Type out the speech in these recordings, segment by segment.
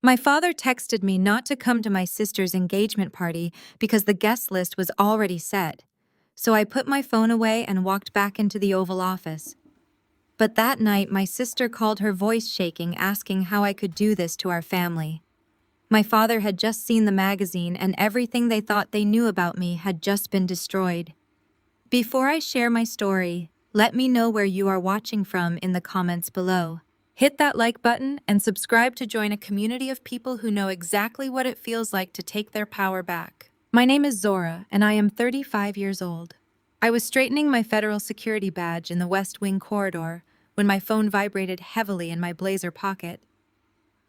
My father texted me not to come to my sister's engagement party because the guest list was already set, so I put my phone away and walked back into the Oval Office. But that night, my sister called, her voice shaking, asking how I could do this to our family. My father had just seen the magazine, and everything they thought they knew about me had just been destroyed. Before I share my story, let me know where you are watching from in the comments below. Hit that like button and subscribe to join a community of people who know exactly what it feels like to take their power back. My name is Zora, and I am 35 years old. I was straightening my federal security badge in the West Wing corridor when my phone vibrated heavily in my blazer pocket.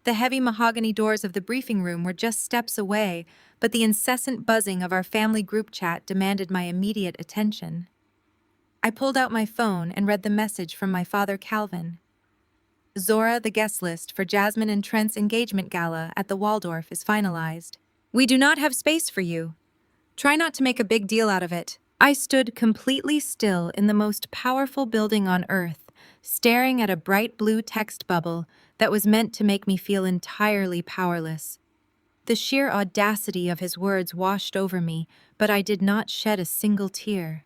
The heavy mahogany doors of the briefing room were just steps away, but the incessant buzzing of our family group chat demanded my immediate attention. I pulled out my phone and read the message from my father, Calvin. Zora, the guest list for Jasmine and Trent's engagement gala at the Waldorf is finalized. We do not have space for you. Try not to make a big deal out of it. I stood completely still in the most powerful building on earth, staring at a bright blue text bubble that was meant to make me feel entirely powerless. The sheer audacity of his words washed over me, but I did not shed a single tear.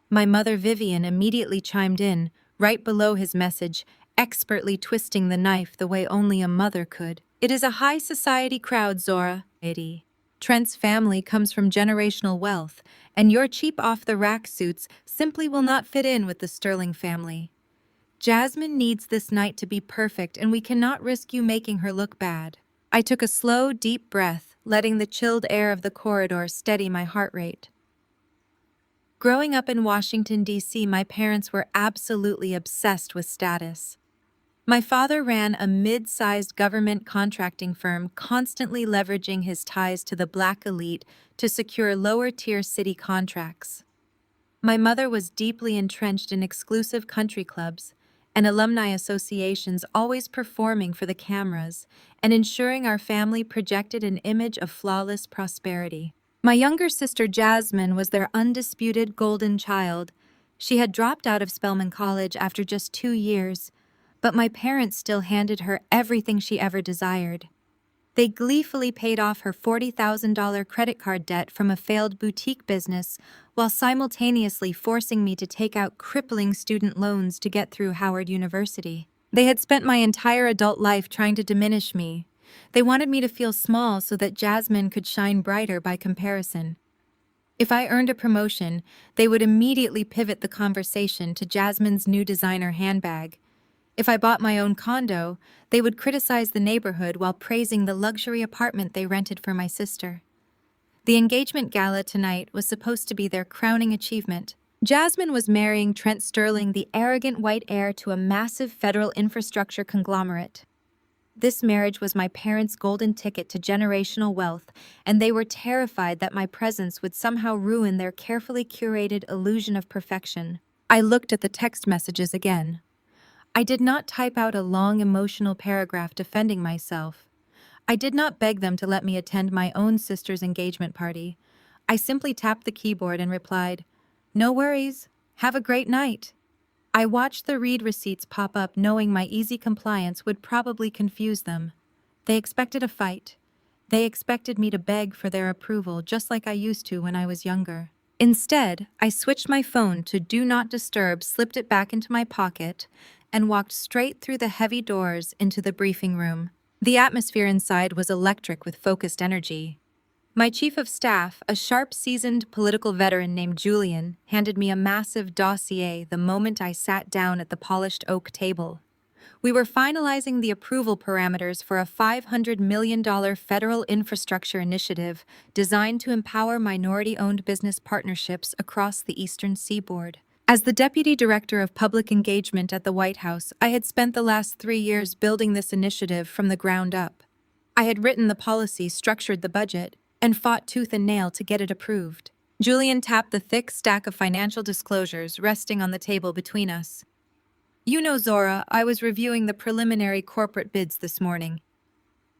My mother Vivian immediately chimed in, right below his message, expertly twisting the knife the way only a mother could. It is a high society crowd, Zora. Trent's family comes from generational wealth, and your cheap off-the-rack suits simply will not fit in with the Sterling family. Jasmine needs this night to be perfect, and we cannot risk you making her look bad. I took a slow, deep breath, letting the chilled air of the corridor steady my heart rate. Growing up in Washington, D.C., my parents were absolutely obsessed with status. My father ran a mid-sized government contracting firm, constantly leveraging his ties to the Black elite to secure lower-tier city contracts. My mother was deeply entrenched in exclusive country clubs and alumni associations, always performing for the cameras and ensuring our family projected an image of flawless prosperity. My younger sister Jasmine was their undisputed golden child. She had dropped out of Spelman College after just 2 years, but my parents still handed her everything she ever desired. They gleefully paid off her $40,000 credit card debt from a failed boutique business while simultaneously forcing me to take out crippling student loans to get through Howard University. They had spent my entire adult life trying to diminish me. They wanted me to feel small so that Jasmine could shine brighter by comparison. If I earned a promotion, they would immediately pivot the conversation to Jasmine's new designer handbag. If I bought my own condo, they would criticize the neighborhood while praising the luxury apartment they rented for my sister. The engagement gala tonight was supposed to be their crowning achievement. Jasmine was marrying Trent Sterling, the arrogant white heir to a massive federal infrastructure conglomerate. This marriage was my parents' golden ticket to generational wealth, and they were terrified that my presence would somehow ruin their carefully curated illusion of perfection. I looked at the text messages again. I did not type out a long emotional paragraph defending myself. I did not beg them to let me attend my own sister's engagement party. I simply tapped the keyboard and replied, "No worries. Have a great night." I watched the read receipts pop up, knowing my easy compliance would probably confuse them. They expected a fight. They expected me to beg for their approval, just like I used to when I was younger. Instead, I switched my phone to Do Not Disturb, slipped it back into my pocket, and walked straight through the heavy doors into the briefing room. The atmosphere inside was electric with focused energy. My chief of staff, a sharp, seasoned political veteran named Julian, handed me a massive dossier the moment I sat down at the polished oak table. We were finalizing the approval parameters for a $500 million federal infrastructure initiative designed to empower minority-owned business partnerships across the Eastern Seaboard. As the Deputy Director of Public Engagement at the White House, I had spent the last 3 years building this initiative from the ground up. I had written the policy, structured the budget, and fought tooth and nail to get it approved. Julian tapped the thick stack of financial disclosures resting on the table between us. "You know, Zora, I was reviewing the preliminary corporate bids this morning.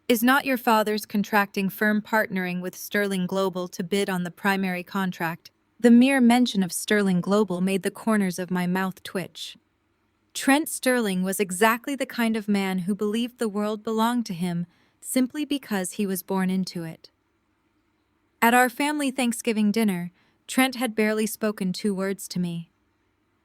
Is not your father's contracting firm partnering with Sterling Global to bid on the primary contract?" The mere mention of Sterling Global made the corners of my mouth twitch. Trent Sterling was exactly the kind of man who believed the world belonged to him, simply because he was born into it. At our family Thanksgiving dinner, Trent had barely spoken 2 words to me.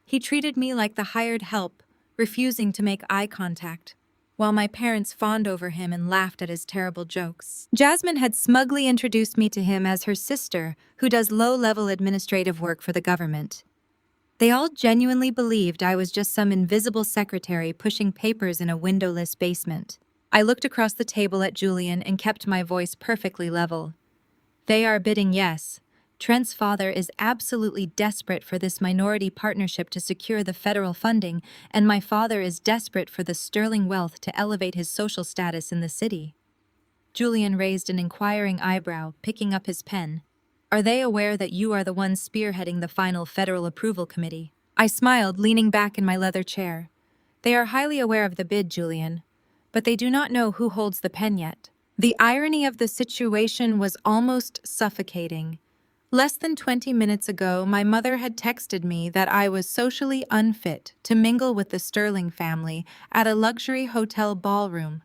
He treated me like the hired help, refusing to make eye contact, while my parents fawned over him and laughed at his terrible jokes. Jasmine had smugly introduced me to him as her sister, who does low-level administrative work for the government. They all genuinely believed I was just some invisible secretary pushing papers in a windowless basement. I looked across the table at Julian and kept my voice perfectly level. They are bidding yes. Trent's father is absolutely desperate for this minority partnership to secure the federal funding, and my father is desperate for the sterling wealth to elevate his social status in the city. Julian raised an inquiring eyebrow, picking up his pen. Are they aware that you are the one spearheading the final federal approval committee? I smiled, leaning back in my leather chair. They are highly aware of the bid, Julian, but they do not know who holds the pen yet. The irony of the situation was almost suffocating. Less than 20 minutes ago, my mother had texted me that I was socially unfit to mingle with the Sterling family at a luxury hotel ballroom.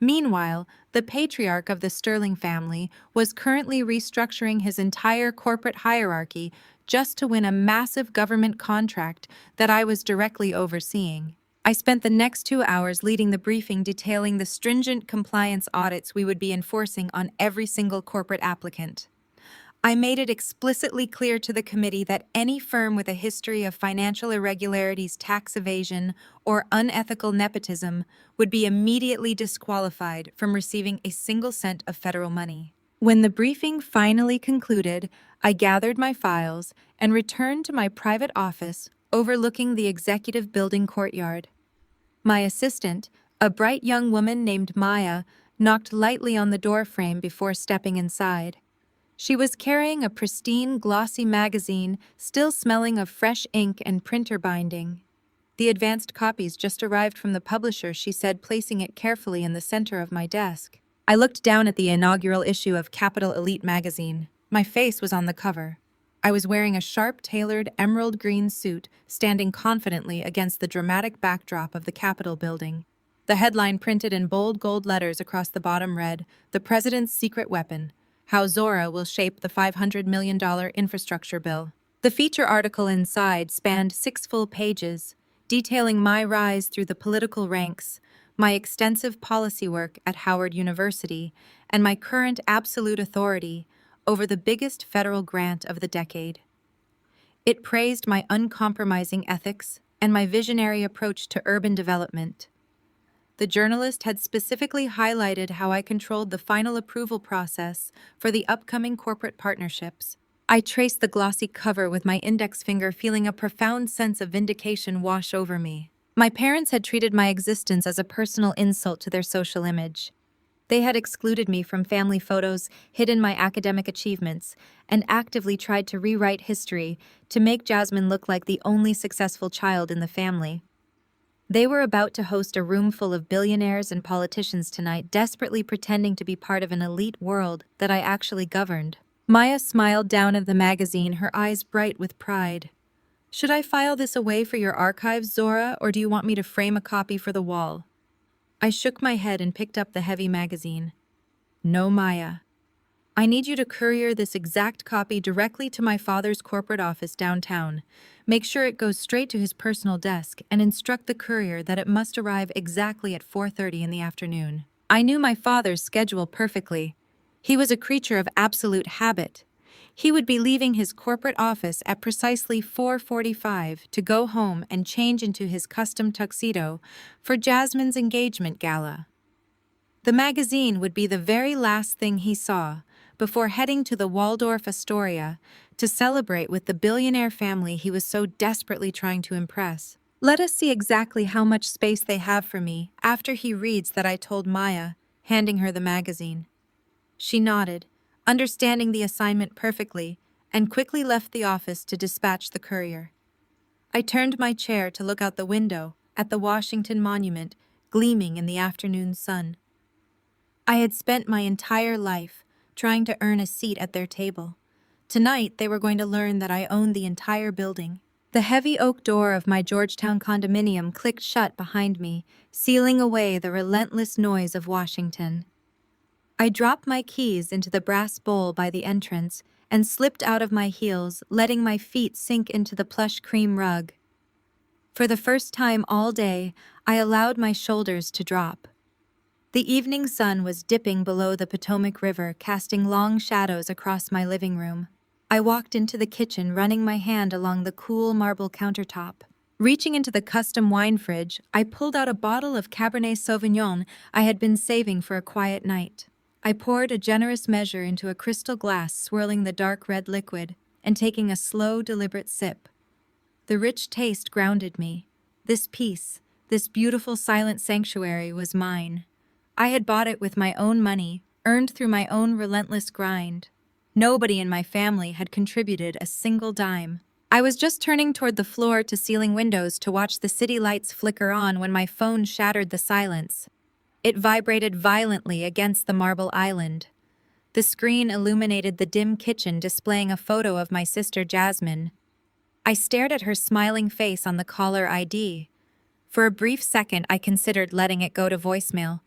Meanwhile, the patriarch of the Sterling family was currently restructuring his entire corporate hierarchy just to win a massive government contract that I was directly overseeing. I spent the next 2 hours leading the briefing detailing the stringent compliance audits we would be enforcing on every single corporate applicant. I made it explicitly clear to the committee that any firm with a history of financial irregularities, tax evasion, or unethical nepotism would be immediately disqualified from receiving a single cent of federal money. When the briefing finally concluded, I gathered my files and returned to my private office overlooking the executive building courtyard. My assistant, a bright young woman named Maya, knocked lightly on the doorframe before stepping inside. She was carrying a pristine, glossy magazine, still smelling of fresh ink and printer binding. The advanced copies just arrived from the publisher, she said, placing it carefully in the center of my desk. I looked down at the inaugural issue of Capital Elite magazine. My face was on the cover. I was wearing a sharp-tailored emerald green suit, standing confidently against the dramatic backdrop of the Capitol building. The headline printed in bold gold letters across the bottom read, "The President's Secret Weapon. How Zora Will Shape the $500 million Infrastructure Bill." The feature article inside spanned 6 full pages, detailing my rise through the political ranks, my extensive policy work at Howard University, and my current absolute authority over the biggest federal grant of the decade. It praised my uncompromising ethics and my visionary approach to urban development. The journalist had specifically highlighted how I controlled the final approval process for the upcoming corporate partnerships. I traced the glossy cover with my index finger, feeling a profound sense of vindication wash over me. My parents had treated my existence as a personal insult to their social image. They had excluded me from family photos, hidden my academic achievements, and actively tried to rewrite history to make Jasmine look like the only successful child in the family. They were about to host a room full of billionaires and politicians tonight, desperately pretending to be part of an elite world that I actually governed. Maya smiled down at the magazine, her eyes bright with pride. "Should I file this away for your archives, Zora, or do you want me to frame a copy for the wall?" I shook my head and picked up the heavy magazine. "No, Maya. I need you to courier this exact copy directly to my father's corporate office downtown. Make sure it goes straight to his personal desk and instruct the courier that it must arrive exactly at 4:30 in the afternoon." I knew my father's schedule perfectly. He was a creature of absolute habit. He would be leaving his corporate office at precisely 4:45 to go home and change into his custom tuxedo for Jasmine's engagement gala. The magazine would be the very last thing he saw before heading to the Waldorf Astoria to celebrate with the billionaire family he was so desperately trying to impress. "Let us see exactly how much space they have for me after he reads that," I told Maya, handing her the magazine. She nodded, understanding the assignment perfectly, and quickly left the office to dispatch the courier. I turned my chair to look out the window at the Washington Monument gleaming in the afternoon sun. I had spent my entire life trying to earn a seat at their table. Tonight, they were going to learn that I owned the entire building. The heavy oak door of my Georgetown condominium clicked shut behind me, sealing away the relentless noise of Washington. I dropped my keys into the brass bowl by the entrance and slipped out of my heels, letting my feet sink into the plush cream rug. For the first time all day, I allowed my shoulders to drop. The evening sun was dipping below the Potomac River, casting long shadows across my living room. I walked into the kitchen, running my hand along the cool marble countertop. Reaching into the custom wine fridge, I pulled out a bottle of Cabernet Sauvignon I had been saving for a quiet night. I poured a generous measure into a crystal glass, swirling the dark red liquid and taking a slow, deliberate sip. The rich taste grounded me. This peace, this beautiful silent sanctuary was mine. I had bought it with my own money, earned through my own relentless grind. Nobody in my family had contributed a single dime. I was just turning toward the floor-to-ceiling windows to watch the city lights flicker on when my phone shattered the silence. It vibrated violently against the marble island. The screen illuminated the dim kitchen, displaying a photo of my sister Jasmine. I stared at her smiling face on the caller ID. For a brief second, I considered letting it go to voicemail.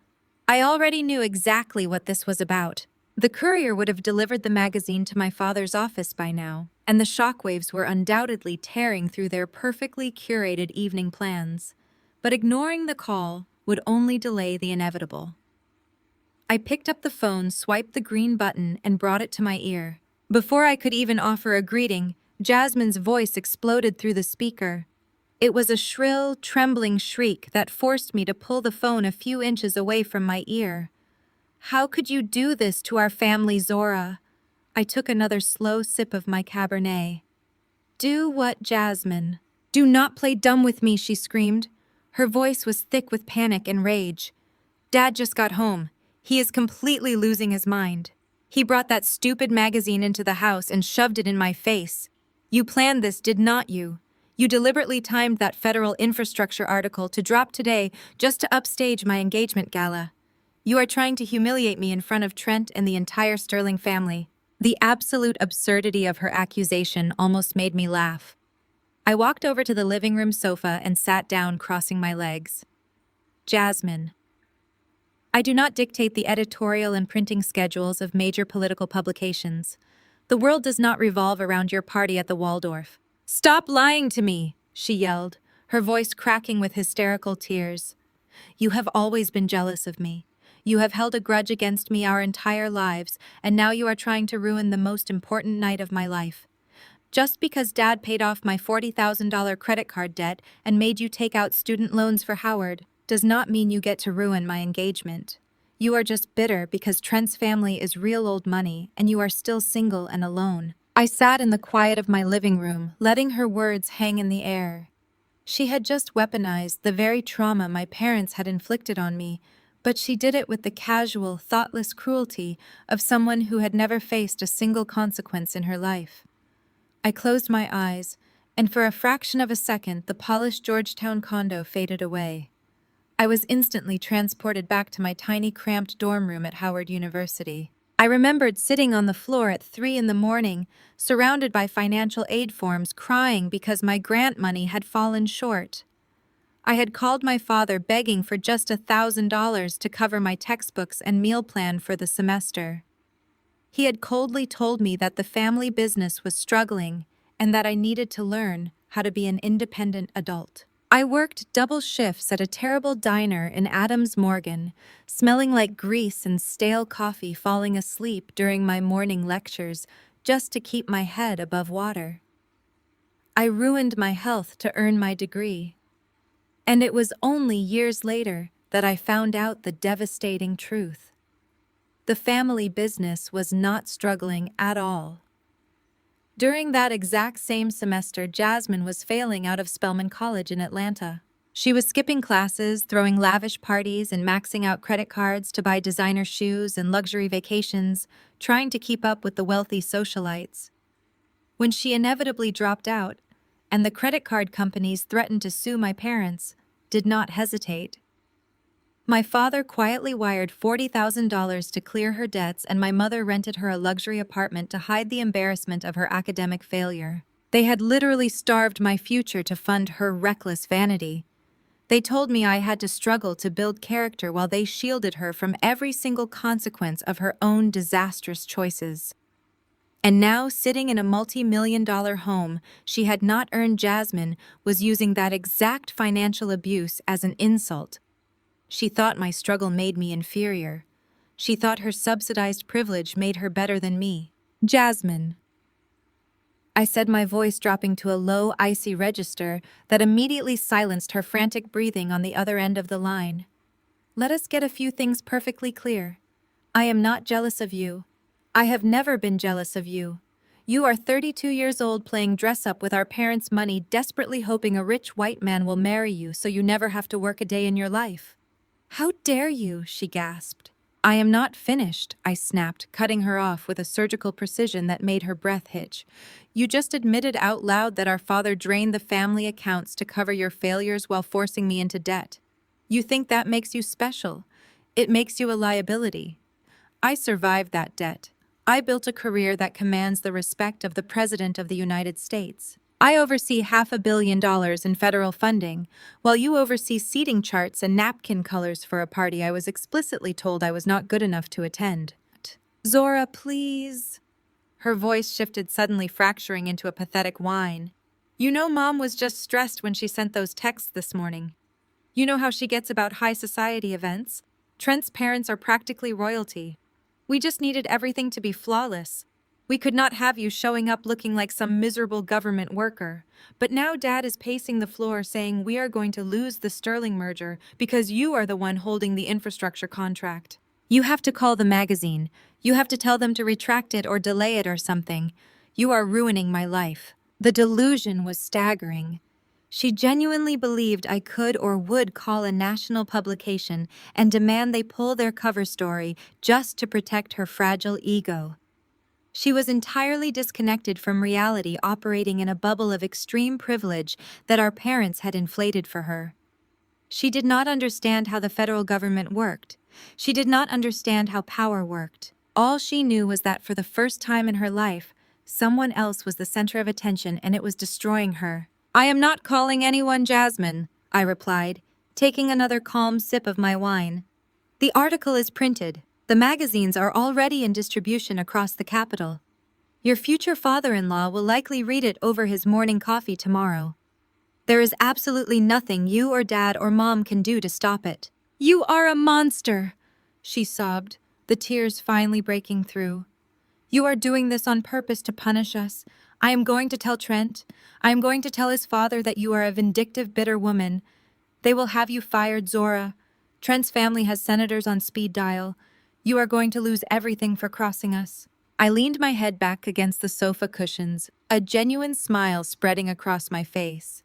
I already knew exactly what this was about. The courier would have delivered the magazine to my father's office by now, and the shockwaves were undoubtedly tearing through their perfectly curated evening plans. But ignoring the call would only delay the inevitable. I picked up the phone, swiped the green button, and brought it to my ear. Before I could even offer a greeting, Jasmine's voice exploded through the speaker. It was a shrill, trembling shriek that forced me to pull the phone a few inches away from my ear. "How could you do this to our family, Zora?" I took another slow sip of my Cabernet. "Do what, Jasmine?" "Do not play dumb with me," she screamed. Her voice was thick with panic and rage. "Dad just got home. He is completely losing his mind. He brought that stupid magazine into the house and shoved it in my face. You planned this, did not you? You deliberately timed that federal infrastructure article to drop today just to upstage my engagement gala. You are trying to humiliate me in front of Trent and the entire Sterling family." The absolute absurdity of her accusation almost made me laugh. I walked over to the living room sofa and sat down, crossing my legs. "Jasmine, I do not dictate the editorial and printing schedules of major political publications. The world does not revolve around your party at the Waldorf." "Stop lying to me," she yelled, her voice cracking with hysterical tears. "You have always been jealous of me. You have held a grudge against me our entire lives, and now you are trying to ruin the most important night of my life. Just because Dad paid off my $40,000 credit card debt and made you take out student loans for Howard does not mean you get to ruin my engagement. You are just bitter because Trent's family is real old money and you are still single and alone." I sat in the quiet of my living room, letting her words hang in the air. She had just weaponized the very trauma my parents had inflicted on me, but she did it with the casual, thoughtless cruelty of someone who had never faced a single consequence in her life. I closed my eyes, and for a fraction of a second the polished Georgetown condo faded away. I was instantly transported back to my tiny, cramped dorm room at Howard University. I remembered sitting on the floor at 3 a.m, surrounded by financial aid forms, crying because my grant money had fallen short. I had called my father begging for just $1,000 to cover my textbooks and meal plan for the semester. He had coldly told me that the family business was struggling and that I needed to learn how to be an independent adult. I worked double shifts at a terrible diner in Adams Morgan, smelling like grease and stale coffee, falling asleep during my morning lectures just to keep my head above water. I ruined my health to earn my degree. And it was only years later that I found out the devastating truth. The family business was not struggling at all. During that exact same semester, Jasmine was failing out of Spelman College in Atlanta. She was skipping classes, throwing lavish parties, and maxing out credit cards to buy designer shoes and luxury vacations, trying to keep up with the wealthy socialites. When she inevitably dropped out, and the credit card companies threatened to sue my parents, did not hesitate. My father quietly wired $40,000 to clear her debts, and my mother rented her a luxury apartment to hide the embarrassment of her academic failure. They had literally starved my future to fund her reckless vanity. They told me I had to struggle to build character while they shielded her from every single consequence of her own disastrous choices. And now, sitting in a multi-million-dollar home she had not earned, Jasmine was using that exact financial abuse as an insult. She thought my struggle made me inferior. She thought her subsidized privilege made her better than me. Jasmine, I said, my voice dropping to a low, icy register that immediately silenced her frantic breathing on the other end of the line. Let us get a few things perfectly clear. I am not jealous of you. I have never been jealous of you. You are 32 years old playing dress-up with our parents' money, desperately hoping a rich white man will marry you so you never have to work a day in your life. How dare you, she gasped. I am not finished, I snapped, cutting her off with a surgical precision that made her breath hitch. You just admitted out loud that our father drained the family accounts to cover your failures while forcing me into debt. You think that makes you special. It makes you a liability. I survived that debt. I built a career that commands the respect of the President of the United States. I oversee $500 million in federal funding, while you oversee seating charts and napkin colors for a party I was explicitly told I was not good enough to attend. Zora, please. Her voice shifted, suddenly fracturing into a pathetic whine. You know Mom was just stressed when she sent those texts this morning. You know how she gets about high society events. Trent's parents are practically royalty. We just needed everything to be flawless. We could not have you showing up looking like some miserable government worker. But now Dad is pacing the floor saying we are going to lose the Sterling merger because you are the one holding the infrastructure contract. You have to call the magazine. You have to tell them to retract it or delay it or something. You are ruining my life. The delusion was staggering. She genuinely believed I could or would call a national publication and demand they pull their cover story just to protect her fragile ego. She was entirely disconnected from reality, operating in a bubble of extreme privilege that our parents had inflated for her. She did not understand how the federal government worked. She did not understand how power worked. All she knew was that for the first time in her life, someone else was the center of attention and it was destroying her. I am not calling anyone Jasmine, I replied, taking another calm sip of my wine. The article is printed. The magazines are already in distribution across the capital. Your future father-in-law will likely read it over his morning coffee tomorrow. There is absolutely nothing you or Dad or Mom can do to stop it. You are a monster, she sobbed, the tears finally breaking through. You are doing this on purpose to punish us. I am going to tell Trent. I am going to tell his father that you are a vindictive, bitter woman. They will have you fired, Zora. Trent's family has senators on speed dial. You are going to lose everything for crossing us. I leaned my head back against the sofa cushions, a genuine smile spreading across my face.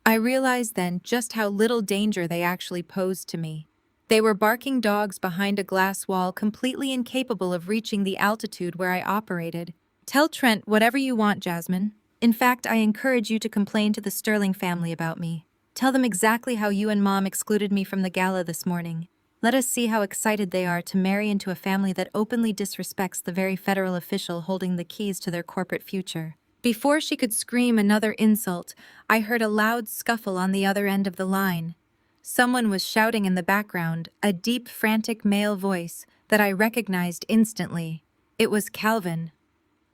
I realized then just how little danger they actually posed to me. They were barking dogs behind a glass wall, completely incapable of reaching the altitude where I operated. Tell Trent whatever you want, Jasmine. In fact, I encourage you to complain to the Sterling family about me. Tell them exactly how you and Mom excluded me from the gala this morning. Let us see how excited they are to marry into a family that openly disrespects the very federal official holding the keys to their corporate future. Before she could scream another insult, I heard a loud scuffle on the other end of the line. Someone was shouting in the background, a deep, frantic male voice that I recognized instantly. It was Calvin.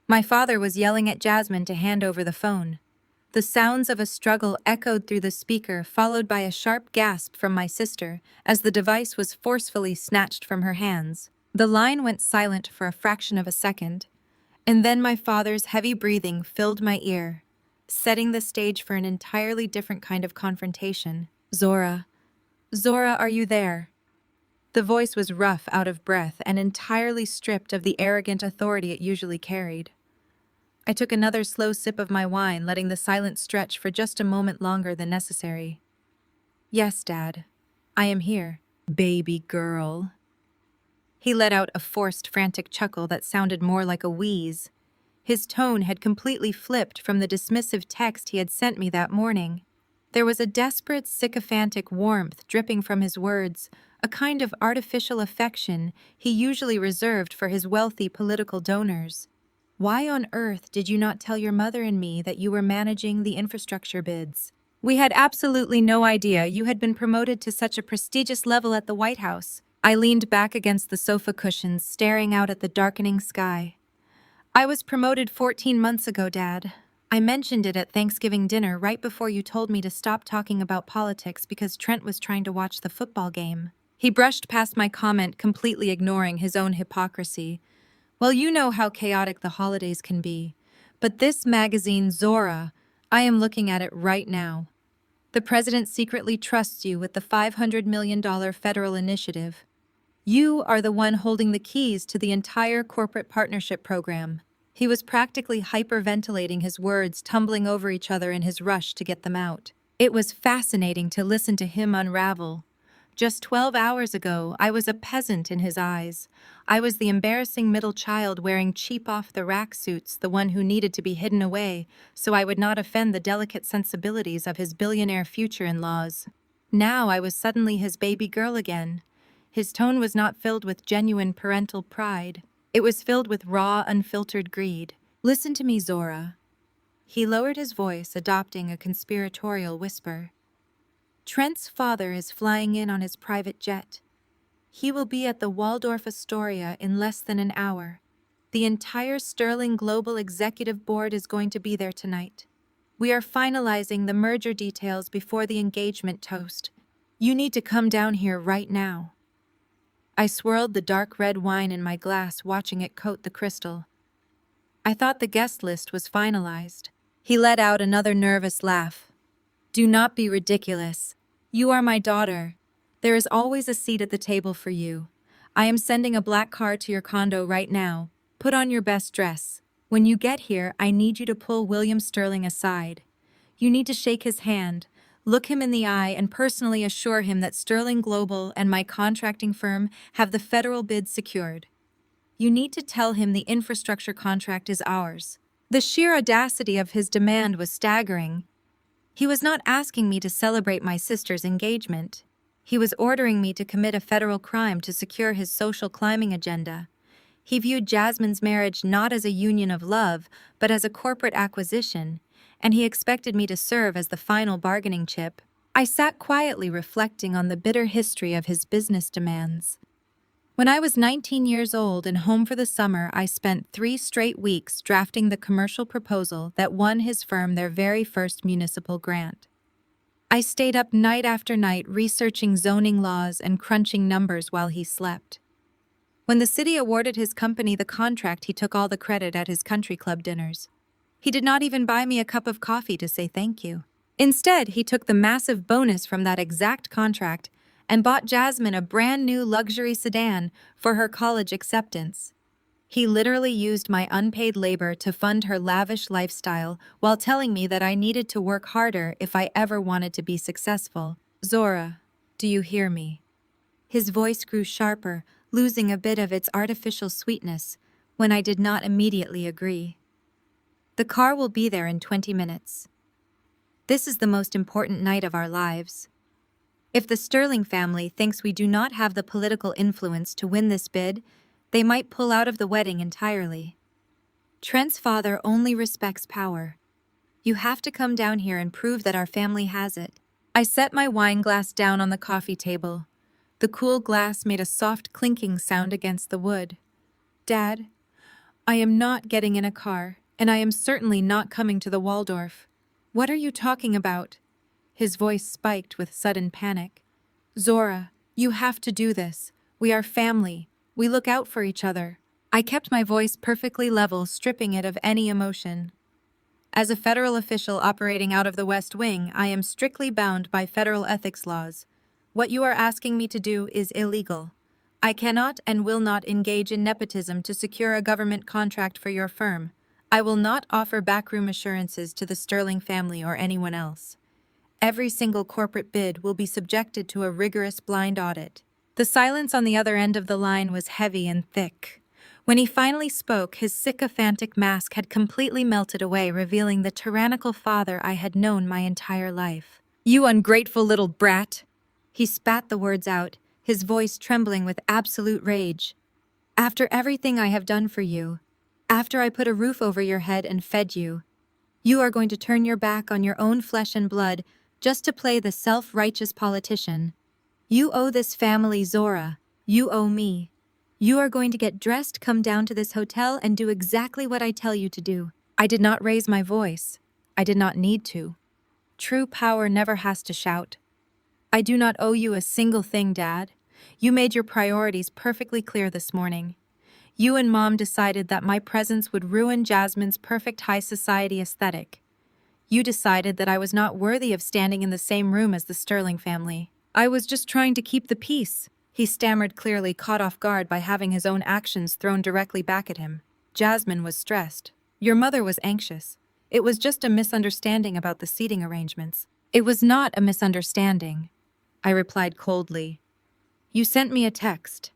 My father was yelling at Jasmine to hand over the phone. The sounds of a struggle echoed through the speaker, followed by a sharp gasp from my sister as the device was forcefully snatched from her hands. The line went silent for a fraction of a second, and then my father's heavy breathing filled my ear, setting the stage for an entirely different kind of confrontation. Zora, are you there? The voice was rough, out of breath, and entirely stripped of the arrogant authority it usually carried. I took another slow sip of my wine, letting the silence stretch for just a moment longer than necessary. Yes, Dad. I am here. Baby girl. He let out a forced, frantic chuckle that sounded more like a wheeze. His tone had completely flipped from the dismissive text he had sent me that morning. There was a desperate, sycophantic warmth dripping from his words, a kind of artificial affection he usually reserved for his wealthy political donors. Why on earth did you not tell your mother and me that you were managing the infrastructure bids? We had absolutely no idea you had been promoted to such a prestigious level at the White House. I leaned back against the sofa cushions, staring out at the darkening sky. I was promoted 14 months ago, Dad. I mentioned it at Thanksgiving dinner right before you told me to stop talking about politics because Trent was trying to watch the football game. He brushed past my comment, completely ignoring his own hypocrisy. Well, you know how chaotic the holidays can be. But this magazine, Zora, I am looking at it right now. The president secretly trusts you with the $500 million federal initiative. You are the one holding the keys to the entire corporate partnership program. He was practically hyperventilating his words, tumbling over each other in his rush to get them out. It was fascinating to listen to him unravel. Just 12 hours ago, I was a peasant in his eyes. I was the embarrassing middle child wearing cheap off-the-rack suits, the one who needed to be hidden away, so I would not offend the delicate sensibilities of his billionaire future-in-laws. Now I was suddenly his baby girl again. His tone was not filled with genuine parental pride. It was filled with raw, unfiltered greed. Listen to me, Zora. He lowered his voice, adopting a conspiratorial whisper. Trent's father is flying in on his private jet. He will be at the Waldorf Astoria in less than an hour. The entire Sterling Global Executive Board is going to be there tonight. We are finalizing the merger details before the engagement toast. You need to come down here right now. I swirled the dark red wine in my glass, watching it coat the crystal. I thought the guest list was finalized. He let out another nervous laugh. Do not be ridiculous. You are my daughter. There is always a seat at the table for you. I am sending a black car to your condo right now. Put on your best dress. When you get here, I need you to pull William Sterling aside. You need to shake his hand, look him in the eye, and personally assure him that Sterling Global and my contracting firm have the federal bid secured. You need to tell him the infrastructure contract is ours. The sheer audacity of his demand was staggering. He was not asking me to celebrate my sister's engagement. He was ordering me to commit a federal crime to secure his social climbing agenda. He viewed Jasmine's marriage not as a union of love, but as a corporate acquisition, and he expected me to serve as the final bargaining chip. I sat quietly reflecting on the bitter history of his business demands. When I was 19 years old and home for the summer, I spent 3 straight weeks drafting the commercial proposal that won his firm their very first municipal grant. I stayed up night after night researching zoning laws and crunching numbers while he slept. When the city awarded his company the contract, he took all the credit at his country club dinners. He did not even buy me a cup of coffee to say thank you. Instead, he took the massive bonus from that exact contract and bought Jasmine a brand new luxury sedan for her college acceptance. He literally used my unpaid labor to fund her lavish lifestyle while telling me that I needed to work harder if I ever wanted to be successful. Zora, do you hear me? His voice grew sharper, losing a bit of its artificial sweetness, when I did not immediately agree. The car will be there in 20 minutes. This is the most important night of our lives. If the Sterling family thinks we do not have the political influence to win this bid, they might pull out of the wedding entirely. Trent's father only respects power. You have to come down here and prove that our family has it. I set my wine glass down on the coffee table. The cool glass made a soft clinking sound against the wood. Dad, I am not getting in a car, and I am certainly not coming to the Waldorf. What are you talking about? His voice spiked with sudden panic. Zora, you have to do this. We are family. We look out for each other. I kept my voice perfectly level, stripping it of any emotion. As a federal official operating out of the West Wing, I am strictly bound by federal ethics laws. What you are asking me to do is illegal. I cannot and will not engage in nepotism to secure a government contract for your firm. I will not offer backroom assurances to the Sterling family or anyone else. Every single corporate bid will be subjected to a rigorous blind audit. The silence on the other end of the line was heavy and thick. When he finally spoke, his sycophantic mask had completely melted away, revealing the tyrannical father I had known my entire life. You ungrateful little brat! He spat the words out, his voice trembling with absolute rage. After everything I have done for you, After I put a roof over your head and fed you, you are going to turn your back on your own flesh and blood just to play the self-righteous politician. You owe this family, Zora. You owe me. You are going to get dressed, come down to this hotel, and do exactly what I tell you to do. I did not raise my voice. I did not need to. True power never has to shout. I do not owe you a single thing, Dad. You made your priorities perfectly clear this morning. You and Mom decided that my presence would ruin Jasmine's perfect high society aesthetic. You decided that I was not worthy of standing in the same room as the Sterling family. I was just trying to keep the peace. He stammered, clearly caught off guard by having his own actions thrown directly back at him. Jasmine was stressed. Your mother was anxious. It was just a misunderstanding about the seating arrangements. It was not a misunderstanding, I replied coldly. You sent me a text.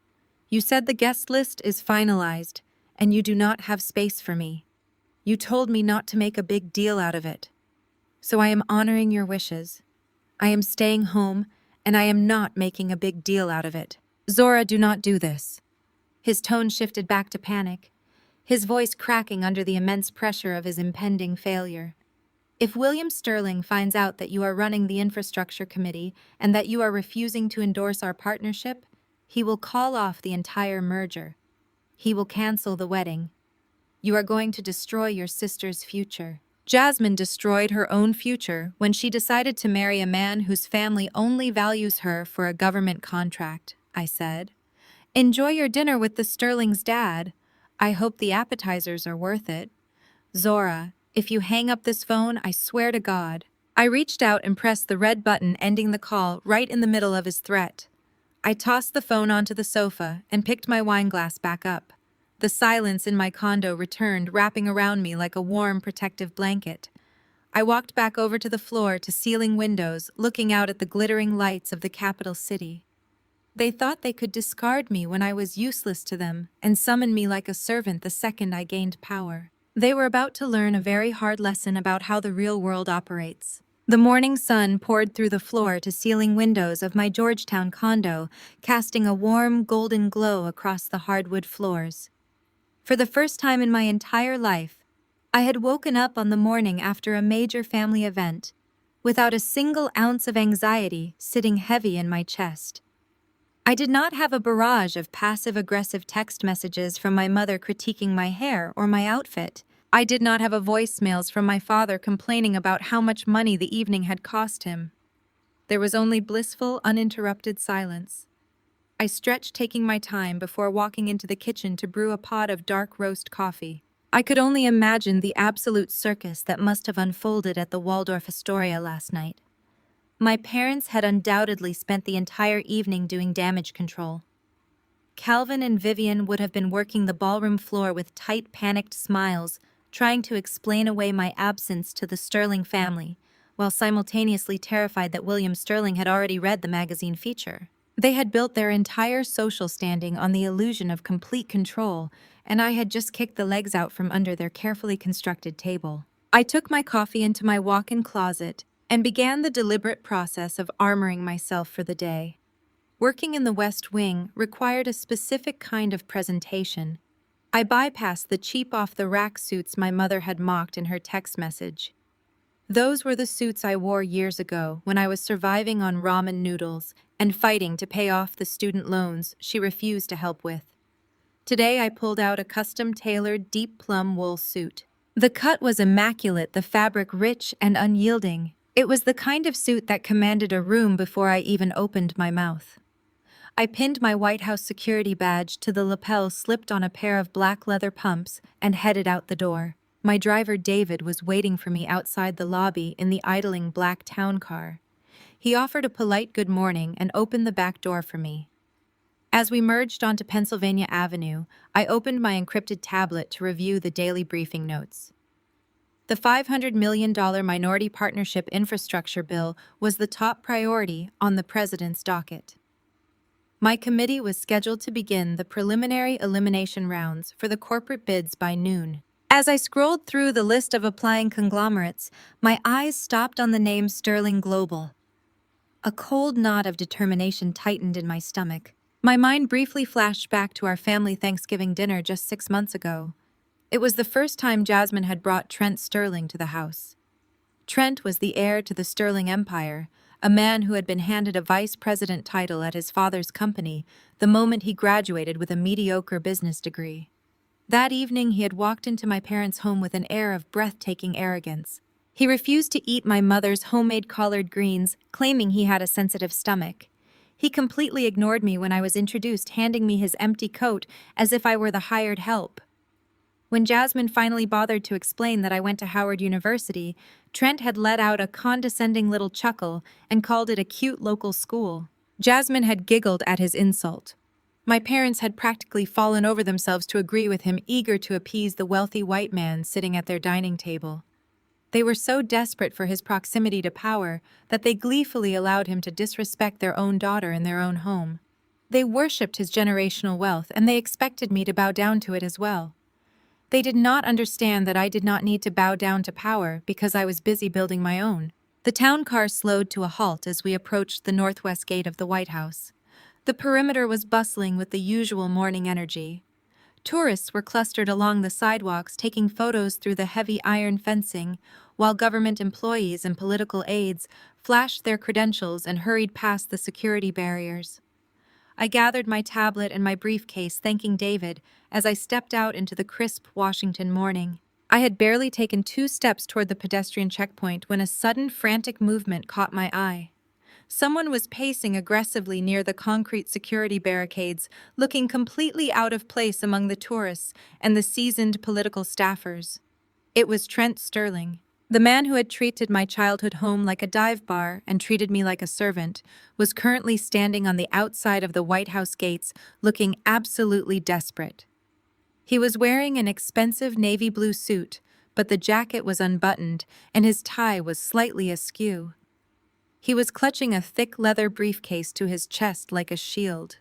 You said the guest list is finalized, and you do not have space for me. You told me not to make a big deal out of it. So I am honoring your wishes. I am staying home, and I am not making a big deal out of it. Zora, do not do this. His tone shifted back to panic, his voice cracking under the immense pressure of his impending failure. If William Sterling finds out that you are running the infrastructure committee and that you are refusing to endorse our partnership, he will call off the entire merger. He will cancel the wedding. You are going to destroy your sister's future. Jasmine destroyed her own future when she decided to marry a man whose family only values her for a government contract, I said. Enjoy your dinner with the Sterling's dad. I hope the appetizers are worth it. Zora, if you hang up this phone, I swear to God. I reached out and pressed the red button ending the call right in the middle of his threat. I tossed the phone onto the sofa and picked my wine glass back up. The silence in my condo returned, wrapping around me like a warm, protective blanket. I walked back over to the floor to ceiling windows, looking out at the glittering lights of the capital city. They thought they could discard me when I was useless to them and summon me like a servant the second I gained power. They were about to learn a very hard lesson about how the real world operates. The morning sun poured through the floor-to-ceiling windows of my Georgetown condo, casting a warm, golden glow across the hardwood floors. For the first time in my entire life, I had woken up on the morning after a major family event, without a single ounce of anxiety sitting heavy in my chest. I did not have a barrage of passive-aggressive text messages from my mother critiquing my hair or my outfit. I did not have a voicemails from my father complaining about how much money the evening had cost him. There was only blissful, uninterrupted silence. I stretched, taking my time before walking into the kitchen to brew a pot of dark roast coffee. I could only imagine the absolute circus that must have unfolded at the Waldorf Astoria last night. My parents had undoubtedly spent the entire evening doing damage control. Calvin and Vivian would have been working the ballroom floor with tight, panicked smiles, trying to explain away my absence to the Sterling family, while simultaneously terrified that William Sterling had already read the magazine feature. They had built their entire social standing on the illusion of complete control, and I had just kicked the legs out from under their carefully constructed table. I took my coffee into my walk-in closet and began the deliberate process of armoring myself for the day. Working in the West Wing required a specific kind of presentation. I bypassed the cheap off-the-rack suits my mother had mocked in her text message. Those were the suits I wore years ago when I was surviving on ramen noodles and fighting to pay off the student loans she refused to help with. Today I pulled out a custom-tailored deep plum wool suit. The cut was immaculate, the fabric rich and unyielding. It was the kind of suit that commanded a room before I even opened my mouth. I pinned my White House security badge to the lapel slipped on a pair of black leather pumps and headed out the door. My driver David was waiting for me outside the lobby in the idling black town car. He offered a polite good morning and opened the back door for me. As we merged onto Pennsylvania Avenue, I opened my encrypted tablet to review the daily briefing notes. The $500 million minority partnership infrastructure bill was the top priority on the president's docket. My committee was scheduled to begin the preliminary elimination rounds for the corporate bids by noon. As I scrolled through the list of applying conglomerates, my eyes stopped on the name Sterling Global. A cold knot of determination tightened in my stomach. My mind briefly flashed back to our family Thanksgiving dinner just 6 months ago. It was the first time Jasmine had brought Trent Sterling to the house. Trent was the heir to the Sterling Empire, a man who had been handed a vice president title at his father's company the moment he graduated with a mediocre business degree. That evening, he had walked into my parents' home with an air of breathtaking arrogance. He refused to eat my mother's homemade collard greens, claiming he had a sensitive stomach. He completely ignored me when I was introduced, handing me his empty coat as if I were the hired help. When Jasmine finally bothered to explain that I went to Howard University, Trent had let out a condescending little chuckle and called it a cute local school. Jasmine had giggled at his insult. My parents had practically fallen over themselves to agree with him, eager to appease the wealthy white man sitting at their dining table. They were so desperate for his proximity to power that they gleefully allowed him to disrespect their own daughter in their own home. They worshipped his generational wealth, and they expected me to bow down to it as well. They did not understand that I did not need to bow down to power because I was busy building my own. The town car slowed to a halt as we approached the northwest gate of the White House. The perimeter was bustling with the usual morning energy. Tourists were clustered along the sidewalks taking photos through the heavy iron fencing, while government employees and political aides flashed their credentials and hurried past the security barriers. I gathered my tablet and my briefcase, thanking David, as I stepped out into the crisp Washington morning. I had barely taken 2 steps toward the pedestrian checkpoint when a sudden frantic movement caught my eye. Someone was pacing aggressively near the concrete security barricades, looking completely out of place among the tourists and the seasoned political staffers. It was Trent Sterling. The man who had treated my childhood home like a dive bar and treated me like a servant was currently standing on the outside of the White House gates, looking absolutely desperate. He was wearing an expensive navy blue suit, but the jacket was unbuttoned and his tie was slightly askew. He was clutching a thick leather briefcase to his chest like a shield.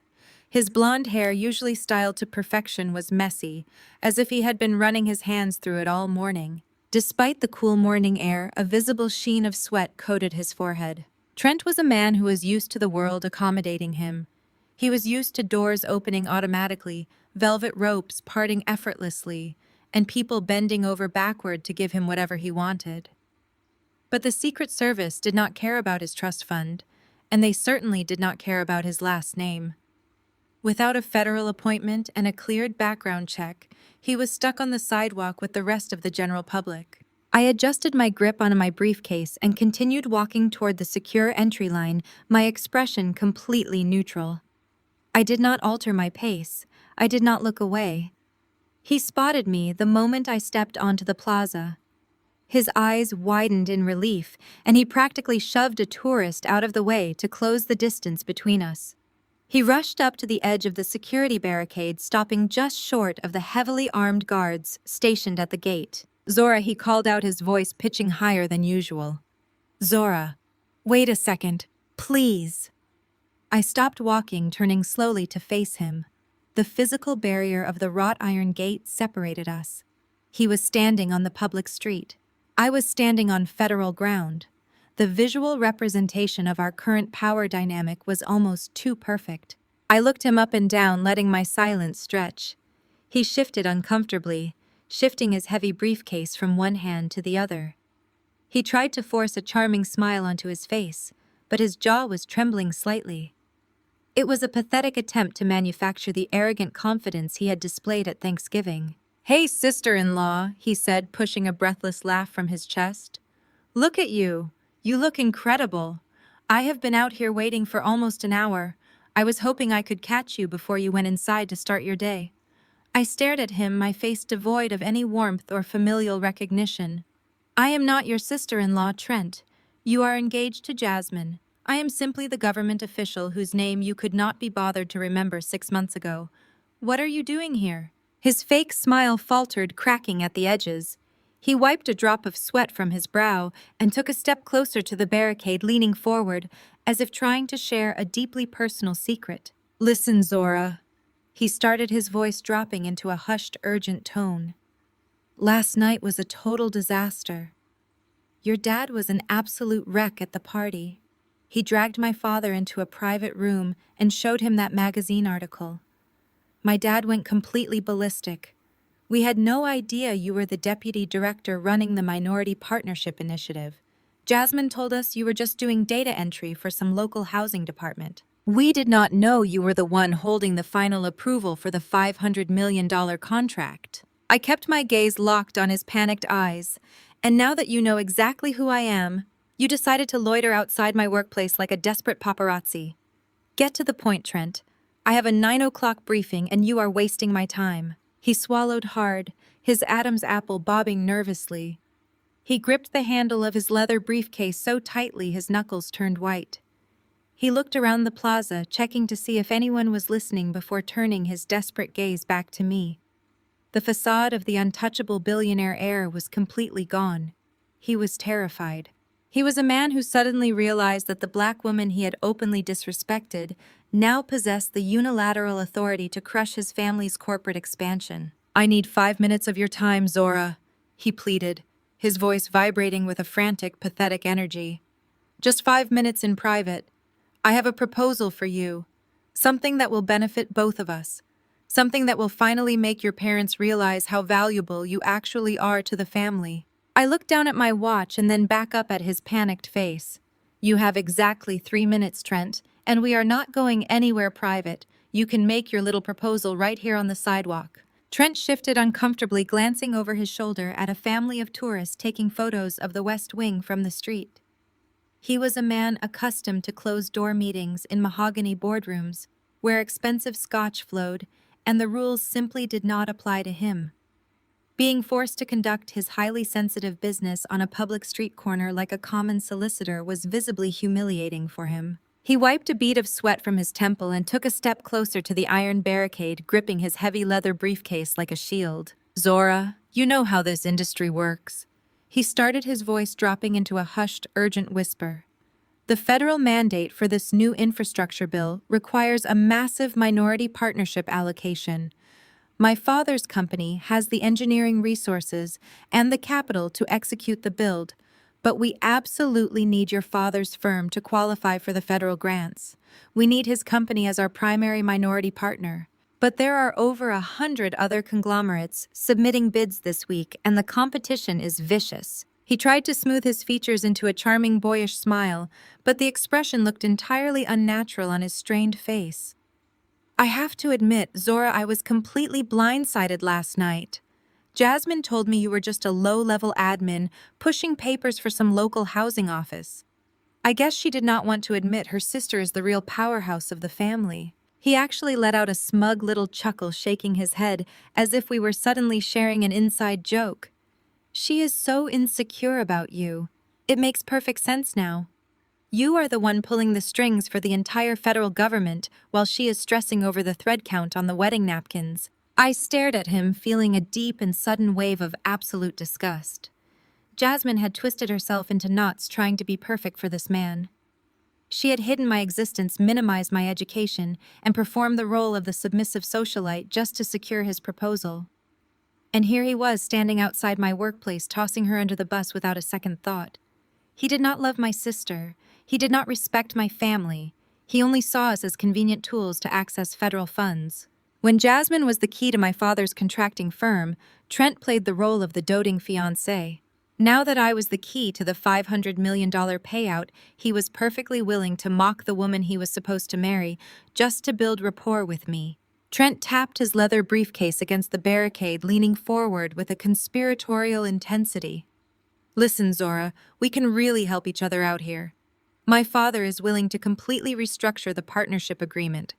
His blonde hair, usually styled to perfection, was messy, as if he had been running his hands through it all morning. Despite the cool morning air, a visible sheen of sweat coated his forehead. Trent was a man who was used to the world accommodating him. He was used to doors opening automatically, velvet ropes parting effortlessly, and people bending over backward to give him whatever he wanted. But the Secret Service did not care about his trust fund, and they certainly did not care about his last name. Without a federal appointment and a cleared background check, he was stuck on the sidewalk with the rest of the general public. I adjusted my grip on my briefcase and continued walking toward the secure entry line, my expression completely neutral. I did not alter my pace. I did not look away. He spotted me the moment I stepped onto the plaza. His eyes widened in relief, and he practically shoved a tourist out of the way to close the distance between us. He rushed up to the edge of the security barricade, stopping just short of the heavily armed guards stationed at the gate. "Zora," he called out, his voice pitching higher than usual. "Zora, wait a second, please." I stopped walking, turning slowly to face him. The physical barrier of the wrought iron gate separated us. He was standing on the public street. I was standing on federal ground. The visual representation of our current power dynamic was almost too perfect. I looked him up and down, letting my silence stretch. He shifted uncomfortably, shifting his heavy briefcase from one hand to the other. He tried to force a charming smile onto his face, but his jaw was trembling slightly. It was a pathetic attempt to manufacture the arrogant confidence he had displayed at Thanksgiving. "Hey, sister-in-law," he said, pushing a breathless laugh from his chest. "Look at you. You look incredible. I have been out here waiting for almost an hour. I was hoping I could catch you before you went inside to start your day." I stared at him, my face devoid of any warmth or familial recognition. "I am not your sister-in-law, Trent. You are engaged to Jasmine. I am simply the government official whose name you could not be bothered to remember 6 months ago. What are you doing here?" His fake smile faltered, cracking at the edges. He wiped a drop of sweat from his brow and took a step closer to the barricade, leaning forward, as if trying to share a deeply personal secret. "Listen, Zora." He started, his voice dropping into a hushed, urgent tone. "Last night was a total disaster. Your dad was an absolute wreck at the party. He dragged my father into a private room and showed him that magazine article. My dad went completely ballistic. We had no idea you were the deputy director running the Minority Partnership Initiative. Jasmine told us you were just doing data entry for some local housing department. We did not know you were the one holding the final approval for the $500 million contract. I kept my gaze locked on his panicked eyes, and now that you know exactly who I am, you decided to loiter outside my workplace like a desperate paparazzi. Get to the point, Trent. I have a 9 o'clock briefing and you are wasting my time. He swallowed hard, his Adam's apple bobbing nervously. He gripped the handle of his leather briefcase so tightly his knuckles turned white. He looked around the plaza, checking to see if anyone was listening before turning his desperate gaze back to me. The facade of the untouchable billionaire heir was completely gone. He was terrified. He was a man who suddenly realized that the black woman he had openly disrespected now possessed the unilateral authority to crush his family's corporate expansion. "I need 5 minutes of your time, Zora," he pleaded, his voice vibrating with a frantic, pathetic energy. "Just 5 minutes in private. I have a proposal for you. Something that will benefit both of us. Something that will finally make your parents realize how valuable you actually are to the family." I looked down at my watch and then back up at his panicked face. "You have exactly 3 minutes, Trent, and we are not going anywhere private. You can make your little proposal right here on the sidewalk." Trent shifted uncomfortably, glancing over his shoulder at a family of tourists taking photos of the West Wing from the street. He was a man accustomed to closed-door meetings in mahogany boardrooms, where expensive scotch flowed, and the rules simply did not apply to him. Being forced to conduct his highly sensitive business on a public street corner like a common solicitor was visibly humiliating for him. He wiped a bead of sweat from his temple and took a step closer to the iron barricade, gripping his heavy leather briefcase like a shield. "Zora, you know how this industry works." He started, his voice dropping into a hushed, urgent whisper. "The federal mandate for this new infrastructure bill requires a massive minority partnership allocation. My father's company has the engineering resources and the capital to execute the build, but we absolutely need your father's firm to qualify for the federal grants. We need his company as our primary minority partner. But there are over 100 other conglomerates submitting bids this week, and the competition is vicious." He tried to smooth his features into a charming, boyish smile, but the expression looked entirely unnatural on his strained face. "I have to admit, Zora, I was completely blindsided last night. Jasmine told me you were just a low-level admin pushing papers for some local housing office. I guess she did not want to admit her sister is the real powerhouse of the family." He actually let out a smug little chuckle, shaking his head as if we were suddenly sharing an inside joke. "She is so insecure about you. It makes perfect sense now. You are the one pulling the strings for the entire federal government while she is stressing over the thread count on the wedding napkins." I stared at him, feeling a deep and sudden wave of absolute disgust. Jasmine had twisted herself into knots trying to be perfect for this man. She had hidden my existence, minimized my education, and performed the role of the submissive socialite just to secure his proposal. And here he was, standing outside my workplace, tossing her under the bus without a second thought. He did not love my sister. He did not respect my family. He only saw us as convenient tools to access federal funds. When Jasmine was the key to my father's contracting firm, Trent played the role of the doting fiancé. Now that I was the key to the $500 million payout, he was perfectly willing to mock the woman he was supposed to marry just to build rapport with me. Trent tapped his leather briefcase against the barricade, leaning forward with a conspiratorial intensity. "Listen, Zora, we can really help each other out here. My father is willing to completely restructure the partnership agreement.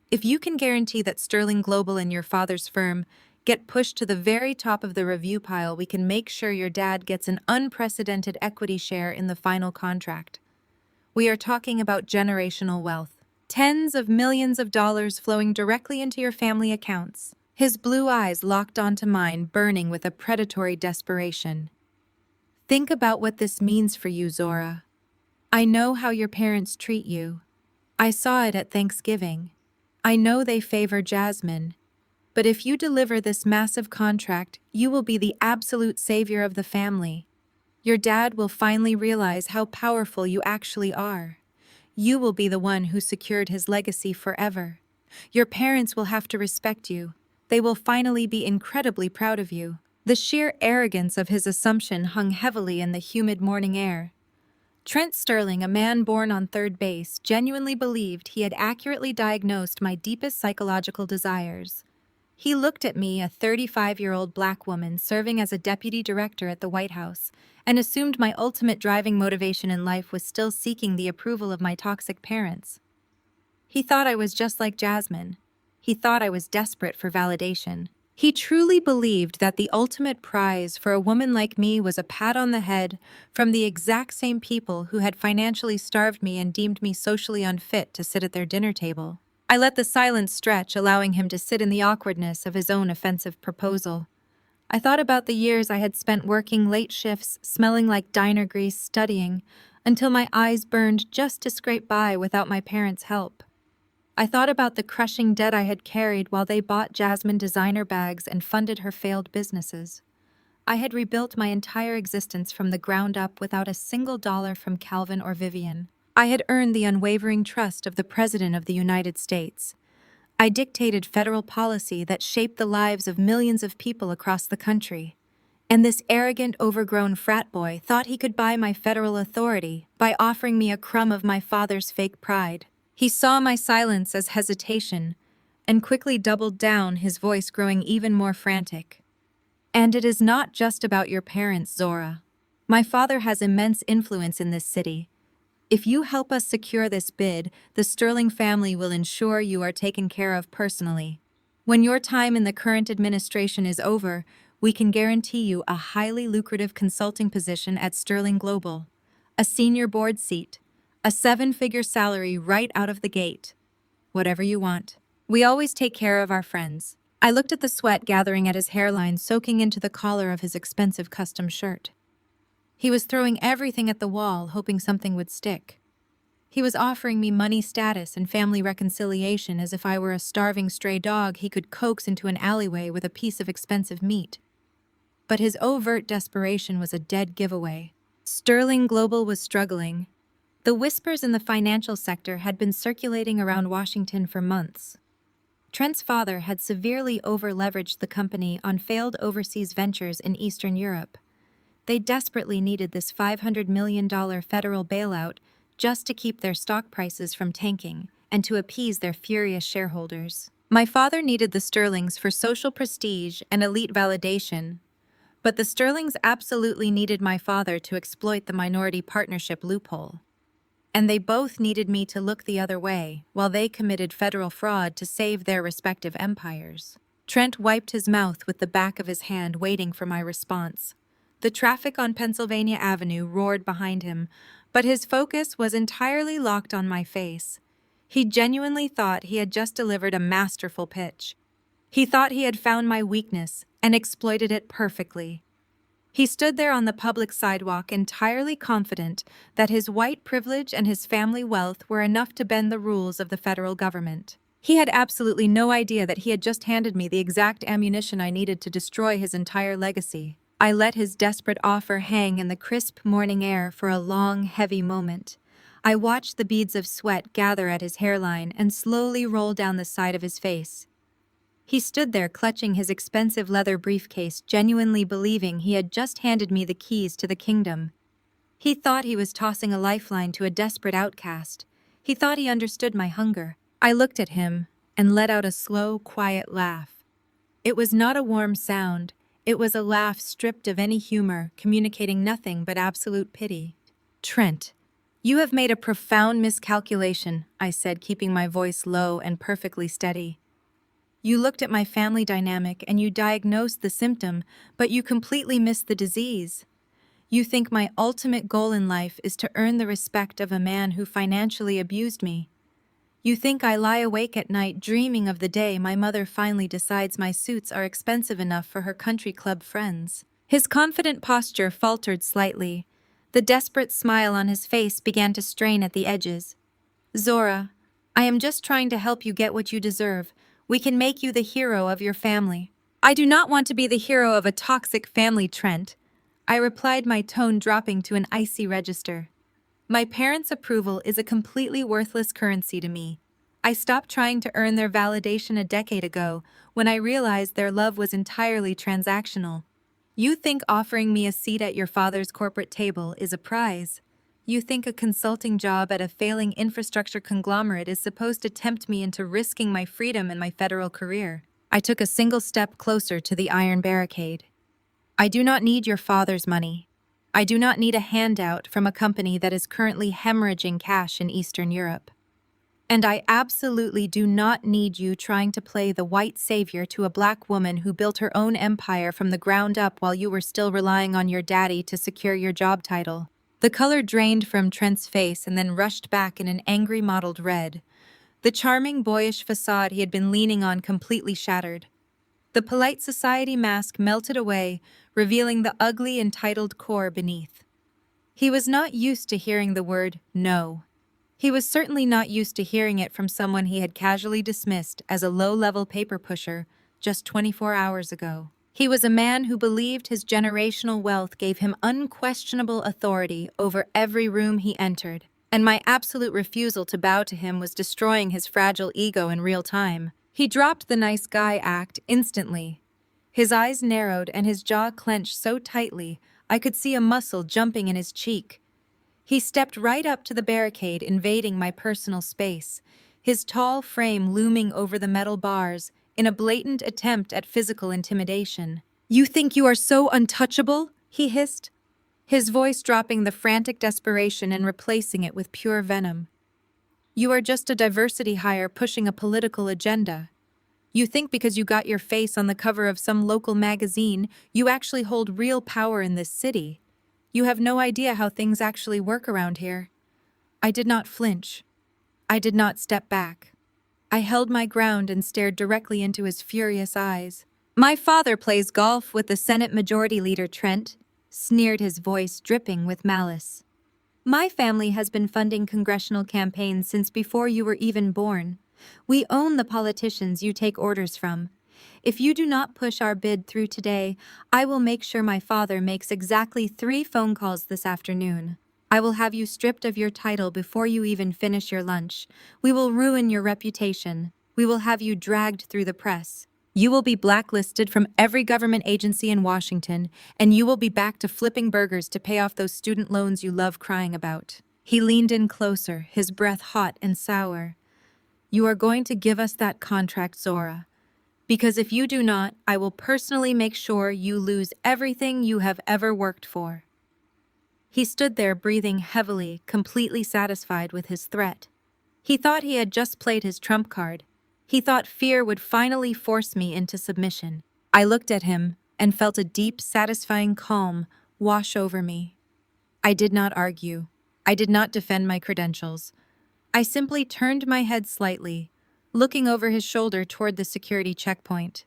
If you can guarantee that Sterling Global and your father's firm get pushed to the very top of the review pile, we can make sure your dad gets an unprecedented equity share in the final contract. We are talking about generational wealth. Tens of millions of dollars flowing directly into your family accounts." His blue eyes locked onto mine, burning with a predatory desperation. "Think about what this means for you, Zora. I know how your parents treat you. I saw it at Thanksgiving. I know they favor Jasmine. But if you deliver this massive contract, you will be the absolute savior of the family. Your dad will finally realize how powerful you actually are. You will be the one who secured his legacy forever. Your parents will have to respect you. They will finally be incredibly proud of you." The sheer arrogance of his assumption hung heavily in the humid morning air. Trent Sterling, a man born on third base, genuinely believed he had accurately diagnosed my deepest psychological desires. He looked at me, a 35-year-old black woman serving as a deputy director at the White House, and assumed my ultimate driving motivation in life was still seeking the approval of my toxic parents. He thought I was just like Jasmine. He thought I was desperate for validation. He truly believed that the ultimate prize for a woman like me was a pat on the head from the exact same people who had financially starved me and deemed me socially unfit to sit at their dinner table. I let the silence stretch, allowing him to sit in the awkwardness of his own offensive proposal. I thought about the years I had spent working late shifts, smelling like diner grease, studying, until my eyes burned just to scrape by without my parents' help. I thought about the crushing debt I had carried while they bought Jasmine designer bags and funded her failed businesses. I had rebuilt my entire existence from the ground up without a single dollar from Calvin or Vivian. I had earned the unwavering trust of the President of the United States. I dictated federal policy that shaped the lives of millions of people across the country. And this arrogant, overgrown frat boy thought he could buy my federal authority by offering me a crumb of my father's fake pride. He saw my silence as hesitation and quickly doubled down, his voice growing even more frantic. "And it is not just about your parents, Zora. My father has immense influence in this city. If you help us secure this bid, the Sterling family will ensure you are taken care of personally. When your time in the current administration is over, we can guarantee you a highly lucrative consulting position at Sterling Global, a senior board seat, a 7-figure salary right out of the gate. Whatever you want. We always take care of our friends." I looked at the sweat gathering at his hairline, soaking into the collar of his expensive custom shirt. He was throwing everything at the wall, hoping something would stick. He was offering me money, status, and family reconciliation as if I were a starving stray dog he could coax into an alleyway with a piece of expensive meat. But his overt desperation was a dead giveaway. Sterling Global was struggling. The whispers in the financial sector had been circulating around Washington for months. Trent's father had severely over-leveraged the company on failed overseas ventures in Eastern Europe. They desperately needed this $500 million federal bailout just to keep their stock prices from tanking and to appease their furious shareholders. My father needed the Sterlings for social prestige and elite validation, but the Sterlings absolutely needed my father to exploit the minority partnership loophole. And they both needed me to look the other way while they committed federal fraud to save their respective empires. Trent wiped his mouth with the back of his hand, waiting for my response. The traffic on Pennsylvania Avenue roared behind him, but his focus was entirely locked on my face. He genuinely thought he had just delivered a masterful pitch. He thought he had found my weakness and exploited it perfectly. He stood there on the public sidewalk, entirely confident that his white privilege and his family wealth were enough to bend the rules of the federal government. He had absolutely no idea that he had just handed me the exact ammunition I needed to destroy his entire legacy. I let his desperate offer hang in the crisp morning air for a long, heavy moment. I watched the beads of sweat gather at his hairline and slowly roll down the side of his face. He stood there clutching his expensive leather briefcase, genuinely believing he had just handed me the keys to the kingdom. He thought he was tossing a lifeline to a desperate outcast. He thought he understood my hunger. I looked at him and let out a slow, quiet laugh. It was not a warm sound. It was a laugh stripped of any humor, communicating nothing but absolute pity. "Trent, you have made a profound miscalculation," I said, keeping my voice low and perfectly steady. "You looked at my family dynamic and you diagnosed the symptom, but you completely missed the disease. You think my ultimate goal in life is to earn the respect of a man who financially abused me. You think I lie awake at night dreaming of the day my mother finally decides my suits are expensive enough for her country club friends." His confident posture faltered slightly. The desperate smile on his face began to strain at the edges. "Zora, I am just trying to help you get what you deserve. We can make you the hero of your family." "I do not want to be the hero of a toxic family, Trent," I replied, my tone dropping to an icy register. "My parents' approval is a completely worthless currency to me. I stopped trying to earn their validation a decade ago when I realized their love was entirely transactional. You think offering me a seat at your father's corporate table is a prize. You think a consulting job at a failing infrastructure conglomerate is supposed to tempt me into risking my freedom and my federal career. I took a single step closer to the iron barricade. I do not need your father's money. I do not need a handout from a company that is currently hemorrhaging cash in Eastern Europe. And I absolutely do not need you trying to play the white savior to a black woman who built her own empire from the ground up while you were still relying on your daddy to secure your job title. The color drained from Trent's face and then rushed back in an angry mottled red. The charming, boyish facade he had been leaning on completely shattered. The polite society mask melted away, revealing the ugly, entitled core beneath. He was not used to hearing the word no. He was certainly not used to hearing it from someone he had casually dismissed as a low-level paper pusher just 24 hours ago. He was a man who believed his generational wealth gave him unquestionable authority over every room he entered, and my absolute refusal to bow to him was destroying his fragile ego in real time. He dropped the nice guy act instantly. His eyes narrowed and his jaw clenched so tightly I could see a muscle jumping in his cheek. He stepped right up to the barricade, invading my personal space, his tall frame looming over the metal bars in a blatant attempt at physical intimidation. "You think you are so untouchable?" he hissed, his voice dropping the frantic desperation and replacing it with pure venom. "You are just a diversity hire pushing a political agenda. You think because you got your face on the cover of some local magazine, you actually hold real power in this city. You have no idea how things actually work around here." I did not flinch. I did not step back. I held my ground and stared directly into his furious eyes. "My father plays golf with the Senate Majority Leader Trent," sneered his voice dripping with malice. "My family has been funding congressional campaigns since before you were even born. We own the politicians you take orders from. If you do not push our bid through today, I will make sure my father makes exactly 3 phone calls this afternoon. I will have you stripped of your title before you even finish your lunch. We will ruin your reputation. We will have you dragged through the press. You will be blacklisted from every government agency in Washington, and you will be back to flipping burgers to pay off those student loans you love crying about." He leaned in closer, his breath hot and sour. "You are going to give us that contract, Zora. Because if you do not, I will personally make sure you lose everything you have ever worked for." He stood there breathing heavily, completely satisfied with his threat. He thought he had just played his trump card. He thought fear would finally force me into submission. I looked at him and felt a deep, satisfying calm wash over me. I did not argue. I did not defend my credentials. I simply turned my head slightly, looking over his shoulder toward the security checkpoint.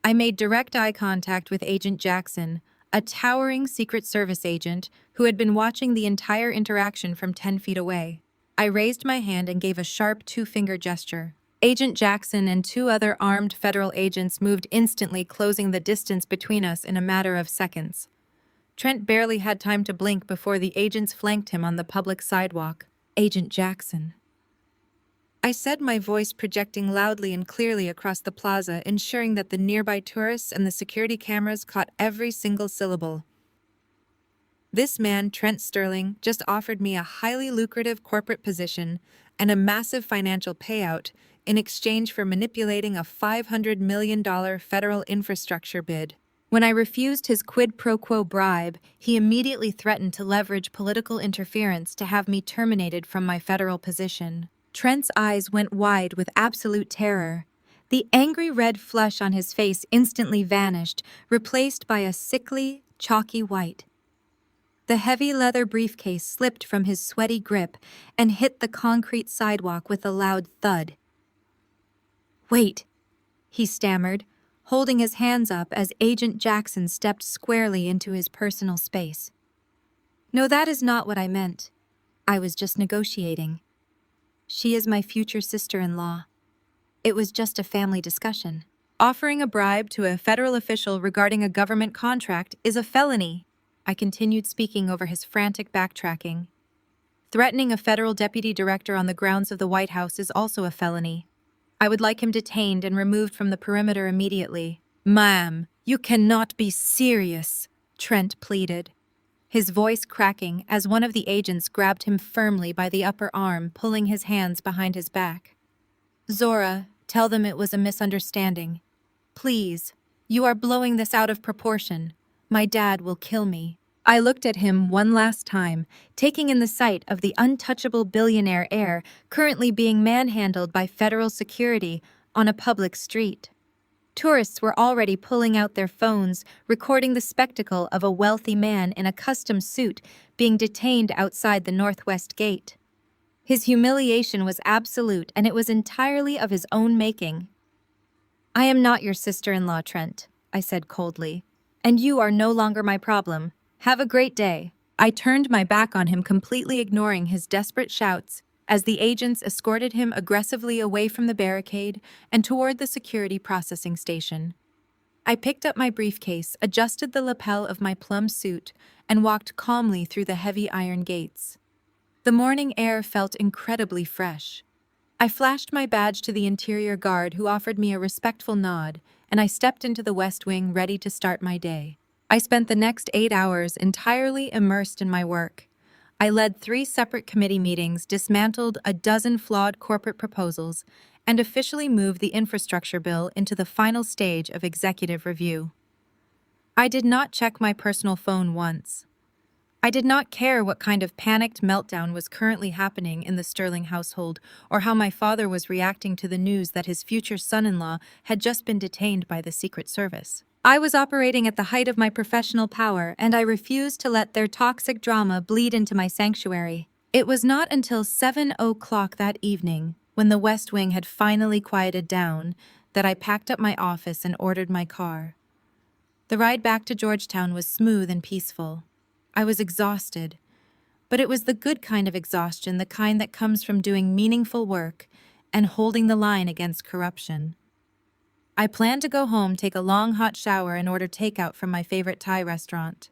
I made direct eye contact with Agent Jackson, a towering Secret Service agent who had been watching the entire interaction from 10 feet away. I raised my hand and gave a sharp 2-finger gesture. Agent Jackson and 2 other armed federal agents moved instantly, closing the distance between us in a matter of seconds. Trent barely had time to blink before the agents flanked him on the public sidewalk. "Agent Jackson," I said, my voice projecting loudly and clearly across the plaza, ensuring that the nearby tourists and the security cameras caught every single syllable. "This man, Trent Sterling, just offered me a highly lucrative corporate position and a massive financial payout in exchange for manipulating a $500 million federal infrastructure bid. When I refused his quid pro quo bribe, he immediately threatened to leverage political interference to have me terminated from my federal position." Trent's eyes went wide with absolute terror. The angry red flush on his face instantly vanished, replaced by a sickly, chalky white. The heavy leather briefcase slipped from his sweaty grip and hit the concrete sidewalk with a loud thud. "Wait," he stammered, holding his hands up as Agent Jackson stepped squarely into his personal space. "No, that is not what I meant. I was just negotiating. She is my future sister-in-law. It was just a family discussion. Offering a bribe to a federal official regarding a government contract is a felony," I continued, speaking over his frantic backtracking. Threatening a federal deputy director on the grounds of the White House is also a felony. I would like him detained and removed from the perimeter immediately. Ma'am, you cannot be serious, Trent pleaded, his voice cracking as one of the agents grabbed him firmly by the upper arm, pulling his hands behind his back. Zora, tell them it was a misunderstanding. Please, you are blowing this out of proportion. My dad will kill me. I looked at him one last time, taking in the sight of the untouchable billionaire heir currently being manhandled by federal security on a public street. Tourists were already pulling out their phones, recording the spectacle of a wealthy man in a custom suit being detained outside the Northwest Gate. His humiliation was absolute, and it was entirely of his own making. I am not your sister-in-law, Trent, I said coldly, and you are no longer my problem. Have a great day. I turned my back on him, completely ignoring his desperate shouts as the agents escorted him aggressively away from the barricade and toward the security processing station. I picked up my briefcase, adjusted the lapel of my plum suit, and walked calmly through the heavy iron gates. The morning air felt incredibly fresh. I flashed my badge to the interior guard, who offered me a respectful nod, and I stepped into the West Wing ready to start my day. I spent the next 8 hours entirely immersed in my work. I led 3 separate committee meetings, dismantled a dozen flawed corporate proposals, and officially moved the infrastructure bill into the final stage of executive review. I did not check my personal phone once. I did not care what kind of panicked meltdown was currently happening in the Sterling household, or how my father was reacting to the news that his future son-in-law had just been detained by the Secret Service. I was operating at the height of my professional power, and I refused to let their toxic drama bleed into my sanctuary. It was not until 7:00 that evening, when the West Wing had finally quieted down, that I packed up my office and ordered my car. The ride back to Georgetown was smooth and peaceful. I was exhausted, but it was the good kind of exhaustion, the kind that comes from doing meaningful work and holding the line against corruption. I planned to go home, take a long hot shower, and order takeout from my favorite Thai restaurant.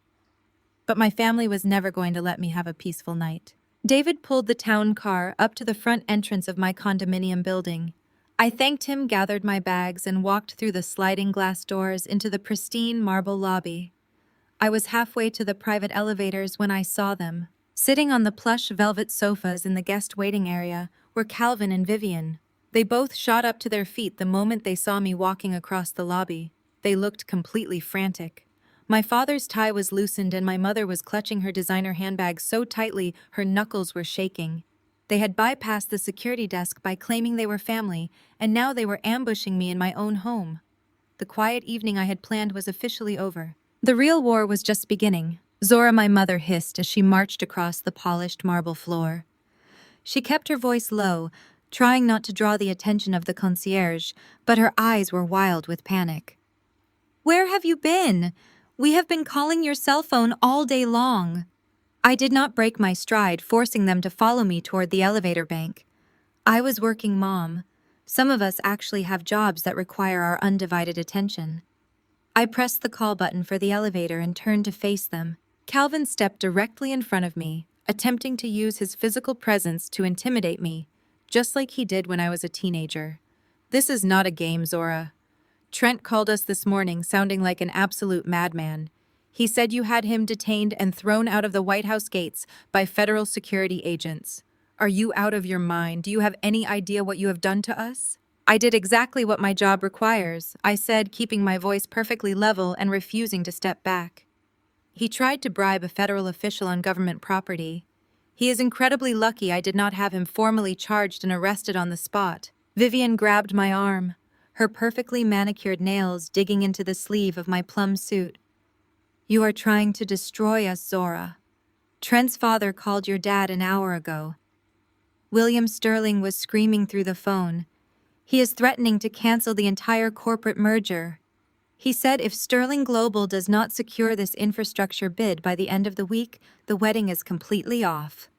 But my family was never going to let me have a peaceful night. David pulled the town car up to the front entrance of my condominium building. I thanked him, gathered my bags, and walked through the sliding glass doors into the pristine marble lobby. I was halfway to the private elevators when I saw them. Sitting on the plush velvet sofas in the guest waiting area were Calvin and Vivian. They both shot up to their feet the moment they saw me walking across the lobby. They looked completely frantic. My father's tie was loosened, and my mother was clutching her designer handbag so tightly her knuckles were shaking. They had bypassed the security desk by claiming they were family, and now they were ambushing me in my own home. The quiet evening I had planned was officially over. The real war was just beginning. Zora, my mother, hissed as she marched across the polished marble floor. She kept her voice low, trying not to draw the attention of the concierge, but her eyes were wild with panic. Where have you been? We have been calling your cell phone all day long. I did not break my stride, forcing them to follow me toward the elevator bank. I was working, Mom. Some of us actually have jobs that require our undivided attention. I pressed the call button for the elevator and turned to face them. Calvin stepped directly in front of me, attempting to use his physical presence to intimidate me, just like he did when I was a teenager. This is not a game, Zora. Trent called us this morning sounding like an absolute madman. He said you had him detained and thrown out of the White House gates by federal security agents. Are you out of your mind? Do you have any idea what you have done to us? I did exactly what my job requires, I said, keeping my voice perfectly level and refusing to step back. He tried to bribe a federal official on government property. He is incredibly lucky I did not have him formally charged and arrested on the spot. Vivian grabbed my arm, her perfectly manicured nails digging into the sleeve of my plum suit. You are trying to destroy us, Zora. Trent's father called your dad an hour ago. William Sterling was screaming through the phone. He is threatening to cancel the entire corporate merger. He said if Sterling Global does not secure this infrastructure bid by the end of the week, the wedding is completely off.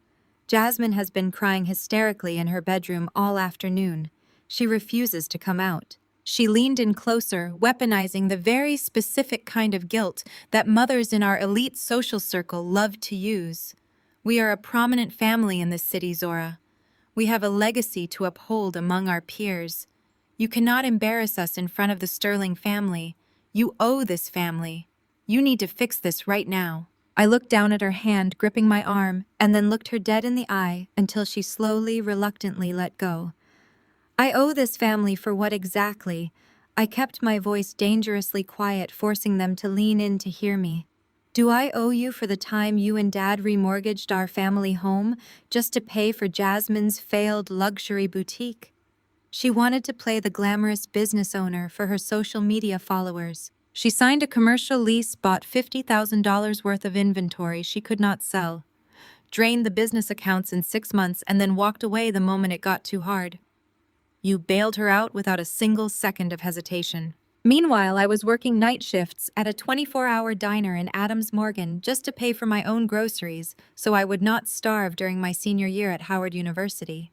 Jasmine has been crying hysterically in her bedroom all afternoon. She refuses to come out. She leaned in closer, weaponizing the very specific kind of guilt that mothers in our elite social circle love to use. We are a prominent family in this city, Zora. We have a legacy to uphold among our peers. You cannot embarrass us in front of the Sterling family. You owe this family. You need to fix this right now. I looked down at her hand, gripping my arm, and then looked her dead in the eye until she slowly, reluctantly let go. I owe this family for what exactly? I kept my voice dangerously quiet, forcing them to lean in to hear me. Do I owe you for the time you and Dad remortgaged our family home just to pay for Jasmine's failed luxury boutique? She wanted to play the glamorous business owner for her social media followers. She signed a commercial lease, bought $50,000 worth of inventory she could not sell, drained the business accounts in 6 months, and then walked away the moment it got too hard. You bailed her out without a single second of hesitation. Meanwhile, I was working night shifts at a 24-hour diner in Adams Morgan just to pay for my own groceries so I would not starve during my senior year at Howard University.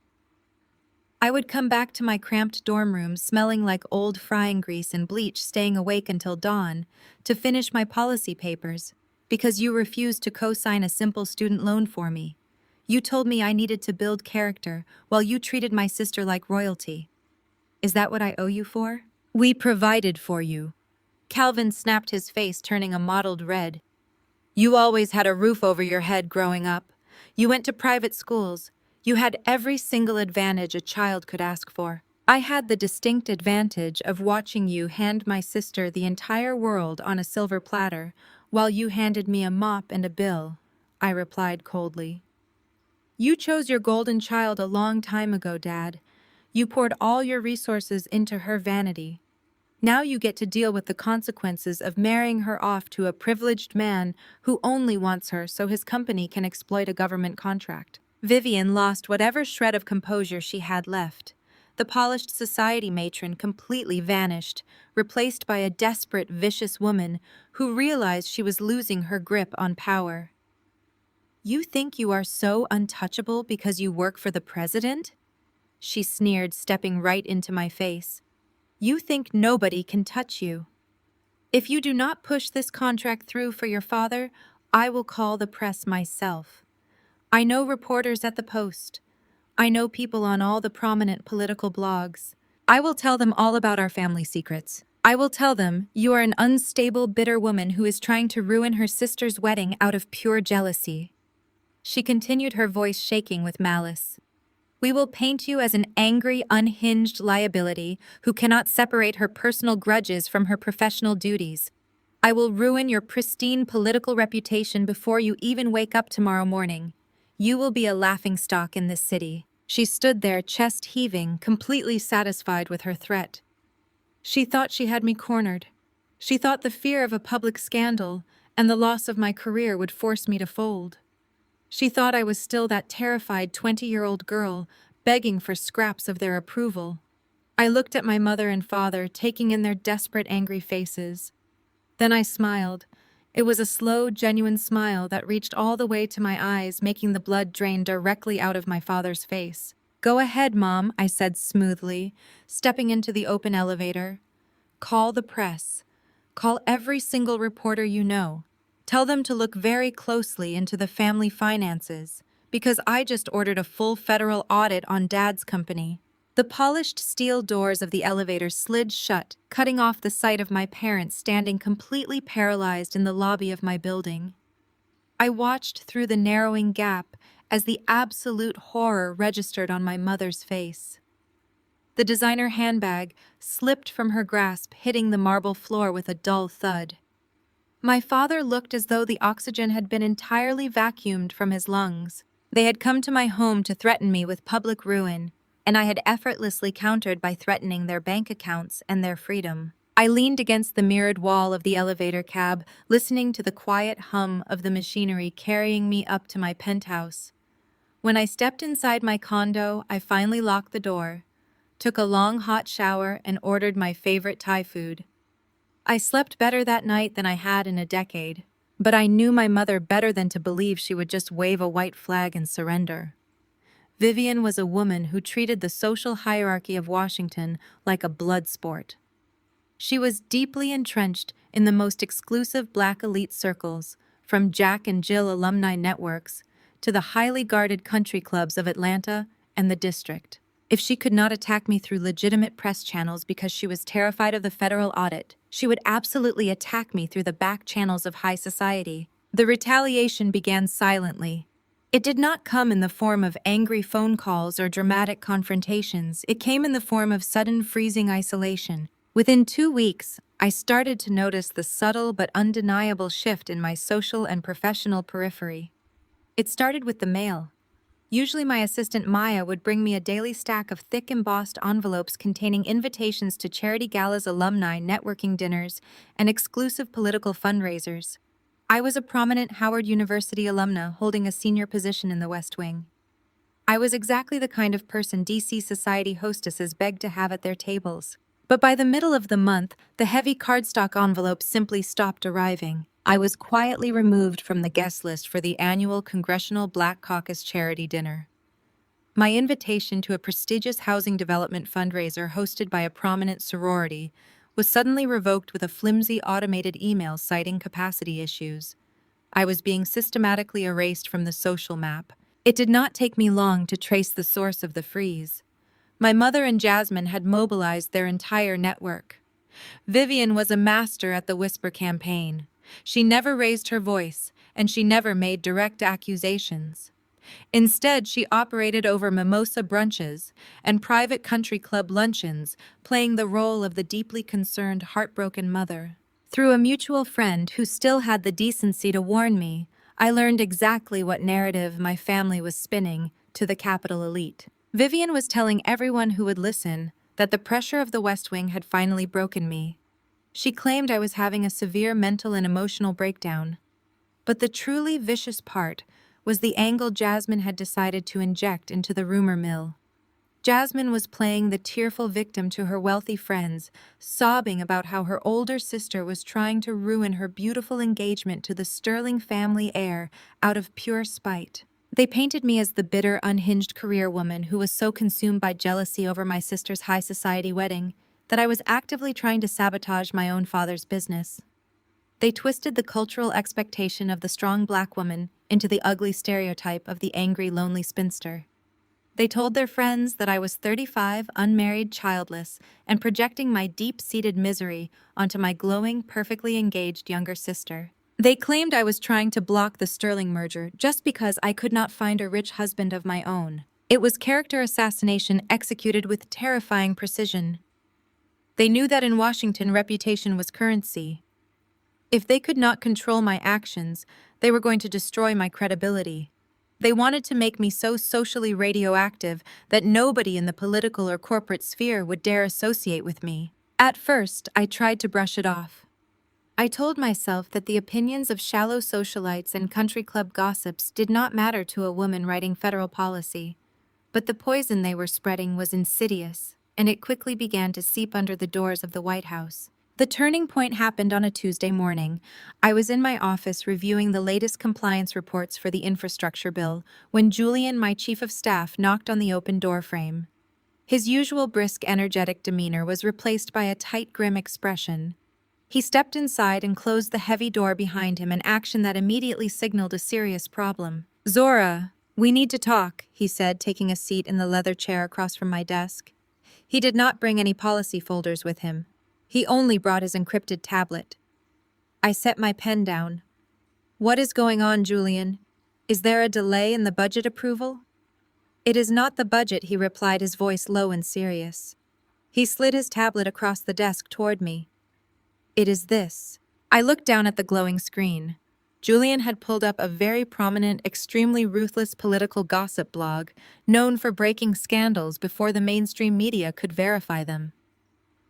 I would come back to my cramped dorm room smelling like old frying grease and bleach, staying awake until dawn to finish my policy papers because you refused to co-sign a simple student loan for me. You told me I needed to build character while you treated my sister like royalty. Is that what I owe you for? We provided for you. Calvin snapped his face, turning a mottled red. You always had a roof over your head growing up. You went to private schools. You had every single advantage a child could ask for. I had the distinct advantage of watching you hand my sister the entire world on a silver platter, while you handed me a mop and a bill, I replied coldly. You chose your golden child a long time ago, Dad. You poured all your resources into her vanity. Now you get to deal with the consequences of marrying her off to a privileged man who only wants her so his company can exploit a government contract. Vivian lost whatever shred of composure she had left. The polished society matron completely vanished, replaced by a desperate, vicious woman who realized she was losing her grip on power. You think you are so untouchable because you work for the president? She sneered, stepping right into my face. You think nobody can touch you. If you do not push this contract through for your father, I will call the press myself. I know reporters at the Post. I know people on all the prominent political blogs. I will tell them all about our family secrets. I will tell them you are an unstable, bitter woman who is trying to ruin her sister's wedding out of pure jealousy. She continued, her voice shaking with malice. We will paint you as an angry, unhinged liability who cannot separate her personal grudges from her professional duties. I will ruin your pristine political reputation before you even wake up tomorrow morning. You will be a laughingstock in this city. She stood there, chest heaving, completely satisfied with her threat. She thought she had me cornered. She thought the fear of a public scandal and the loss of my career would force me to fold. She thought I was still that terrified 20-year-old girl begging for scraps of their approval. I looked at my mother and father, taking in their desperate, angry faces. Then I smiled. It was a slow, genuine smile that reached all the way to my eyes, making the blood drain directly out of my father's face. Go ahead, Mom, I said smoothly, stepping into the open elevator. Call the press. Call every single reporter you know. Tell them to look very closely into the family finances, because I just ordered a full federal audit on Dad's company. The polished steel doors of the elevator slid shut, cutting off the sight of my parents standing completely paralyzed in the lobby of my building. I watched through the narrowing gap as the absolute horror registered on my mother's face. The designer handbag slipped from her grasp, hitting the marble floor with a dull thud. My father looked as though the oxygen had been entirely vacuumed from his lungs. They had come to my home to threaten me with public ruin, and I had effortlessly countered by threatening their bank accounts and their freedom. I leaned against the mirrored wall of the elevator cab, listening to the quiet hum of the machinery carrying me up to my penthouse. When I stepped inside my condo, I finally locked the door, took a long hot shower, and ordered my favorite Thai food. I slept better that night than I had in a decade, but I knew my mother better than to believe she would just wave a white flag and surrender. Vivian was a woman who treated the social hierarchy of Washington like a blood sport. She was deeply entrenched in the most exclusive Black elite circles, from Jack and Jill alumni networks to the highly guarded country clubs of Atlanta and the district. If she could not attack me through legitimate press channels because she was terrified of the federal audit, she would absolutely attack me through the back channels of high society. The retaliation began silently. It did not come in the form of angry phone calls or dramatic confrontations. It came in the form of sudden freezing isolation. Within 2 weeks, I started to notice the subtle but undeniable shift in my social and professional periphery. It started with the mail. Usually my assistant Maya would bring me a daily stack of thick embossed envelopes containing invitations to charity galas, alumni networking dinners, and exclusive political fundraisers. I was a prominent Howard University alumna holding a senior position in the West Wing. I was exactly the kind of person DC society hostesses begged to have at their tables. But by the middle of the month, the heavy cardstock envelopes simply stopped arriving. I was quietly removed from the guest list for the annual Congressional Black Caucus charity dinner. My invitation to a prestigious housing development fundraiser hosted by a prominent sorority was suddenly revoked with a flimsy automated email citing capacity issues. I was being systematically erased from the social map. It did not take me long to trace the source of the freeze. My mother and Jasmine had mobilized their entire network. Vivian was a master at the whisper campaign. She never raised her voice, and she never made direct accusations. Instead, she operated over mimosa brunches and private country club luncheons, playing the role of the deeply concerned, heartbroken mother. Through a mutual friend who still had the decency to warn me, I learned exactly what narrative my family was spinning to the capital elite. Vivian was telling everyone who would listen that the pressure of the West Wing had finally broken me. She claimed I was having a severe mental and emotional breakdown. But the truly vicious part was the angle Jasmine had decided to inject into the rumor mill. Jasmine was playing the tearful victim to her wealthy friends, sobbing about how her older sister was trying to ruin her beautiful engagement to the sterling family heir out of pure spite. They painted me as the bitter, unhinged career woman who was so consumed by jealousy over my sister's high society wedding that I was actively trying to sabotage my own father's business. They twisted the cultural expectation of the strong black woman into the ugly stereotype of the angry, lonely spinster. They told their friends that I was 35, unmarried, childless, and projecting my deep-seated misery onto my glowing, perfectly engaged younger sister. They claimed I was trying to block the Sterling merger just because I could not find a rich husband of my own. It was character assassination executed with terrifying precision. They knew that in Washington, reputation was currency. If they could not control my actions, they were going to destroy my credibility. They wanted to make me so socially radioactive that nobody in the political or corporate sphere would dare associate with me. At first, I tried to brush it off. I told myself that the opinions of shallow socialites and country club gossips did not matter to a woman writing federal policy. But the poison they were spreading was insidious, and it quickly began to seep under the doors of the White House. The turning point happened on a Tuesday morning. I was in my office reviewing the latest compliance reports for the infrastructure bill when Julian, my chief of staff, knocked on the open doorframe. His usual brisk, energetic demeanor was replaced by a tight, grim expression. He stepped inside and closed the heavy door behind him, an action that immediately signaled a serious problem. "Zora, we need to talk," he said, taking a seat in the leather chair across from my desk. He did not bring any policy folders with him. He only brought his encrypted tablet. I set my pen down. "What is going on, Julian? Is there a delay in the budget approval?" "It is not the budget," he replied, his voice low and serious. He slid his tablet across the desk toward me. "It is this." I looked down at the glowing screen. Julian had pulled up a very prominent, extremely ruthless political gossip blog, known for breaking scandals before the mainstream media could verify them.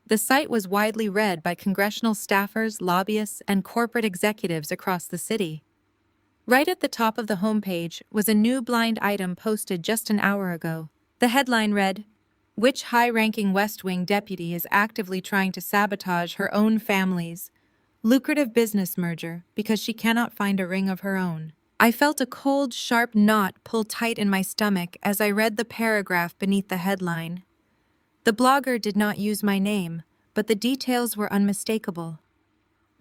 The site was widely read by congressional staffers, lobbyists, and corporate executives across the city. Right at the top of the homepage was a new blind item posted just an hour ago. The headline read, "Which high-ranking West Wing deputy is actively trying to sabotage her own family's lucrative business merger because she cannot find a ring of her own?" I felt a cold, sharp knot pull tight in my stomach as I read the paragraph beneath the headline. The blogger did not use my name, but the details were unmistakable.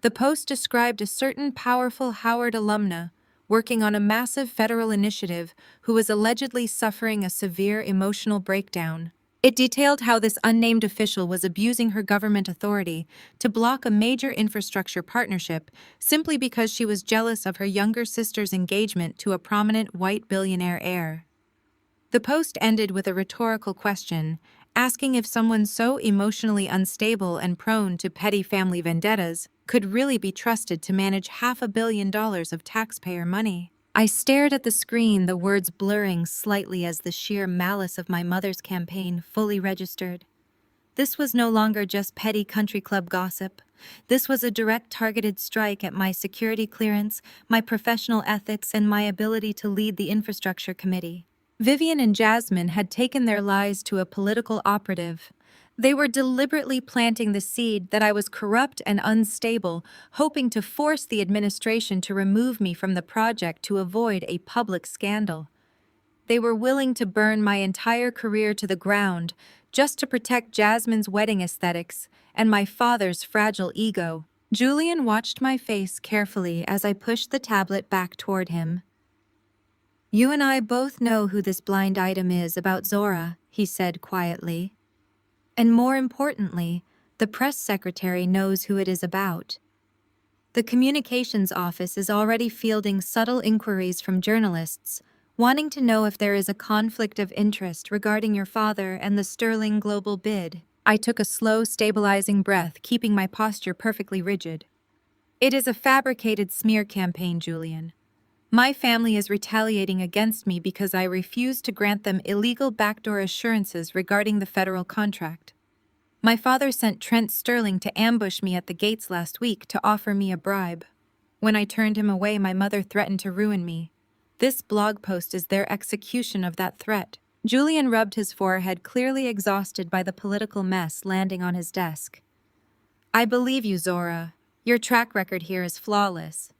The post described a certain powerful Howard alumna working on a massive federal initiative, who was allegedly suffering a severe emotional breakdown. It detailed how this unnamed official was abusing her government authority to block a major infrastructure partnership simply because she was jealous of her younger sister's engagement to a prominent white billionaire heir. The post ended with a rhetorical question, asking if someone so emotionally unstable and prone to petty family vendettas could really be trusted to manage $500 million of taxpayer money. I stared at the screen, the words blurring slightly as the sheer malice of my mother's campaign fully registered. This was no longer just petty country club gossip. This was a direct targeted strike at my security clearance, my professional ethics, and my ability to lead the infrastructure committee. Vivian and Jasmine had taken their lies to a political operative. They were deliberately planting the seed that I was corrupt and unstable, hoping to force the administration to remove me from the project to avoid a public scandal. They were willing to burn my entire career to the ground just to protect Jasmine's wedding aesthetics and my father's fragile ego. Julian watched my face carefully as I pushed the tablet back toward him. "You and I both know who this blind item is about Zora," he said quietly. "And more importantly, the press secretary knows who it is about. The communications office is already fielding subtle inquiries from journalists, wanting to know if there is a conflict of interest regarding your father and the Sterling Global bid." I took a slow, stabilizing breath, keeping my posture perfectly rigid. "It is a fabricated smear campaign, Julian. My family is retaliating against me because I refused to grant them illegal backdoor assurances regarding the federal contract. My father sent Trent Sterling to ambush me at the gates last week to offer me a bribe. When I turned him away, my mother threatened to ruin me. This blog post is their execution of that threat." Julian rubbed his forehead, clearly exhausted by the political mess landing on his desk. "I believe you, Zora. Your track record here is flawless.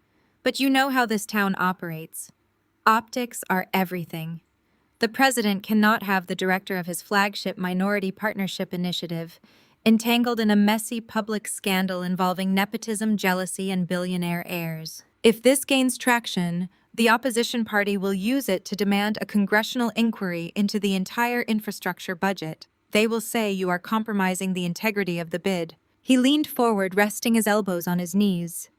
But you know how this town operates. Optics are everything. The president cannot have the director of his flagship minority partnership initiative entangled in a messy public scandal involving nepotism, jealousy, and billionaire heirs. If this gains traction, the opposition party will use it to demand a congressional inquiry into the entire infrastructure budget. They will say you are compromising the integrity of the bid." He leaned forward, resting his elbows on his knees.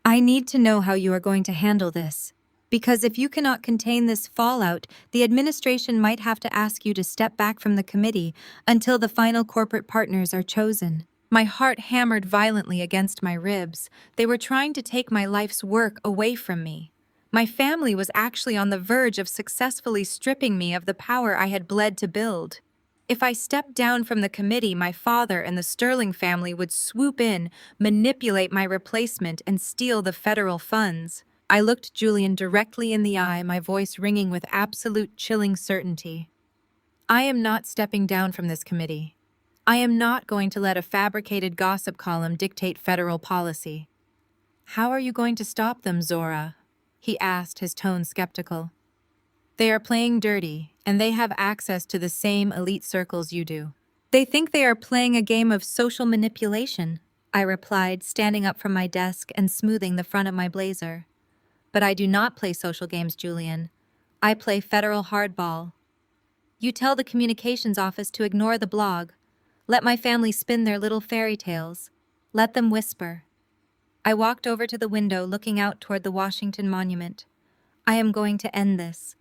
"I need to know how you are going to handle this, because if you cannot contain this fallout, the administration might have to ask you to step back from the committee until the final corporate partners are chosen." My heart hammered violently against my ribs. They were trying to take my life's work away from me. My family was actually on the verge of successfully stripping me of the power I had bled to build. If I stepped down from the committee, my father and the Sterling family would swoop in, manipulate my replacement, and steal the federal funds. I looked Julian directly in the eye, my voice ringing with absolute chilling certainty. "I am not stepping down from this committee. I am not going to let a fabricated gossip column dictate federal policy." "How are you going to stop them, Zora?" he asked, his tone skeptical. "They are playing dirty, and they have access to the same elite circles you do." "They think they are playing a game of social manipulation," I replied, standing up from my desk and smoothing the front of my blazer. "But I do not play social games, Julian. I play federal hardball. You tell the communications office to ignore the blog. Let my family spin their little fairy tales. Let them whisper." I walked over to the window, looking out toward the Washington Monument. "I am going to end this.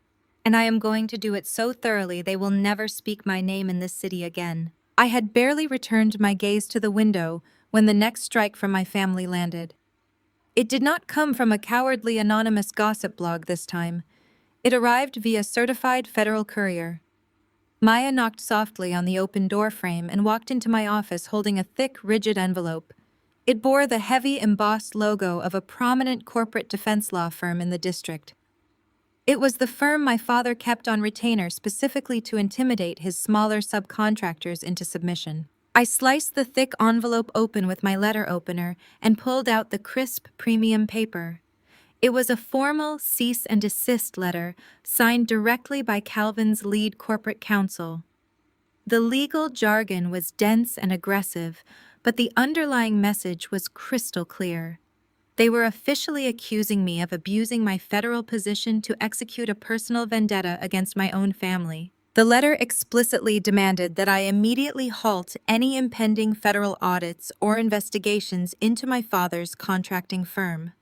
And I am going to do it so thoroughly they will never speak my name in this city again." I had barely returned my gaze to the window when the next strike from my family landed. It did not come from a cowardly anonymous gossip blog this time. It arrived via certified federal courier. Maya knocked softly on the open door frame and walked into my office holding a thick, rigid envelope. It bore the heavy, embossed logo of a prominent corporate defense law firm in the district. It was the firm my father kept on retainer specifically to intimidate his smaller subcontractors into submission. I sliced the thick envelope open with my letter opener and pulled out the crisp premium paper. It was a formal cease and desist letter signed directly by Calvin's lead corporate counsel. The legal jargon was dense and aggressive, but the underlying message was crystal clear. They were officially accusing me of abusing my federal position to execute a personal vendetta against my own family. The letter explicitly demanded that I immediately halt any impending federal audits or investigations into my father's contracting firm.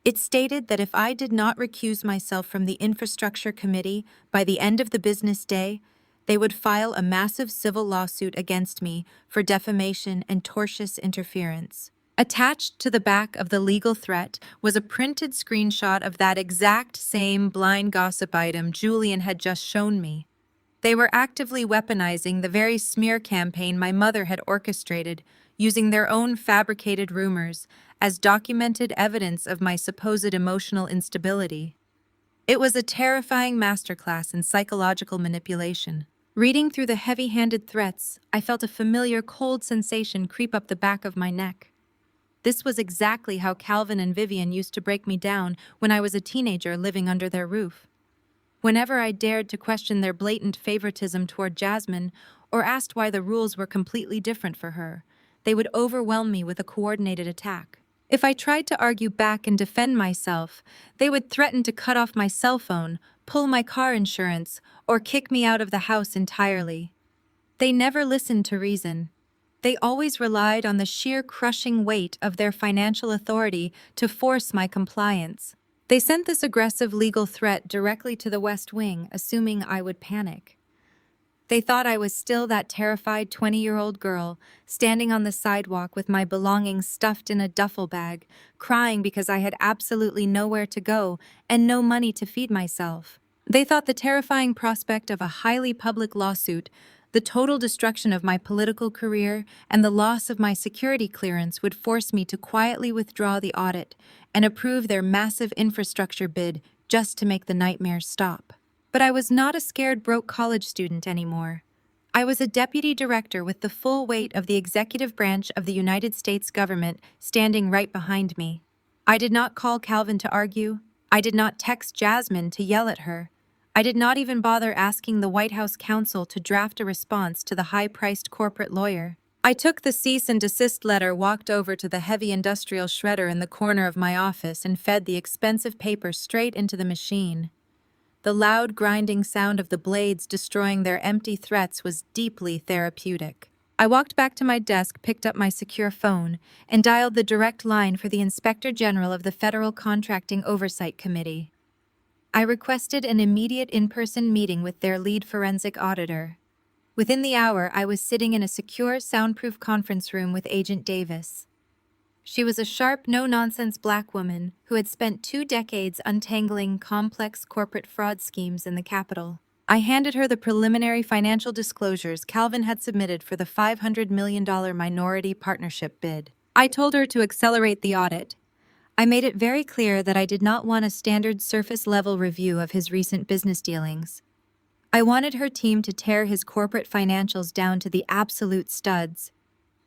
It stated that if I did not recuse myself from the Infrastructure Committee by the end of the business day, they would file a massive civil lawsuit against me for defamation and tortious interference. Attached to the back of the legal threat was a printed screenshot of that exact same blind gossip item Julian had just shown me. They were actively weaponizing the very smear campaign my mother had orchestrated, using their own fabricated rumors as documented evidence of my supposed emotional instability. It was a terrifying masterclass in psychological manipulation. Reading through the heavy-handed threats, I felt a familiar cold sensation creep up the back of my neck. This was exactly how Calvin and Vivian used to break me down when I was a teenager living under their roof. Whenever I dared to question their blatant favoritism toward Jasmine or asked why the rules were completely different for her, they would overwhelm me with a coordinated attack. If I tried to argue back and defend myself, they would threaten to cut off my cell phone, pull my car insurance, or kick me out of the house entirely. They never listened to reason. They always relied on the sheer crushing weight of their financial authority to force my compliance. They sent this aggressive legal threat directly to the West Wing, assuming I would panic. They thought I was still that terrified 20-year-old girl, standing on the sidewalk with my belongings stuffed in a duffel bag, crying because I had absolutely nowhere to go and no money to feed myself. They thought the terrifying prospect of a highly public lawsuit, the total destruction of my political career, and the loss of my security clearance would force me to quietly withdraw the audit and approve their massive infrastructure bid just to make the nightmares stop. But I was not a scared broke college student anymore. I was a deputy director with the full weight of the executive branch of the United States government standing right behind me. I did not call Calvin to argue. I did not text Jasmine to yell at her. I did not even bother asking the White House counsel to draft a response to the high-priced corporate lawyer. I took the cease and desist letter, walked over to the heavy industrial shredder in the corner of my office, and fed the expensive paper straight into the machine. The loud grinding sound of the blades destroying their empty threats was deeply therapeutic. I walked back to my desk, picked up my secure phone, and dialed the direct line for the Inspector General of the Federal Contracting Oversight Committee. I requested an immediate in-person meeting with their lead forensic auditor. Within the hour, I was sitting in a secure, soundproof conference room with Agent Davis. She was a sharp, no-nonsense black woman who had spent 2 decades untangling complex corporate fraud schemes in the Capitol. I handed her the preliminary financial disclosures Calvin had submitted for the $500 million minority partnership bid. I told her to accelerate the audit. I made it very clear that I did not want a standard surface-level review of his recent business dealings. I wanted her team to tear his corporate financials down to the absolute studs.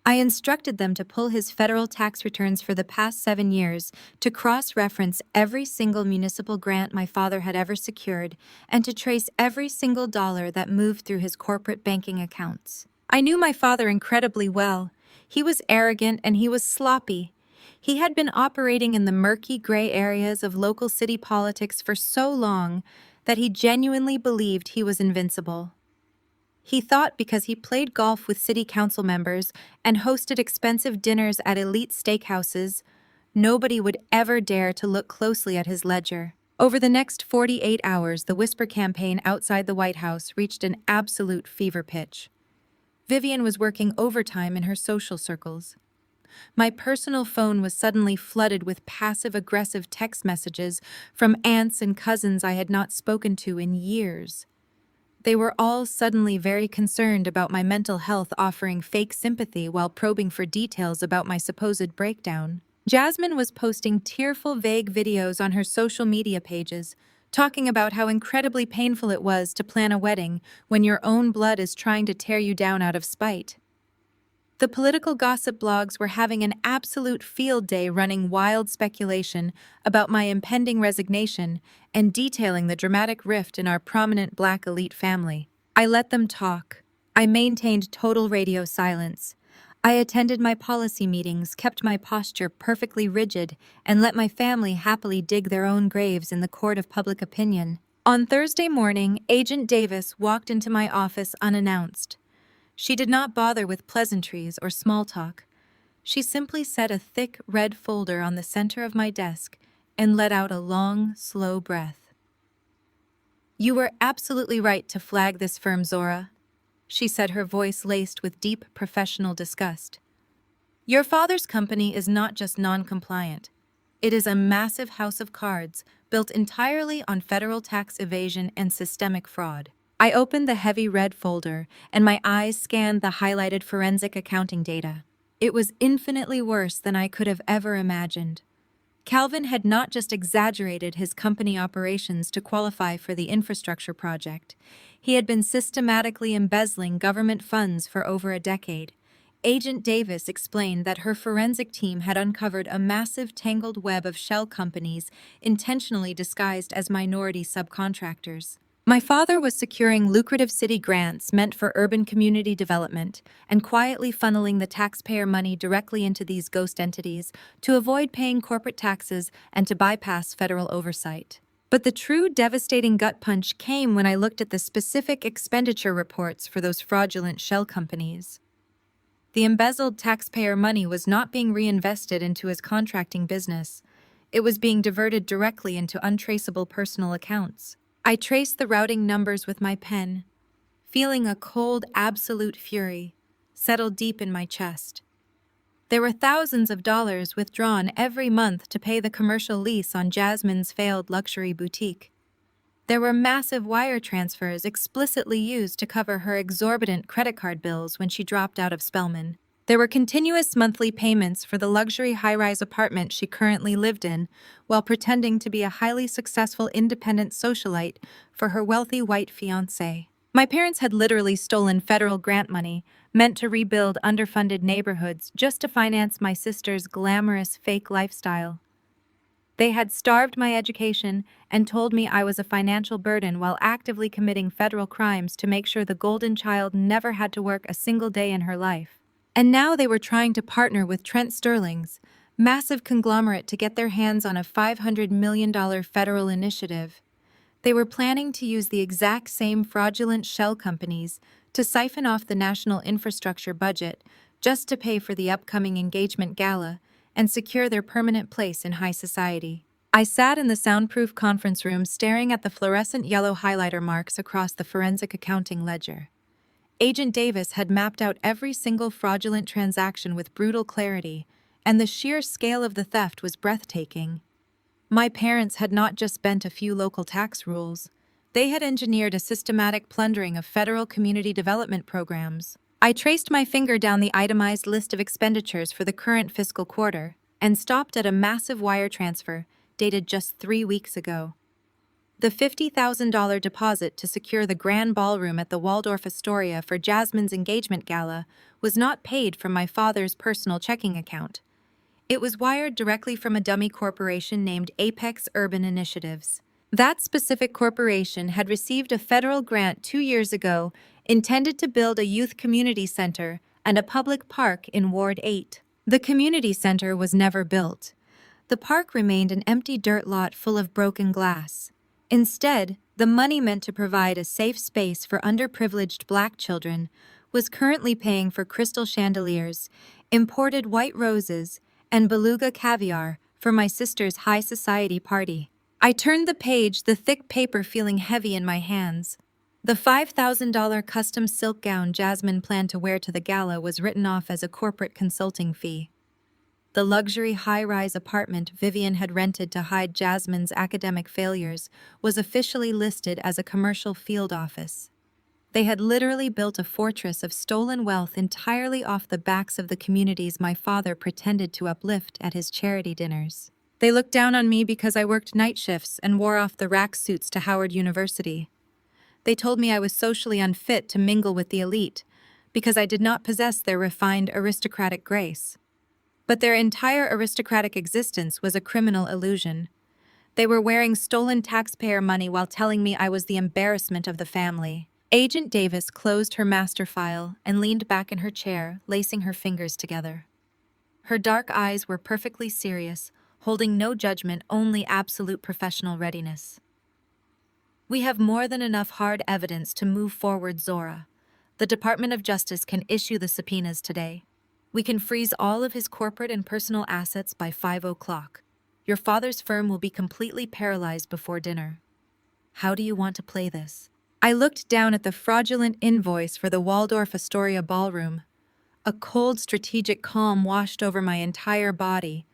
I instructed them to pull his federal tax returns for the past 7 years, to cross-reference every single municipal grant my father had ever secured, and to trace every single dollar that moved through his corporate banking accounts. I knew my father incredibly well. He was arrogant and he was sloppy. He had been operating in the murky gray areas of local city politics for so long that he genuinely believed he was invincible. He thought because he played golf with city council members and hosted expensive dinners at elite steakhouses, nobody would ever dare to look closely at his ledger. Over the next 48 hours, the whisper campaign outside the White House reached an absolute fever pitch. Vivian was working overtime in her social circles. My personal phone was suddenly flooded with passive-aggressive text messages from aunts and cousins I had not spoken to in years. They were all suddenly very concerned about my mental health, offering fake sympathy while probing for details about my supposed breakdown. Jasmine was posting tearful, vague videos on her social media pages, talking about how incredibly painful it was to plan a wedding when your own blood is trying to tear you down out of spite. The political gossip blogs were having an absolute field day, running wild speculation about my impending resignation and detailing the dramatic rift in our prominent black elite family. I let them talk. I maintained total radio silence. I attended my policy meetings, kept my posture perfectly rigid, and let my family happily dig their own graves in the court of public opinion. On Thursday morning, Agent Davis walked into my office unannounced. She did not bother with pleasantries or small talk. She simply set a thick red folder on the center of my desk and let out a long, slow breath. "You were absolutely right to flag this firm, Zora," she said, her voice laced with deep professional disgust. "Your father's company is not just non-compliant. It is a massive house of cards built entirely on federal tax evasion and systemic fraud." I opened the heavy red folder, and my eyes scanned the highlighted forensic accounting data. It was infinitely worse than I could have ever imagined. Calvin had not just exaggerated his company operations to qualify for the infrastructure project. He had been systematically embezzling government funds for over a decade. Agent Davis explained that her forensic team had uncovered a massive tangled web of shell companies intentionally disguised as minority subcontractors. My father was securing lucrative city grants meant for urban community development and quietly funneling the taxpayer money directly into these ghost entities to avoid paying corporate taxes and to bypass federal oversight. But the true devastating gut punch came when I looked at the specific expenditure reports for those fraudulent shell companies. The embezzled taxpayer money was not being reinvested into his contracting business. It was being diverted directly into untraceable personal accounts. I traced the routing numbers with my pen, feeling a cold, absolute fury settle deep in my chest. There were thousands of dollars withdrawn every month to pay the commercial lease on Jasmine's failed luxury boutique. There were massive wire transfers explicitly used to cover her exorbitant credit card bills when she dropped out of Spelman. There were continuous monthly payments for the luxury high-rise apartment she currently lived in, while pretending to be a highly successful independent socialite for her wealthy white fiancé. My parents had literally stolen federal grant money, meant to rebuild underfunded neighborhoods just to finance my sister's glamorous fake lifestyle. They had starved my education and told me I was a financial burden while actively committing federal crimes to make sure the golden child never had to work a single day in her life. And now they were trying to partner with Trent Sterling's massive conglomerate to get their hands on a $500 million federal initiative. They were planning to use the exact same fraudulent shell companies to siphon off the national infrastructure budget just to pay for the upcoming engagement gala and secure their permanent place in high society. I sat in the soundproof conference room staring at the fluorescent yellow highlighter marks across the forensic accounting ledger. Agent Davis had mapped out every single fraudulent transaction with brutal clarity, and the sheer scale of the theft was breathtaking. My parents had not just bent a few local tax rules. They had engineered a systematic plundering of federal community development programs. I traced my finger down the itemized list of expenditures for the current fiscal quarter and stopped at a massive wire transfer dated just 3 weeks ago. The $50,000 deposit to secure the grand ballroom at the Waldorf Astoria for Jasmine's engagement gala was not paid from my father's personal checking account. It was wired directly from a dummy corporation named Apex Urban Initiatives. That specific corporation had received a federal grant 2 years ago intended to build a youth community center and a public park in Ward 8. The community center was never built. The park remained an empty dirt lot full of broken glass. Instead, the money meant to provide a safe space for underprivileged Black children was currently paying for crystal chandeliers, imported white roses, and beluga caviar for my sister's high society party. I turned the page, the thick paper feeling heavy in my hands. The $5,000 custom silk gown Jasmine planned to wear to the gala was written off as a corporate consulting fee. The luxury high-rise apartment Vivian had rented to hide Jasmine's academic failures was officially listed as a commercial field office. They had literally built a fortress of stolen wealth entirely off the backs of the communities my father pretended to uplift at his charity dinners. They looked down on me because I worked night shifts and wore off the rack suits to Howard University. They told me I was socially unfit to mingle with the elite because I did not possess their refined aristocratic grace. But their entire aristocratic existence was a criminal illusion. They were wearing stolen taxpayer money while telling me I was the embarrassment of the family. Agent Davis closed her master file and leaned back in her chair, lacing her fingers together. Her dark eyes were perfectly serious, holding no judgment, only absolute professional readiness. We have more than enough hard evidence to move forward, Zora. The Department of Justice can issue the subpoenas today. We can freeze all of his corporate and personal assets by 5 o'clock. Your father's firm will be completely paralyzed before dinner. How do you want to play this? I looked down at the fraudulent invoice for the Waldorf Astoria ballroom. A cold, strategic calm washed over my entire body.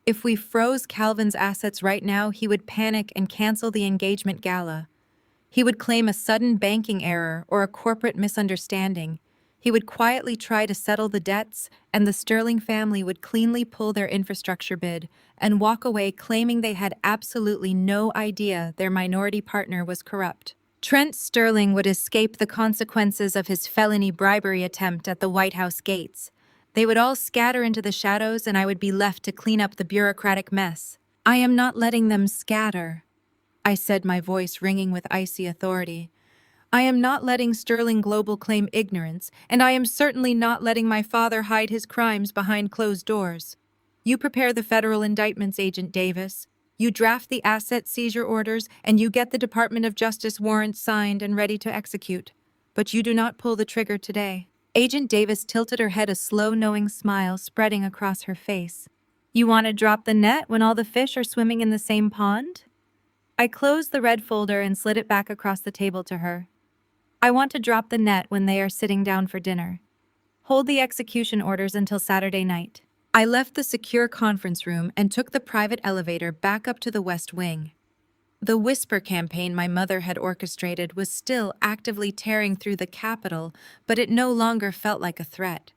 If we froze Calvin's assets right now, he would panic and cancel the engagement gala. He would claim a sudden banking error or a corporate misunderstanding. He would quietly try to settle the debts, and the Sterling family would cleanly pull their infrastructure bid and walk away claiming they had absolutely no idea their minority partner was corrupt. Trent Sterling would escape the consequences of his felony bribery attempt at the White House gates. They would all scatter into the shadows, and I would be left to clean up the bureaucratic mess. I am not letting them scatter, I said, my voice ringing with icy authority. I am not letting Sterling Global claim ignorance, and I am certainly not letting my father hide his crimes behind closed doors. You prepare the federal indictments, Agent Davis. You draft the asset seizure orders, and you get the Department of Justice warrants signed and ready to execute. But you do not pull the trigger today. Agent Davis tilted her head, a slow, knowing smile spreading across her face. You want to drop the net when all the fish are swimming in the same pond? I closed the red folder and slid it back across the table to her. I want to drop the net when they are sitting down for dinner. Hold the execution orders until Saturday night. I left the secure conference room and took the private elevator back up to the West Wing. The whisper campaign my mother had orchestrated was still actively tearing through the Capitol, but it no longer felt like a threat.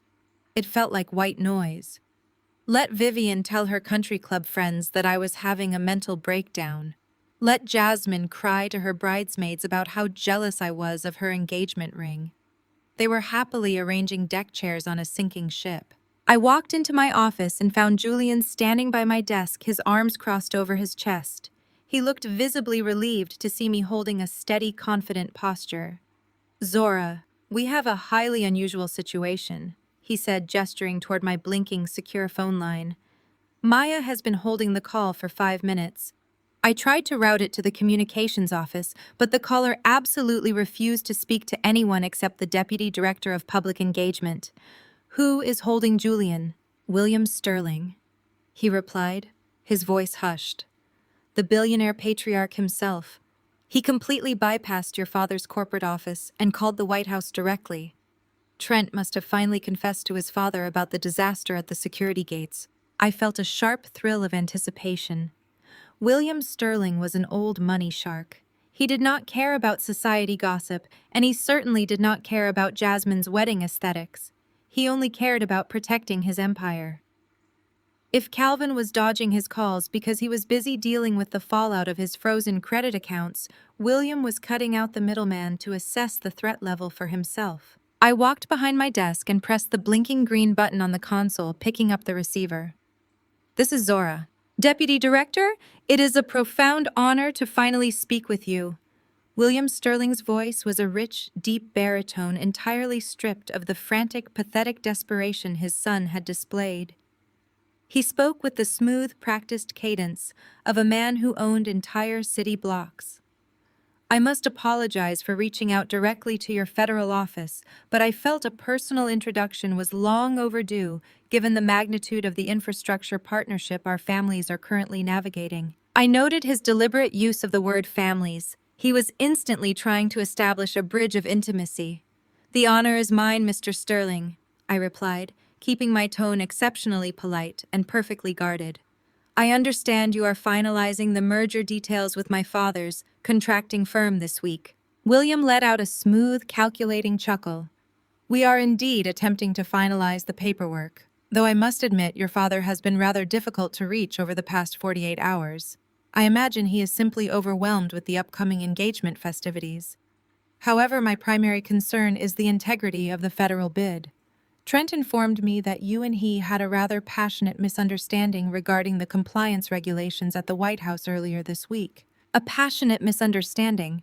It felt like white noise. Let Vivian tell her country club friends that I was having a mental breakdown. Let Jasmine cry to her bridesmaids about how jealous I was of her engagement ring. They were happily arranging deck chairs on a sinking ship. I walked into my office and found Julian standing by my desk, his arms crossed over his chest. He looked visibly relieved to see me holding a steady, confident posture. Zora, we have a highly unusual situation, he said, gesturing toward my blinking, secure phone line. Maya has been holding the call for 5 minutes. I tried to route it to the communications office, but the caller absolutely refused to speak to anyone except the Deputy Director of Public Engagement. Who is holding Julian? William Sterling, he replied, his voice hushed. The billionaire patriarch himself. He completely bypassed your father's corporate office and called the White House directly. Trent must have finally confessed to his father about the disaster at the security gates. I felt a sharp thrill of anticipation. William Sterling was an old money shark. He did not care about society gossip, and he certainly did not care about Jasmine's wedding aesthetics. He only cared about protecting his empire. If Calvin was dodging his calls because he was busy dealing with the fallout of his frozen credit accounts, William was cutting out the middleman to assess the threat level for himself. I walked behind my desk and pressed the blinking green button on the console, picking up the receiver. This is Zora. Deputy Director, it is a profound honor to finally speak with you. William Sterling's voice was a rich, deep baritone entirely stripped of the frantic, pathetic desperation his son had displayed. He spoke with the smooth, practiced cadence of a man who owned entire city blocks. I must apologize for reaching out directly to your federal office, but I felt a personal introduction was long overdue given the magnitude of the infrastructure partnership our families are currently navigating. I noted his deliberate use of the word families. He was instantly trying to establish a bridge of intimacy. The honor is mine, Mr. Sterling, I replied, keeping my tone exceptionally polite and perfectly guarded. I understand you are finalizing the merger details with my father's contracting firm this week. William let out a smooth, calculating chuckle. We are indeed attempting to finalize the paperwork, though I must admit your father has been rather difficult to reach over the past 48 hours. I imagine he is simply overwhelmed with the upcoming engagement festivities. However, my primary concern is the integrity of the federal bid. Trent informed me that you and he had a rather passionate misunderstanding regarding the compliance regulations at the White House earlier this week. A passionate misunderstanding?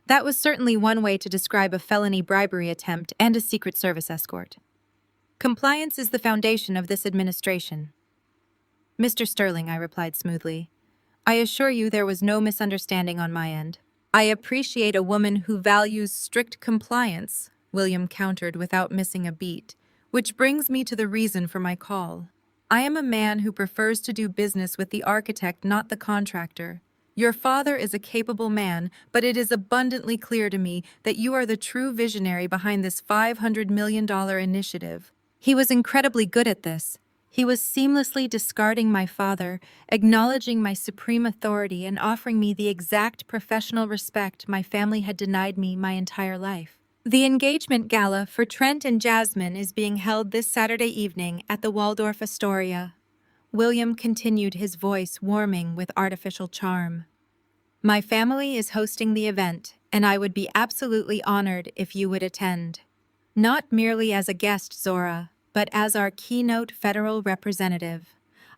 That was certainly one way to describe a felony bribery attempt and a Secret Service escort. Compliance is the foundation of this administration. Mr. Sterling, I replied smoothly. I assure you there was no misunderstanding on my end. I appreciate a woman who values strict compliance, William countered without missing a beat, which brings me to the reason for my call. I am a man who prefers to do business with the architect, not the contractor. Your father is a capable man, but it is abundantly clear to me that you are the true visionary behind this $500 million initiative. He was incredibly good at this. He was seamlessly discarding my father, acknowledging my supreme authority, and offering me the exact professional respect my family had denied me my entire life. The engagement gala for Trent and Jasmine is being held this Saturday evening at the Waldorf Astoria. William continued, his voice warming with artificial charm. My family is hosting the event, and I would be absolutely honored if you would attend. Not merely as a guest, Zora, but as our keynote federal representative.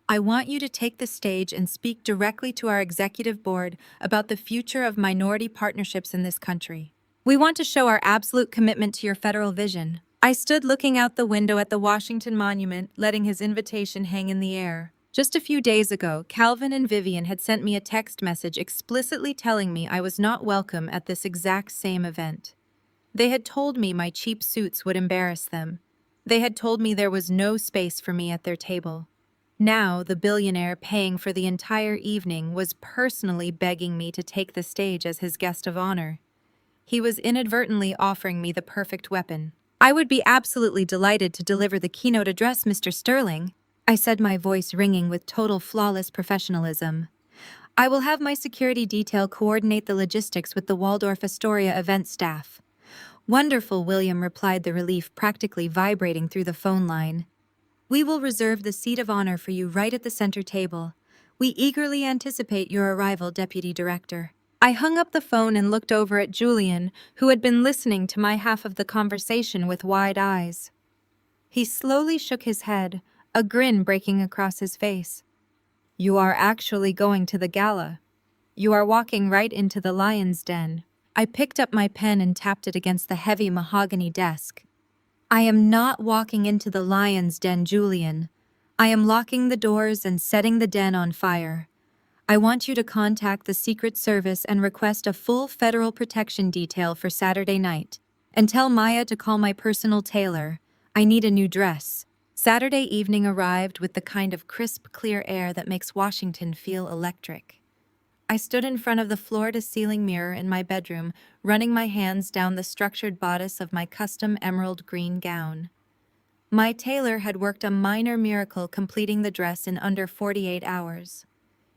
I want you to take the stage and speak directly to our executive board about the future of minority partnerships in this country. We want to show our absolute commitment to your federal vision. I stood looking out the window at the Washington Monument, letting his invitation hang in the air. Just a few days ago, Calvin and Vivian had sent me a text message explicitly telling me I was not welcome at this exact same event. They had told me my cheap suits would embarrass them. They had told me there was no space for me at their table. Now, the billionaire paying for the entire evening was personally begging me to take the stage as his guest of honor. He was inadvertently offering me the perfect weapon. I would be absolutely delighted to deliver the keynote address, Mr. Sterling, I said, my voice ringing with total flawless professionalism. I will have my security detail coordinate the logistics with the Waldorf Astoria event staff. Wonderful, William replied, the relief practically vibrating through the phone line. We will reserve the seat of honor for you right at the center table. We eagerly anticipate your arrival, Deputy Director. I hung up the phone and looked over at Julian, who had been listening to my half of the conversation with wide eyes. He slowly shook his head, a grin breaking across his face. You are actually going to the gala. You are walking right into the lion's den. I picked up my pen and tapped it against the heavy mahogany desk. I am not walking into the lion's den, Julian. I am locking the doors and setting the den on fire. I want you to contact the Secret Service and request a full federal protection detail for Saturday night. And tell Maya to call my personal tailor. I need a new dress. Saturday evening arrived with the kind of crisp, clear air that makes Washington feel electric. I stood in front of the floor-to-ceiling mirror in my bedroom, running my hands down the structured bodice of my custom emerald green gown. My tailor had worked a minor miracle, completing the dress in under 48 hours.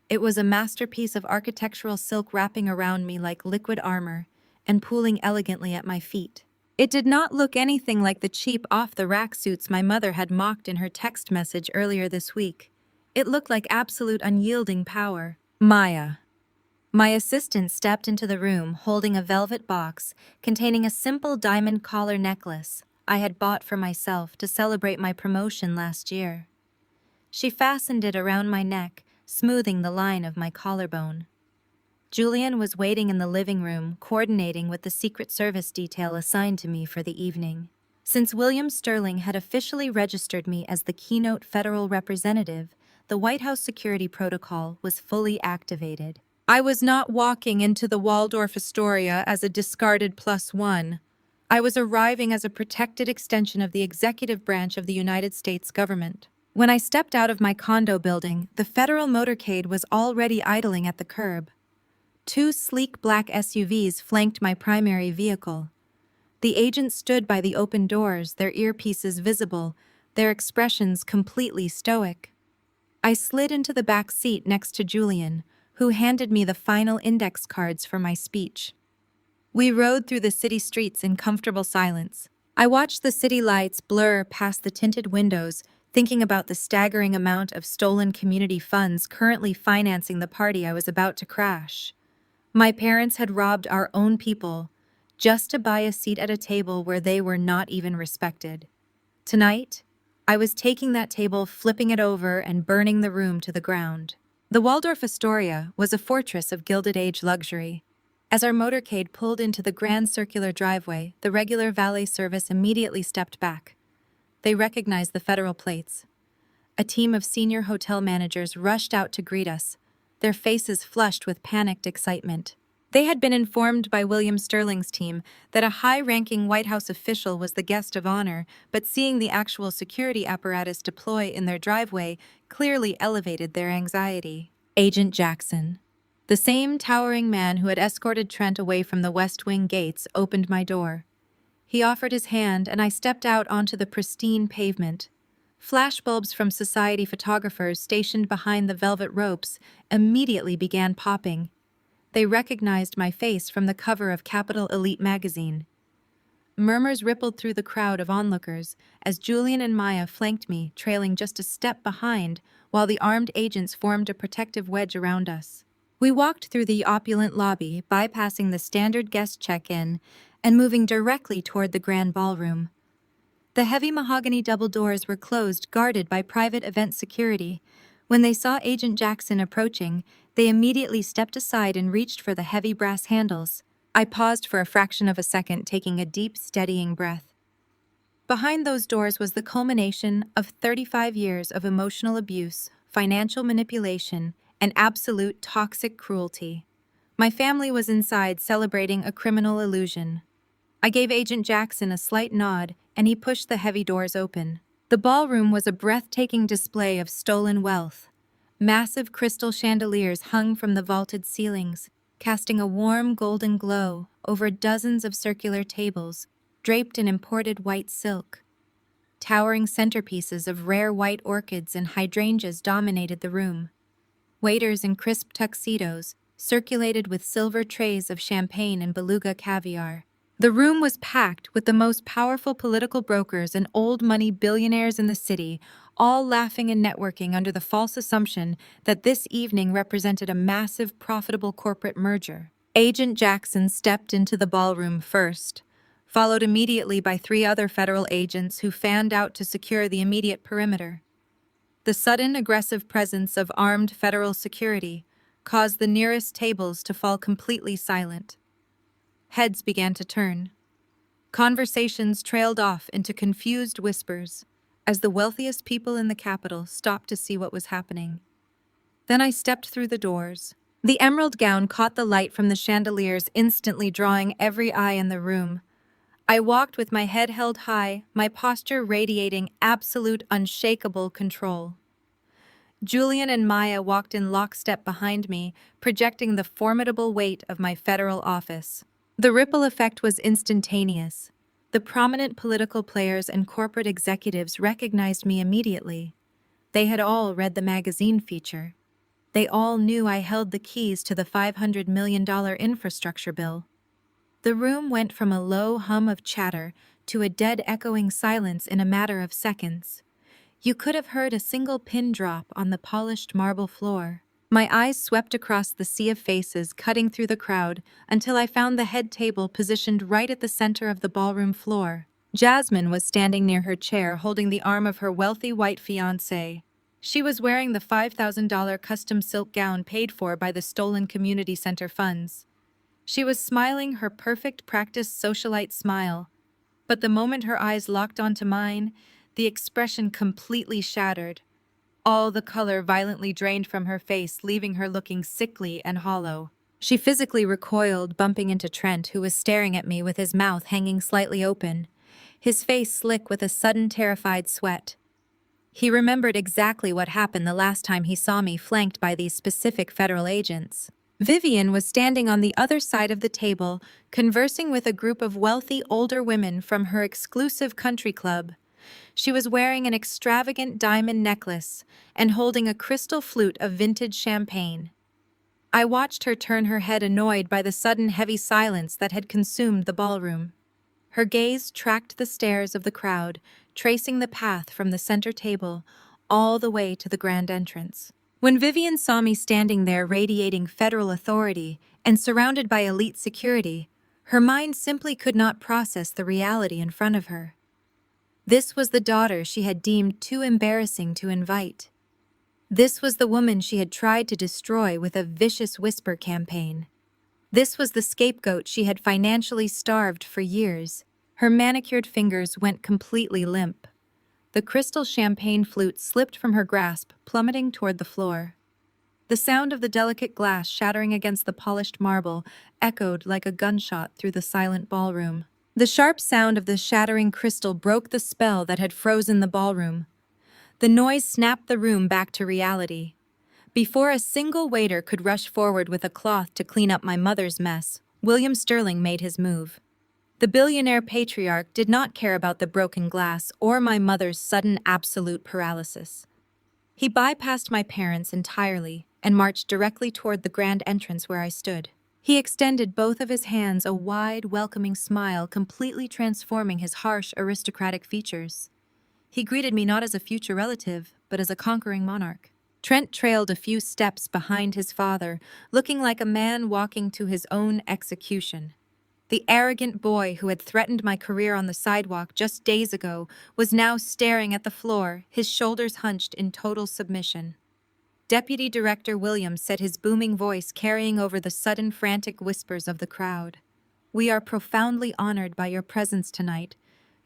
It was a masterpiece of architectural silk wrapping around me like liquid armor and pooling elegantly at my feet. It did not look anything like the cheap off-the-rack suits my mother had mocked in her text message earlier this week. It looked like absolute unyielding power. Maya. My assistant stepped into the room holding a velvet box containing a simple diamond collar necklace I had bought for myself to celebrate my promotion last year. She fastened it around my neck, smoothing the line of my collarbone. Julian was waiting in the living room, coordinating with the Secret Service detail assigned to me for the evening. Since William Sterling had officially registered me as the keynote federal representative, the White House security protocol was fully activated. I was not walking into the Waldorf Astoria as a discarded +1. I was arriving as a protected extension of the executive branch of the United States government. When I stepped out of my condo building, the federal motorcade was already idling at the curb. 2 sleek black SUVs flanked my primary vehicle. The agents stood by the open doors, their earpieces visible, their expressions completely stoic. I slid into the back seat next to Julian, who handed me the final index cards for my speech. We rode through the city streets in comfortable silence. I watched the city lights blur past the tinted windows, thinking about the staggering amount of stolen community funds currently financing the party I was about to crash. My parents had robbed our own people just to buy a seat at a table where they were not even respected. Tonight, I was taking that table, flipping it over, and burning the room to the ground. The Waldorf Astoria was a fortress of Gilded Age luxury. As our motorcade pulled into the grand circular driveway, the regular valet service immediately stepped back. They recognized the federal plates. A team of senior hotel managers rushed out to greet us, their faces flushed with panicked excitement. They had been informed by William Sterling's team that a high-ranking White House official was the guest of honor, but seeing the actual security apparatus deploy in their driveway clearly elevated their anxiety. Agent Jackson, the same towering man who had escorted Trent away from the West Wing gates, opened my door. He offered his hand, and I stepped out onto the pristine pavement. Flashbulbs from society photographers stationed behind the velvet ropes immediately began popping. They recognized my face from the cover of Capital Elite magazine. Murmurs rippled through the crowd of onlookers as Julian and Maya flanked me, trailing just a step behind, while the armed agents formed a protective wedge around us. We walked through the opulent lobby, bypassing the standard guest check-in and moving directly toward the grand ballroom. The heavy mahogany double doors were closed, guarded by private event security. When they saw Agent Jackson approaching, they immediately stepped aside and reached for the heavy brass handles. I paused for a fraction of a second, taking a deep, steadying breath. Behind those doors was the culmination of 35 years of emotional abuse, financial manipulation, and absolute toxic cruelty. My family was inside celebrating a criminal illusion. I gave Agent Jackson a slight nod, and he pushed the heavy doors open. The ballroom was a breathtaking display of stolen wealth. Massive crystal chandeliers hung from the vaulted ceilings, casting a warm golden glow over dozens of circular tables, draped in imported white silk. Towering centerpieces of rare white orchids and hydrangeas dominated the room. Waiters in crisp tuxedos circulated with silver trays of champagne and beluga caviar. The room was packed with the most powerful political brokers and old money billionaires in the city, all laughing and networking under the false assumption that this evening represented a massive, profitable corporate merger. Agent Jackson stepped into the ballroom first, followed immediately by 3 other federal agents who fanned out to secure the immediate perimeter. The sudden, aggressive presence of armed federal security caused the nearest tables to fall completely silent. Heads began to turn. Conversations trailed off into confused whispers as the wealthiest people in the capital stopped to see what was happening. Then I stepped through the doors. The emerald gown caught the light from the chandeliers, instantly drawing every eye in the room. I walked with my head held high, my posture radiating absolute, unshakable control. Julian and Maya walked in lockstep behind me, projecting the formidable weight of my federal office. The ripple effect was instantaneous. The prominent political players and corporate executives recognized me immediately. They had all read the magazine feature. They all knew I held the keys to the $500 million infrastructure bill. The room went from a low hum of chatter to a dead echoing silence in a matter of seconds. You could have heard a single pin drop on the polished marble floor. My eyes swept across the sea of faces, cutting through the crowd, until I found the head table positioned right at the center of the ballroom floor. Jasmine was standing near her chair, holding the arm of her wealthy white fiancé. She was wearing the $5,000 custom silk gown paid for by the stolen community center funds. She was smiling her perfect practice socialite smile, but the moment her eyes locked onto mine, the expression completely shattered. All the color violently drained from her face, leaving her looking sickly and hollow. She physically recoiled, bumping into Trent, who was staring at me with his mouth hanging slightly open, his face slick with a sudden terrified sweat. He remembered exactly what happened the last time he saw me flanked by these specific federal agents. Vivian was standing on the other side of the table, conversing with a group of wealthy older women from her exclusive country club. She was wearing an extravagant diamond necklace and holding a crystal flute of vintage champagne. I watched her turn her head, annoyed by the sudden heavy silence that had consumed the ballroom. Her gaze tracked the stares of the crowd, tracing the path from the center table all the way to the grand entrance. When Vivian saw me standing there radiating federal authority and surrounded by elite security, her mind simply could not process the reality in front of her. This was the daughter she had deemed too embarrassing to invite. This was the woman she had tried to destroy with a vicious whisper campaign. This was the scapegoat she had financially starved for years. Her manicured fingers went completely limp. The crystal champagne flute slipped from her grasp, plummeting toward the floor. The sound of the delicate glass shattering against the polished marble echoed like a gunshot through the silent ballroom. The sharp sound of the shattering crystal broke the spell that had frozen the ballroom. The noise snapped the room back to reality. Before a single waiter could rush forward with a cloth to clean up my mother's mess, William Sterling made his move. The billionaire patriarch did not care about the broken glass or my mother's sudden absolute paralysis. He bypassed my parents entirely and marched directly toward the grand entrance where I stood. He extended both of his hands, a wide, welcoming smile completely transforming his harsh, aristocratic features. He greeted me not as a future relative, but as a conquering monarch. Trent trailed a few steps behind his father, looking like a man walking to his own execution. The arrogant boy who had threatened my career on the sidewalk just days ago was now staring at the floor, his shoulders hunched in total submission. Deputy Director Williams said, his booming voice carrying over the sudden frantic whispers of the crowd. "We are profoundly honored by your presence tonight.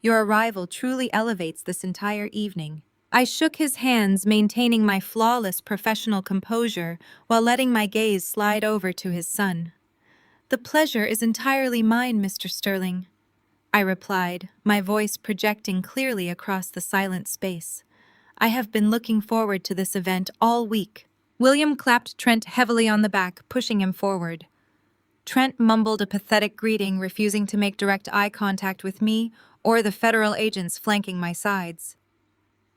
Your arrival truly elevates this entire evening." I shook his hands, maintaining my flawless professional composure while letting my gaze slide over to his son. "The pleasure is entirely mine, Mr. Sterling," I replied, my voice projecting clearly across the silent space. "I have been looking forward to this event all week." William clapped Trent heavily on the back, pushing him forward. Trent mumbled a pathetic greeting, refusing to make direct eye contact with me or the federal agents flanking my sides.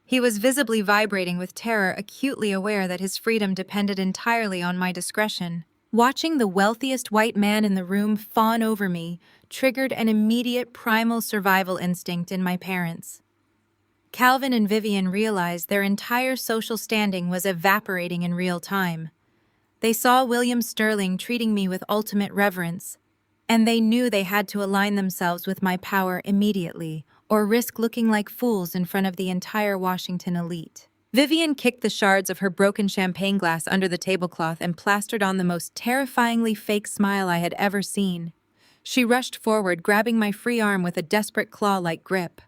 He was visibly vibrating with terror, acutely aware that his freedom depended entirely on my discretion. Watching the wealthiest white man in the room fawn over me triggered an immediate primal survival instinct in my parents. Calvin and Vivian realized their entire social standing was evaporating in real time. They saw William Sterling treating me with ultimate reverence, and they knew they had to align themselves with my power immediately, or risk looking like fools in front of the entire Washington elite. Vivian kicked the shards of her broken champagne glass under the tablecloth and plastered on the most terrifyingly fake smile I had ever seen. She rushed forward, grabbing my free arm with a desperate claw-like grip.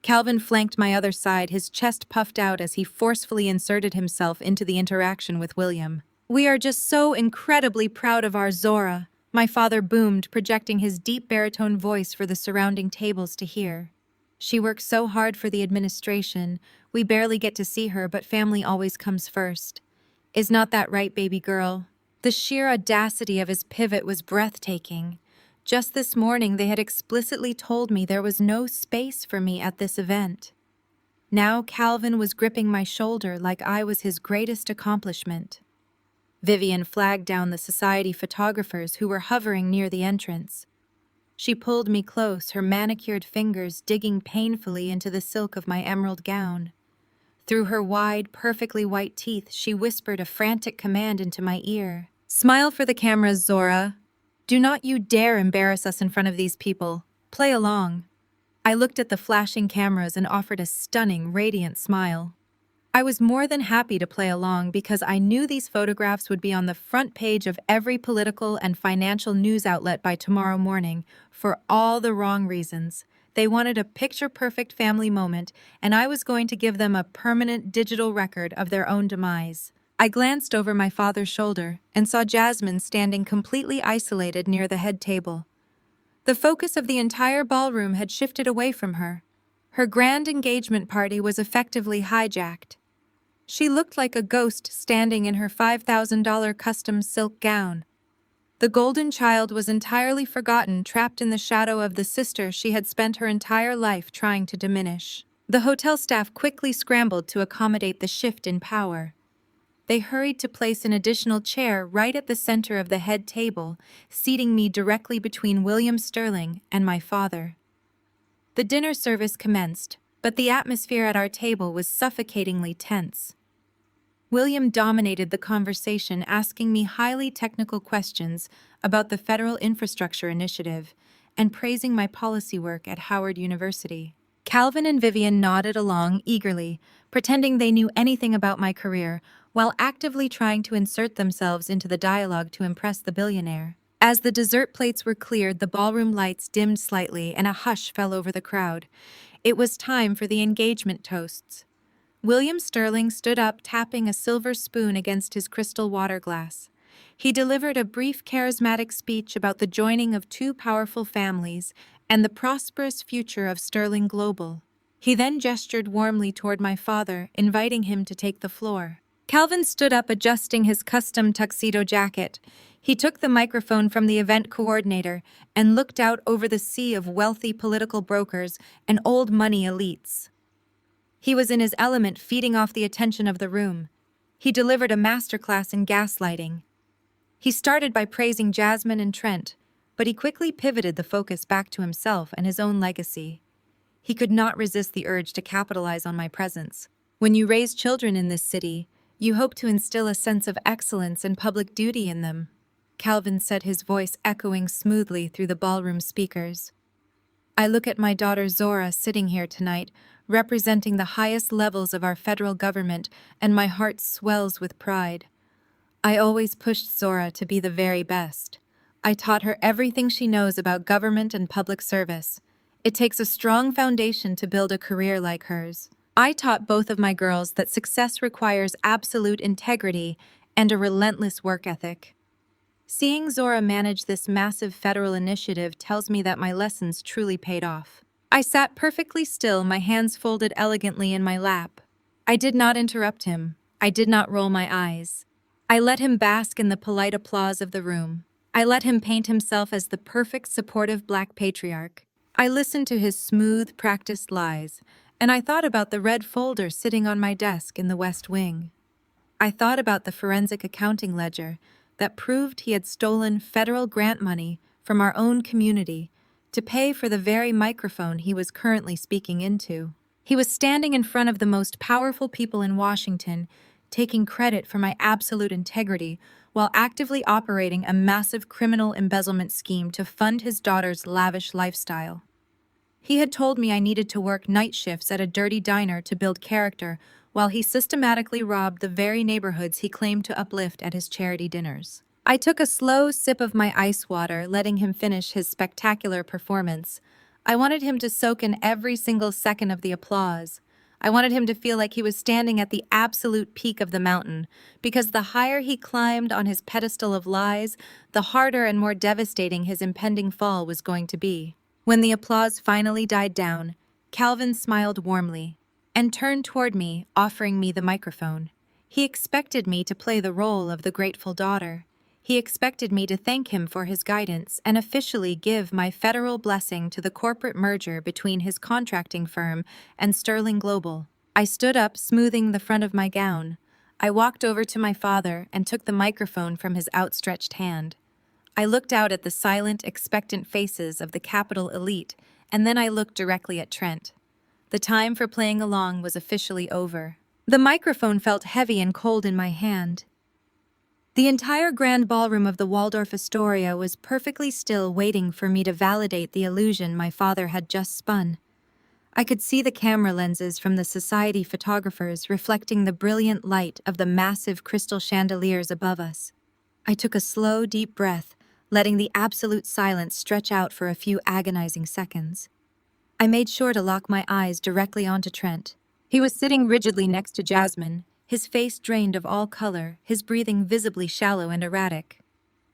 Calvin flanked my other side, his chest puffed out as he forcefully inserted himself into the interaction with William. "We are just so incredibly proud of our Zora," my father boomed, projecting his deep baritone voice for the surrounding tables to hear. "She works so hard for the administration. We barely get to see her, but family always comes first. Is not that right, baby girl?" The sheer audacity of his pivot was breathtaking. Just this morning, they had explicitly told me there was no space for me at this event. Now Calvin was gripping my shoulder like I was his greatest accomplishment. Vivian flagged down the society photographers who were hovering near the entrance. She pulled me close, her manicured fingers digging painfully into the silk of my emerald gown. Through her wide, perfectly white teeth, she whispered a frantic command into my ear. "Smile for the cameras, Zora. Do not you dare embarrass us in front of these people. Play along." I looked at the flashing cameras and offered a stunning, radiant smile. I was more than happy to play along because I knew these photographs would be on the front page of every political and financial news outlet by tomorrow morning for all the wrong reasons. They wanted a picture-perfect family moment, and I was going to give them a permanent digital record of their own demise. I glanced over my father's shoulder and saw Jasmine standing completely isolated near the head table. The focus of the entire ballroom had shifted away from her. Her grand engagement party was effectively hijacked. She looked like a ghost standing in her $5,000 custom silk gown. The golden child was entirely forgotten, trapped in the shadow of the sister she had spent her entire life trying to diminish. The hotel staff quickly scrambled to accommodate the shift in power. They hurried to place an additional chair right at the center of the head table, seating me directly between William Sterling and my father. The dinner service commenced, but the atmosphere at our table was suffocatingly tense. William dominated the conversation, asking me highly technical questions about the Federal Infrastructure Initiative and praising my policy work at Howard University. Calvin and Vivian nodded along eagerly, pretending they knew anything about my career, while actively trying to insert themselves into the dialogue to impress the billionaire. As the dessert plates were cleared, the ballroom lights dimmed slightly and a hush fell over the crowd. It was time for the engagement toasts. William Sterling stood up, tapping a silver spoon against his crystal water glass. He delivered a brief, charismatic speech about the joining of two powerful families and the prosperous future of Sterling Global. He then gestured warmly toward my father, inviting him to take the floor. Calvin stood up, adjusting his custom tuxedo jacket. He took the microphone from the event coordinator and looked out over the sea of wealthy political brokers and old money elites. He was in his element, feeding off the attention of the room. He delivered a masterclass in gaslighting. He started by praising Jasmine and Trent, but he quickly pivoted the focus back to himself and his own legacy. He could not resist the urge to capitalize on my presence. When you raise children in this city, you hope to instill a sense of excellence and public duty in them, Calvin said, his voice echoing smoothly through the ballroom speakers. I look at my daughter Zora sitting here tonight, representing the highest levels of our federal government, and my heart swells with pride. I always pushed Zora to be the very best. I taught her everything she knows about government and public service. It takes a strong foundation to build a career like hers. I taught both of my girls that success requires absolute integrity and a relentless work ethic. Seeing Zora manage this massive federal initiative tells me that my lessons truly paid off. I sat perfectly still, my hands folded elegantly in my lap. I did not interrupt him. I did not roll my eyes. I let him bask in the polite applause of the room. I let him paint himself as the perfect, supportive Black patriarch. I listened to his smooth, practiced lies, and I thought about the red folder sitting on my desk in the West Wing. I thought about the forensic accounting ledger that proved he had stolen federal grant money from our own community to pay for the very microphone he was currently speaking into. He was standing in front of the most powerful people in Washington, taking credit for my absolute integrity while actively operating a massive criminal embezzlement scheme to fund his daughter's lavish lifestyle. He had told me I needed to work night shifts at a dirty diner to build character, while he systematically robbed the very neighborhoods he claimed to uplift at his charity dinners. I took a slow sip of my ice water, letting him finish his spectacular performance. I wanted him to soak in every single second of the applause. I wanted him to feel like he was standing at the absolute peak of the mountain, because the higher he climbed on his pedestal of lies, the harder and more devastating his impending fall was going to be. When the applause finally died down, Calvin smiled warmly and turned toward me, offering me the microphone. He expected me to play the role of the grateful daughter. He expected me to thank him for his guidance and officially give my federal blessing to the corporate merger between his contracting firm and Sterling Global. I stood up, smoothing the front of my gown. I walked over to my father and took the microphone from his outstretched hand. I looked out at the silent, expectant faces of the Capitol elite, and then I looked directly at Trent. The time for playing along was officially over. The microphone felt heavy and cold in my hand. The entire grand ballroom of the Waldorf Astoria was perfectly still, waiting for me to validate the illusion my father had just spun. I could see the camera lenses from the society photographers reflecting the brilliant light of the massive crystal chandeliers above us. I took a slow, deep breath, letting the absolute silence stretch out for a few agonizing seconds. I made sure to lock my eyes directly onto Trent. He was sitting rigidly next to Jasmine, his face drained of all color, his breathing visibly shallow and erratic.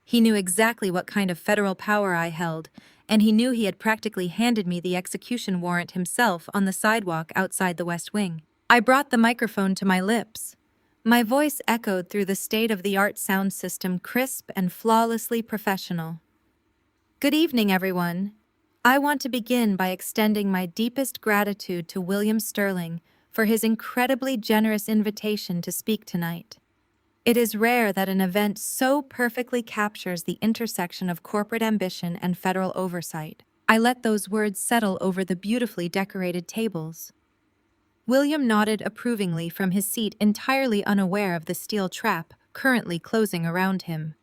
He knew exactly what kind of federal power I held, and he knew he had practically handed me the execution warrant himself on the sidewalk outside the West Wing. I brought the microphone to my lips. My voice echoed through the state-of-the-art sound system, crisp and flawlessly professional. Good evening, everyone. I want to begin by extending my deepest gratitude to William Sterling for his incredibly generous invitation to speak tonight. It is rare that an event so perfectly captures the intersection of corporate ambition and federal oversight. I let those words settle over the beautifully decorated tables. William nodded approvingly from his seat, entirely unaware of the steel trap currently closing around him.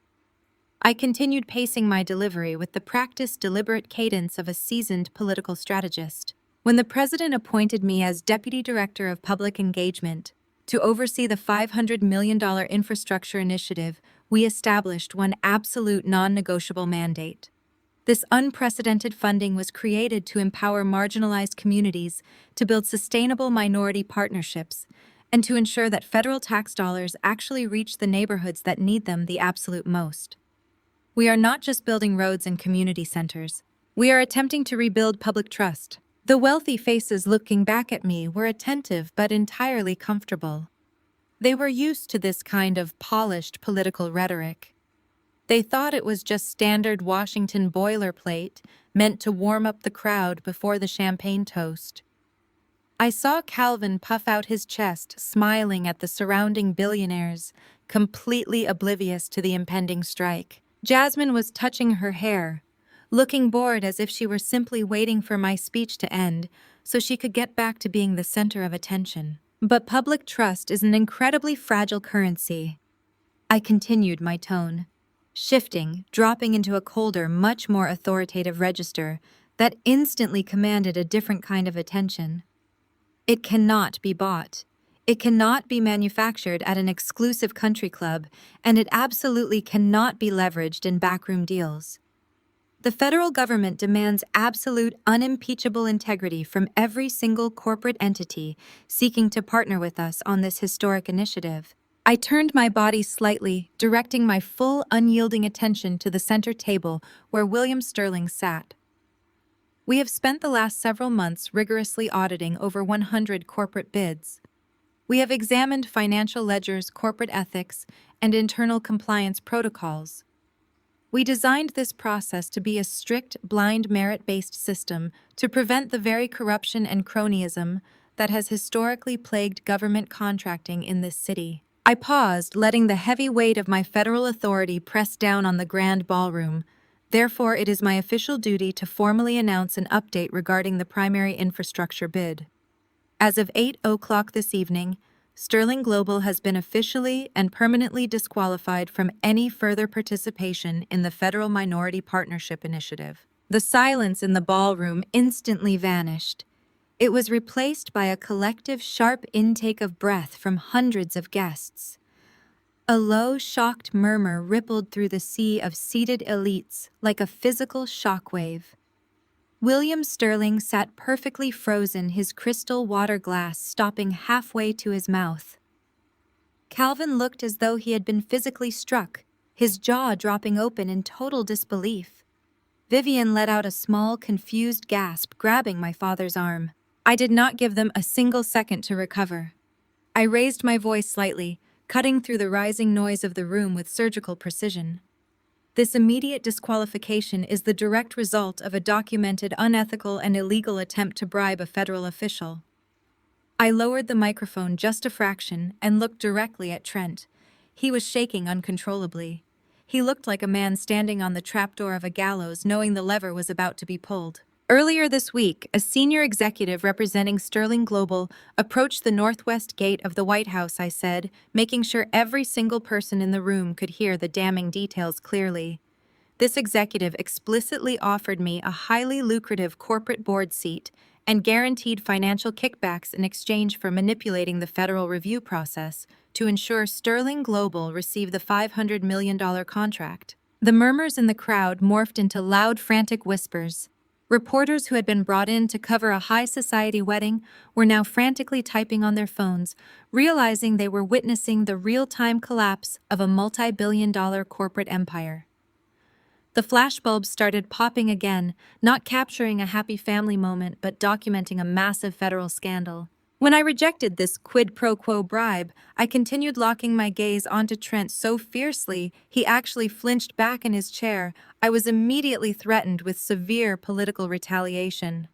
I continued pacing my delivery with the practiced, deliberate cadence of a seasoned political strategist. When the president appointed me as Deputy Director of Public Engagement to oversee the $500 million infrastructure initiative we established one absolute non-negotiable mandate. This unprecedented funding was created to empower marginalized communities, to build sustainable minority partnerships, and to ensure that federal tax dollars actually reach the neighborhoods that need them the absolute most. We are not just building roads and community centers. We are attempting to rebuild public trust. The wealthy faces looking back at me were attentive but entirely comfortable. They were used to this kind of polished political rhetoric. They thought it was just standard Washington boilerplate meant to warm up the crowd before the champagne toast. I saw Calvin puff out his chest, smiling at the surrounding billionaires, completely oblivious to the impending strike. Jasmine was touching her hair, looking bored as if she were simply waiting for my speech to end so she could get back to being the center of attention. But public trust is an incredibly fragile currency. I continued my tone, shifting, dropping into a colder, much more authoritative register that instantly commanded a different kind of attention. It cannot be bought. It cannot be manufactured at an exclusive country club, and it absolutely cannot be leveraged in backroom deals. The federal government demands absolute, unimpeachable integrity from every single corporate entity seeking to partner with us on this historic initiative. I turned my body slightly, directing my full, unyielding attention to the center table where William Sterling sat. We have spent the last several months rigorously auditing over 100 corporate bids. We have examined financial ledgers, corporate ethics, and internal compliance protocols. We designed this process to be a strict, blind, merit-based system to prevent the very corruption and cronyism that has historically plagued government contracting in this city. I paused, letting the heavy weight of my federal authority press down on the grand ballroom. Therefore, it is my official duty to formally announce an update regarding the primary infrastructure bid. As of 8:00 this evening, Sterling Global has been officially and permanently disqualified from any further participation in the Federal Minority Partnership Initiative. The silence in the ballroom instantly vanished. It was replaced by a collective, sharp intake of breath from hundreds of guests. A low, shocked murmur rippled through the sea of seated elites like a physical shockwave. William Sterling sat perfectly frozen, his crystal water glass stopping halfway to his mouth. Calvin looked as though he had been physically struck, his jaw dropping open in total disbelief. Vivian let out a small, confused gasp, grabbing my father's arm. I did not give them a single second to recover. I raised my voice slightly, cutting through the rising noise of the room with surgical precision. This immediate disqualification is the direct result of a documented, unethical, and illegal attempt to bribe a federal official. I lowered the microphone just a fraction and looked directly at Trent. He was shaking uncontrollably. He looked like a man standing on the trapdoor of a gallows, knowing the lever was about to be pulled. Earlier this week, a senior executive representing Sterling Global approached the northwest gate of the White House, I said, making sure every single person in the room could hear the damning details clearly. This executive explicitly offered me a highly lucrative corporate board seat and guaranteed financial kickbacks in exchange for manipulating the federal review process to ensure Sterling Global received the $500 million contract. The murmurs in the crowd morphed into loud, frantic whispers. Reporters who had been brought in to cover a high society wedding were now frantically typing on their phones, realizing they were witnessing the real-time collapse of a multi-billion-dollar corporate empire. The flashbulbs started popping again, not capturing a happy family moment but documenting a massive federal scandal. When I rejected this quid pro quo bribe, I continued locking my gaze onto Trent so fiercely he actually flinched back in his chair. I was immediately threatened with severe political retaliation.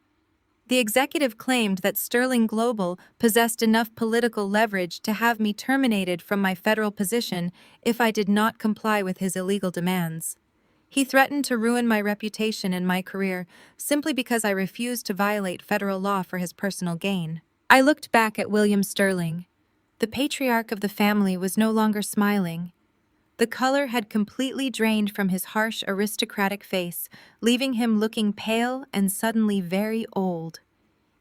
The executive claimed that Sterling Global possessed enough political leverage to have me terminated from my federal position if I did not comply with his illegal demands. He threatened to ruin my reputation and my career simply because I refused to violate federal law for his personal gain. I looked back at William Sterling. The patriarch of the family was no longer smiling. The color had completely drained from his harsh, aristocratic face, leaving him looking pale and suddenly very old.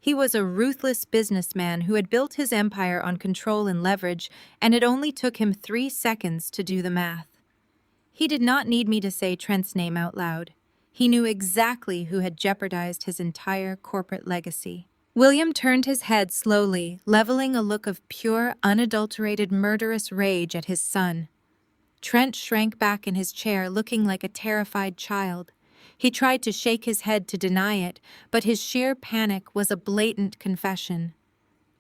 He was a ruthless businessman who had built his empire on control and leverage, and it only took him 3 seconds to do the math. He did not need me to say Trent's name out loud. He knew exactly who had jeopardized his entire corporate legacy. William turned his head slowly, leveling a look of pure, unadulterated, murderous rage at his son. Trent shrank back in his chair, looking like a terrified child. He tried to shake his head to deny it, but his sheer panic was a blatant confession.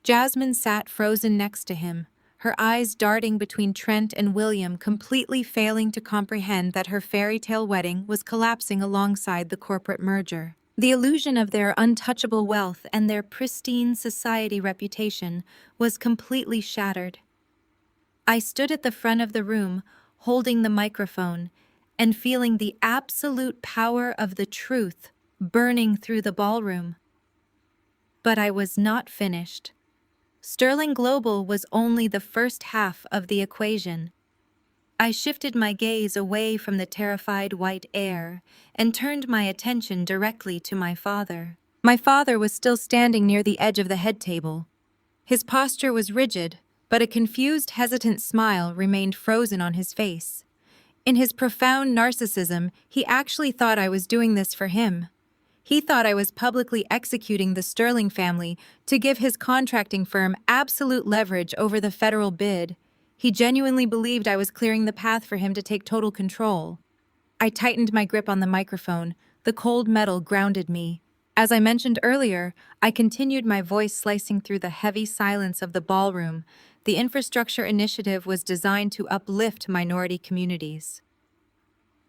Jasmine sat frozen next to him, her eyes darting between Trent and William, completely failing to comprehend that her fairy tale wedding was collapsing alongside the corporate merger. The illusion of their untouchable wealth and their pristine society reputation was completely shattered. I stood at the front of the room, holding the microphone, and feeling the absolute power of the truth burning through the ballroom. But I was not finished. Sterling Global was only the first half of the equation. I shifted my gaze away from the terrified white air and turned my attention directly to my father. My father was still standing near the edge of the head table. His posture was rigid, but a confused, hesitant smile remained frozen on his face. In his profound narcissism, he actually thought I was doing this for him. He thought I was publicly executing the Sterling family to give his contracting firm absolute leverage over the federal bid. He genuinely believed I was clearing the path for him to take total control. I tightened my grip on the microphone. The cold metal grounded me. As I mentioned earlier, I continued, my voice slicing through the heavy silence of the ballroom. The infrastructure initiative was designed to uplift minority communities.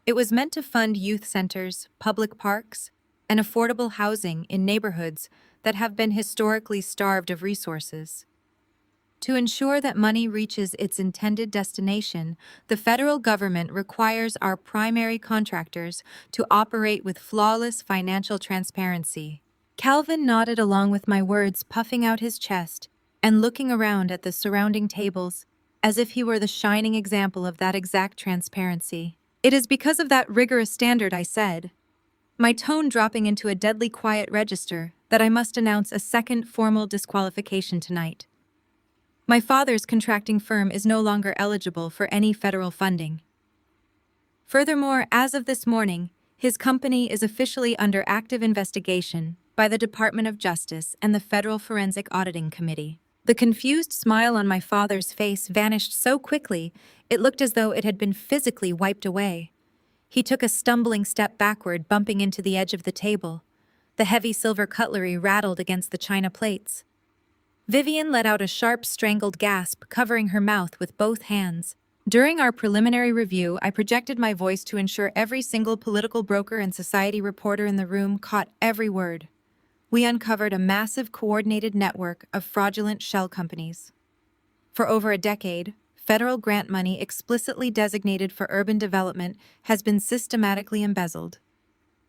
It was meant to fund youth centers, public parks, and affordable housing in neighborhoods that have been historically starved of resources. To ensure that money reaches its intended destination, the federal government requires our primary contractors to operate with flawless financial transparency. Calvin nodded along with my words, puffing out his chest and looking around at the surrounding tables as if he were the shining example of that exact transparency. It is because of that rigorous standard, I said, my tone dropping into a deadly quiet register, that I must announce a second formal disqualification tonight. My father's contracting firm is no longer eligible for any federal funding. Furthermore, as of this morning, his company is officially under active investigation by the Department of Justice and the Federal Forensic Auditing Committee. The confused smile on my father's face vanished so quickly, it looked as though it had been physically wiped away. He took a stumbling step backward, bumping into the edge of the table. The heavy silver cutlery rattled against the china plates. Vivian let out a sharp, strangled gasp, covering her mouth with both hands. During our preliminary review, I projected my voice to ensure every single political broker and society reporter in the room caught every word. We uncovered a massive, coordinated network of fraudulent shell companies. For over a decade, federal grant money explicitly designated for urban development has been systematically embezzled.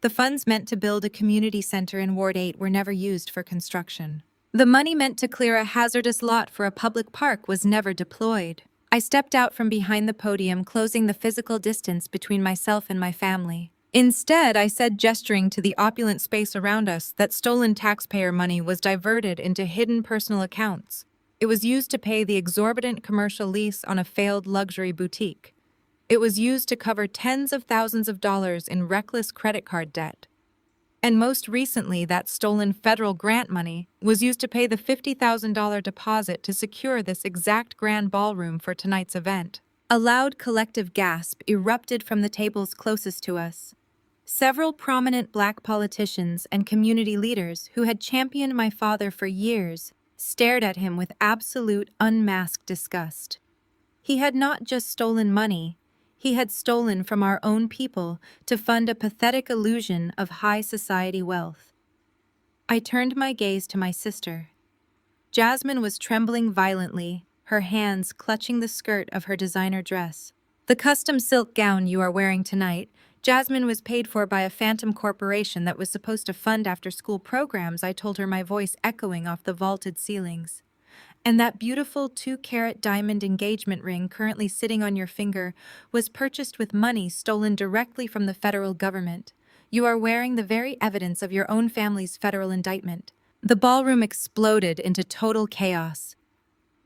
The funds meant to build a community center in Ward 8 were never used for construction. The money meant to clear a hazardous lot for a public park was never deployed. I stepped out from behind the podium, closing the physical distance between myself and my family. Instead, I said, gesturing to the opulent space around us, that stolen taxpayer money was diverted into hidden personal accounts. It was used to pay the exorbitant commercial lease on a failed luxury boutique. It was used to cover tens of thousands of dollars in reckless credit card debt. And most recently, that stolen federal grant money was used to pay the $50,000 deposit to secure this exact grand ballroom for tonight's event. A loud collective gasp erupted from the tables closest to us. Several prominent Black politicians and community leaders who had championed my father for years stared at him with absolute, unmasked disgust. He had not just stolen money, he had stolen from our own people to fund a pathetic illusion of high society wealth. I turned my gaze to my sister. Jasmine was trembling violently, her hands clutching the skirt of her designer dress. The custom silk gown you are wearing tonight, Jasmine, was paid for by a phantom corporation that was supposed to fund after-school programs, I told her, my voice echoing off the vaulted ceilings. And that beautiful 2-carat diamond engagement ring currently sitting on your finger was purchased with money stolen directly from the federal government. You are wearing the very evidence of your own family's federal indictment. The ballroom exploded into total chaos.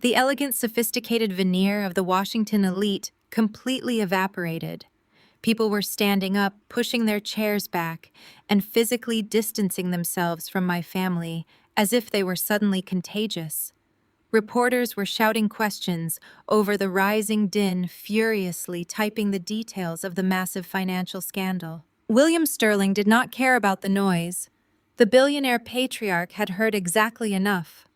The elegant, sophisticated veneer of the Washington elite completely evaporated. People were standing up, pushing their chairs back, and physically distancing themselves from my family as if they were suddenly contagious. Reporters were shouting questions over the rising din, furiously typing the details of the massive financial scandal. William Sterling did not care about the noise. The billionaire patriarch had heard exactly enough.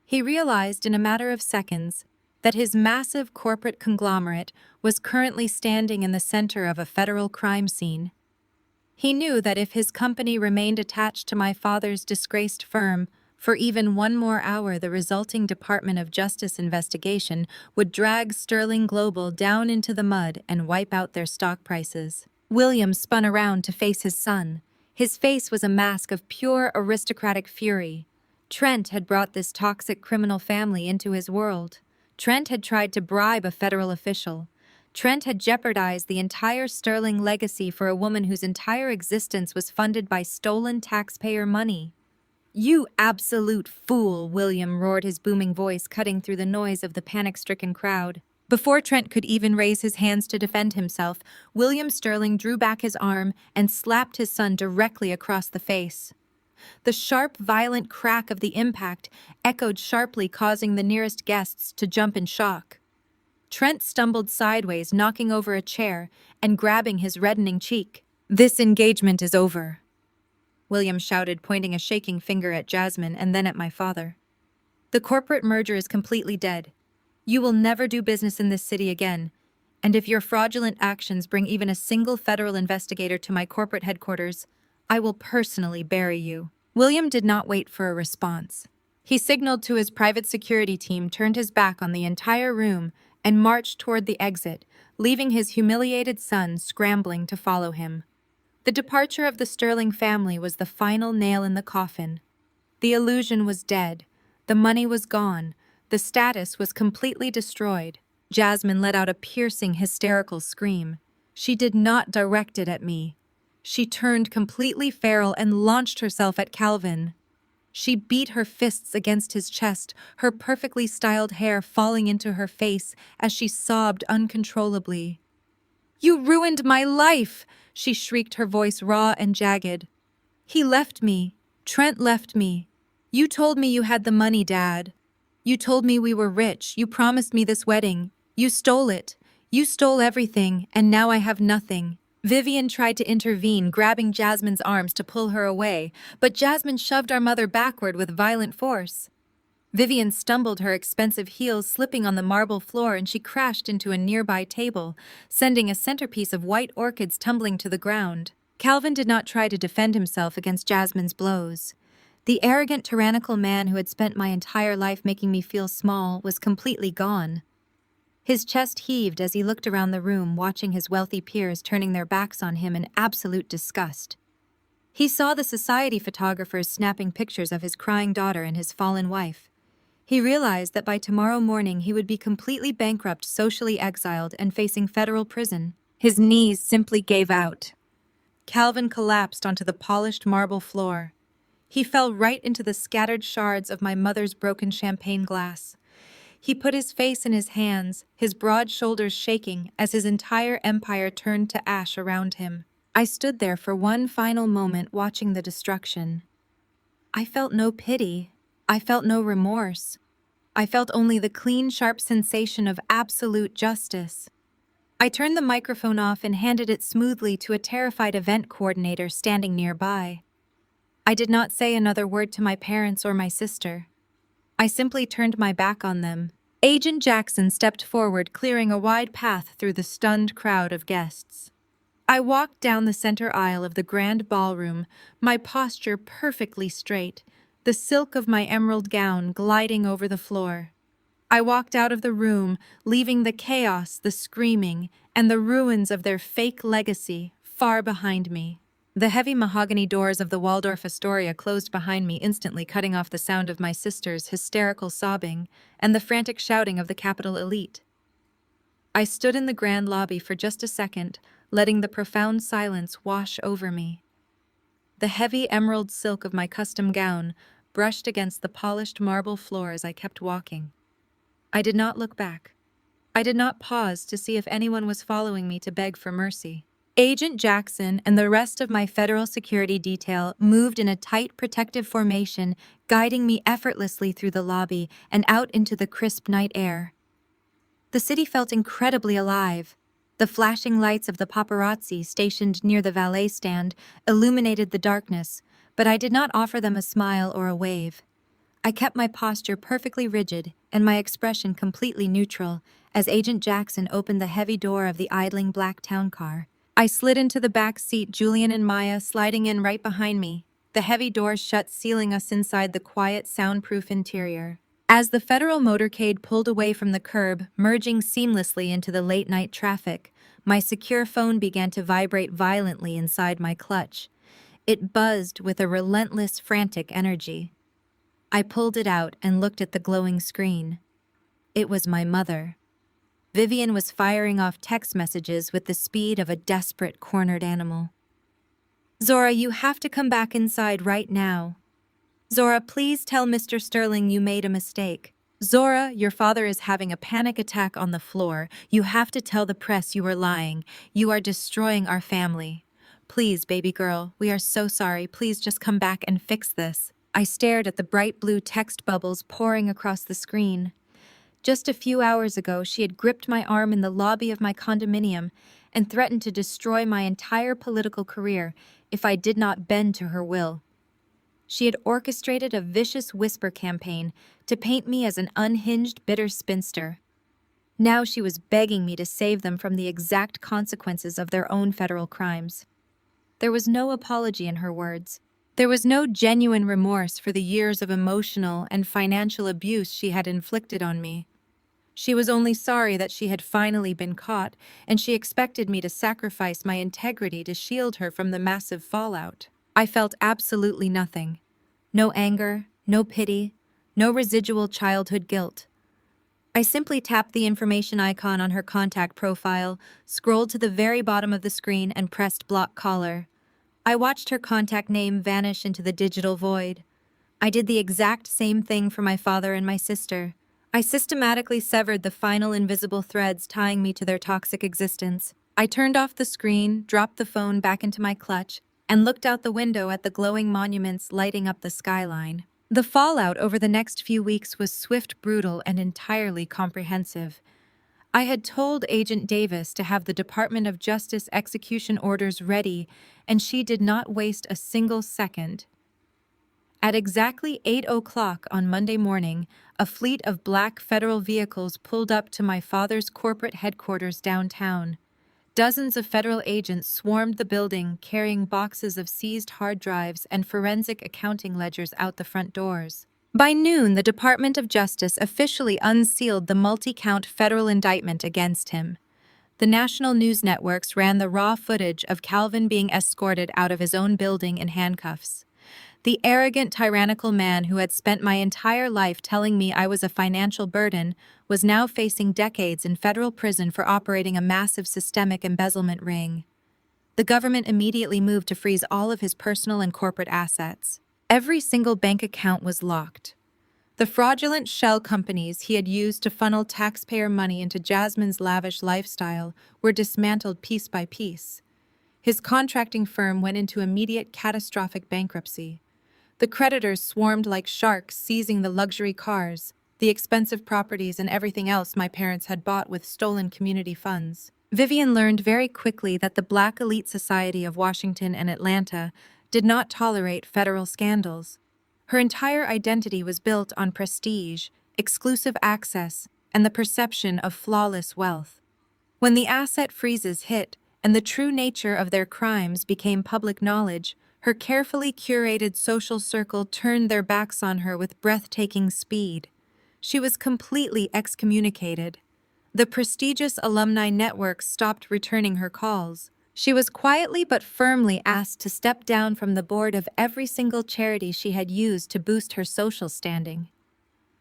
He realized in a matter of seconds that his massive corporate conglomerate was currently standing in the center of a federal crime scene. He knew that if his company remained attached to my father's disgraced firm for even one more hour, the resulting Department of Justice investigation would drag Sterling Global down into the mud and wipe out their stock prices. William spun around to face his son. His face was a mask of pure aristocratic fury. Trent had brought this toxic criminal family into his world. Trent had tried to bribe a federal official. Trent had jeopardized the entire Sterling legacy for a woman whose entire existence was funded by stolen taxpayer money. "You absolute fool," William roared, his booming voice cutting through the noise of the panic-stricken crowd. Before Trent could even raise his hands to defend himself, William Sterling drew back his arm and slapped his son directly across the face. The sharp, violent crack of the impact echoed sharply, causing the nearest guests to jump in shock. Trent stumbled sideways, knocking over a chair and grabbing his reddening cheek. "This engagement is over," William shouted, pointing a shaking finger at Jasmine and then at my father. "The corporate merger is completely dead. You will never do business in this city again, and if your fraudulent actions bring even a single federal investigator to my corporate headquarters, I will personally bury you." William did not wait for a response. He signaled to his private security team, turned his back on the entire room, and marched toward the exit, leaving his humiliated son scrambling to follow him. The departure of the Sterling family was the final nail in the coffin. The illusion was dead. The money was gone. The status was completely destroyed. Jasmine let out a piercing, hysterical scream. She did not direct it at me. She turned completely feral and launched herself at Calvin. She beat her fists against his chest, her perfectly styled hair falling into her face as she sobbed uncontrollably. "You ruined my life!" she shrieked, her voice raw and jagged. "He left me. Trent left me. You told me you had the money, Dad. You told me we were rich. You promised me this wedding. You stole it. You stole everything, and now I have nothing." Vivian tried to intervene, grabbing Jasmine's arms to pull her away, but Jasmine shoved our mother backward with violent force. Vivian stumbled, her expensive heels slipping on the marble floor, and she crashed into a nearby table, sending a centerpiece of white orchids tumbling to the ground. Calvin did not try to defend himself against Jasmine's blows. The arrogant, tyrannical man who had spent my entire life making me feel small was completely gone. His chest heaved as he looked around the room, watching his wealthy peers turning their backs on him in absolute disgust. He saw the society photographers snapping pictures of his crying daughter and his fallen wife. He realized that by tomorrow morning he would be completely bankrupt, socially exiled, and facing federal prison. His knees simply gave out. Calvin collapsed onto the polished marble floor. He fell right into the scattered shards of my mother's broken champagne glass. He put his face in his hands, his broad shoulders shaking as his entire empire turned to ash around him. I stood there for one final moment, watching the destruction. I felt no pity. I felt no remorse. I felt only the clean, sharp sensation of absolute justice. I turned the microphone off and handed it smoothly to a terrified event coordinator standing nearby. I did not say another word to my parents or my sister. I simply turned my back on them. Agent Jackson stepped forward, clearing a wide path through the stunned crowd of guests. I walked down the center aisle of the grand ballroom, my posture perfectly straight, the silk of my emerald gown gliding over the floor. I walked out of the room, leaving the chaos, the screaming, and the ruins of their fake legacy far behind me. The heavy mahogany doors of the Waldorf Astoria closed behind me, instantly cutting off the sound of my sister's hysterical sobbing and the frantic shouting of the Capitol elite. I stood in the grand lobby for just a second, letting the profound silence wash over me. The heavy emerald silk of my custom gown brushed against the polished marble floor as I kept walking. I did not look back. I did not pause to see if anyone was following me to beg for mercy. Agent Jackson and the rest of my federal security detail moved in a tight protective formation, guiding me effortlessly through the lobby and out into the crisp night air. The city felt incredibly alive. The flashing lights of the paparazzi stationed near the valet stand illuminated the darkness, but I did not offer them a smile or a wave. I kept my posture perfectly rigid and my expression completely neutral as Agent Jackson opened the heavy door of the idling black town car. I slid into the back seat, Julian and Maya sliding in right behind me, the heavy doors shut, sealing us inside the quiet, soundproof interior. As the federal motorcade pulled away from the curb, merging seamlessly into the late-night traffic, my secure phone began to vibrate violently inside my clutch. It buzzed with a relentless, frantic energy. I pulled it out and looked at the glowing screen. It was my mother. Vivian was firing off text messages with the speed of a desperate, cornered animal. "Zora, you have to come back inside right now. Zora, please tell Mr. Sterling you made a mistake. Zora, your father is having a panic attack on the floor. You have to tell the press you are lying. You are destroying our family. Please, baby girl, we are so sorry. Please just come back and fix this." I stared at the bright blue text bubbles pouring across the screen. Just a few hours ago, she had gripped my arm in the lobby of my condominium and threatened to destroy my entire political career if I did not bend to her will. She had orchestrated a vicious whisper campaign to paint me as an unhinged, bitter spinster. Now she was begging me to save them from the exact consequences of their own federal crimes. There was no apology in her words. There was no genuine remorse for the years of emotional and financial abuse she had inflicted on me. She was only sorry that she had finally been caught, and she expected me to sacrifice my integrity to shield her from the massive fallout. I felt absolutely nothing. No anger, no pity, no residual childhood guilt. I simply tapped the information icon on her contact profile, scrolled to the very bottom of the screen, and pressed block caller. I watched her contact name vanish into the digital void. I did the exact same thing for my father and my sister. I systematically severed the final invisible threads tying me to their toxic existence. I turned off the screen, dropped the phone back into my clutch, and looked out the window at the glowing monuments lighting up the skyline. The fallout over the next few weeks was swift, brutal, and entirely comprehensive. I had told Agent Davis to have the Department of Justice execution orders ready, and she did not waste a single second. At exactly 8:00 on Monday morning, a fleet of black federal vehicles pulled up to my father's corporate headquarters downtown. Dozens of federal agents swarmed the building, carrying boxes of seized hard drives and forensic accounting ledgers out the front doors. By noon, the Department of Justice officially unsealed the multi-count federal indictment against him. The national news networks ran the raw footage of Calvin being escorted out of his own building in handcuffs. The arrogant, tyrannical man who had spent my entire life telling me I was a financial burden was now facing decades in federal prison for operating a massive systemic embezzlement ring. The government immediately moved to freeze all of his personal and corporate assets. Every single bank account was locked. The fraudulent shell companies he had used to funnel taxpayer money into Jasmine's lavish lifestyle were dismantled piece by piece. His contracting firm went into immediate catastrophic bankruptcy. The creditors swarmed like sharks, seizing the luxury cars, the expensive properties, and everything else my parents had bought with stolen community funds. Vivian learned very quickly that the Black elite society of Washington and Atlanta did not tolerate federal scandals. Her entire identity was built on prestige, exclusive access, and the perception of flawless wealth. When the asset freezes hit, and the true nature of their crimes became public knowledge, her carefully curated social circle turned their backs on her with breathtaking speed. She was completely excommunicated. The prestigious alumni network stopped returning her calls. She was quietly but firmly asked to step down from the board of every single charity she had used to boost her social standing.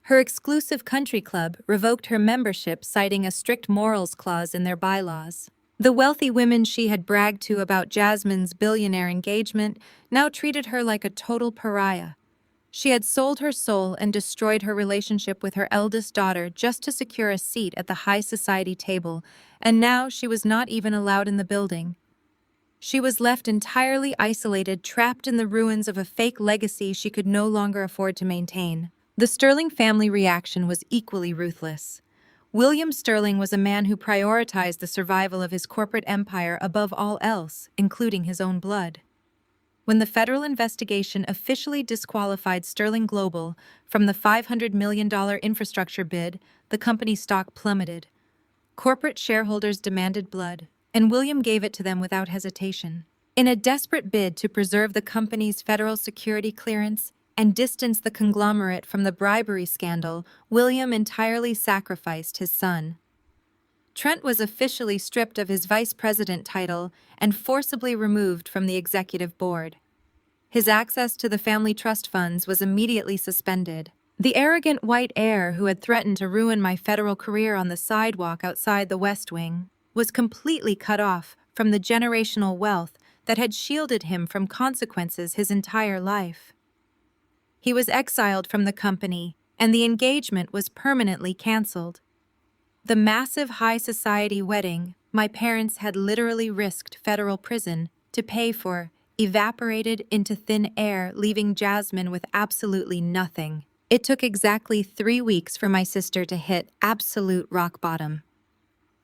Her exclusive country club revoked her membership, citing a strict morals clause in their bylaws. The wealthy women she had bragged to about Jasmine's billionaire engagement now treated her like a total pariah. She had sold her soul and destroyed her relationship with her eldest daughter just to secure a seat at the high society table, and now she was not even allowed in the building. She was left entirely isolated, trapped in the ruins of a fake legacy she could no longer afford to maintain. The Sterling family reaction was equally ruthless. William Sterling was a man who prioritized the survival of his corporate empire above all else, including his own blood. When the federal investigation officially disqualified Sterling Global from the $500 million infrastructure bid, the company's stock plummeted. Corporate shareholders demanded blood, and William gave it to them without hesitation. In a desperate bid to preserve the company's federal security clearance and distance the conglomerate from the bribery scandal, William entirely sacrificed his son. Trent was officially stripped of his vice president title and forcibly removed from the executive board. His access to the family trust funds was immediately suspended. The arrogant white heir who had threatened to ruin my federal career on the sidewalk outside the West Wing was completely cut off from the generational wealth that had shielded him from consequences his entire life. He was exiled from the company, and the engagement was permanently canceled. The massive high society wedding my parents had literally risked federal prison to pay for evaporated into thin air, leaving Jasmine with absolutely nothing. It took exactly 3 weeks for my sister to hit absolute rock bottom.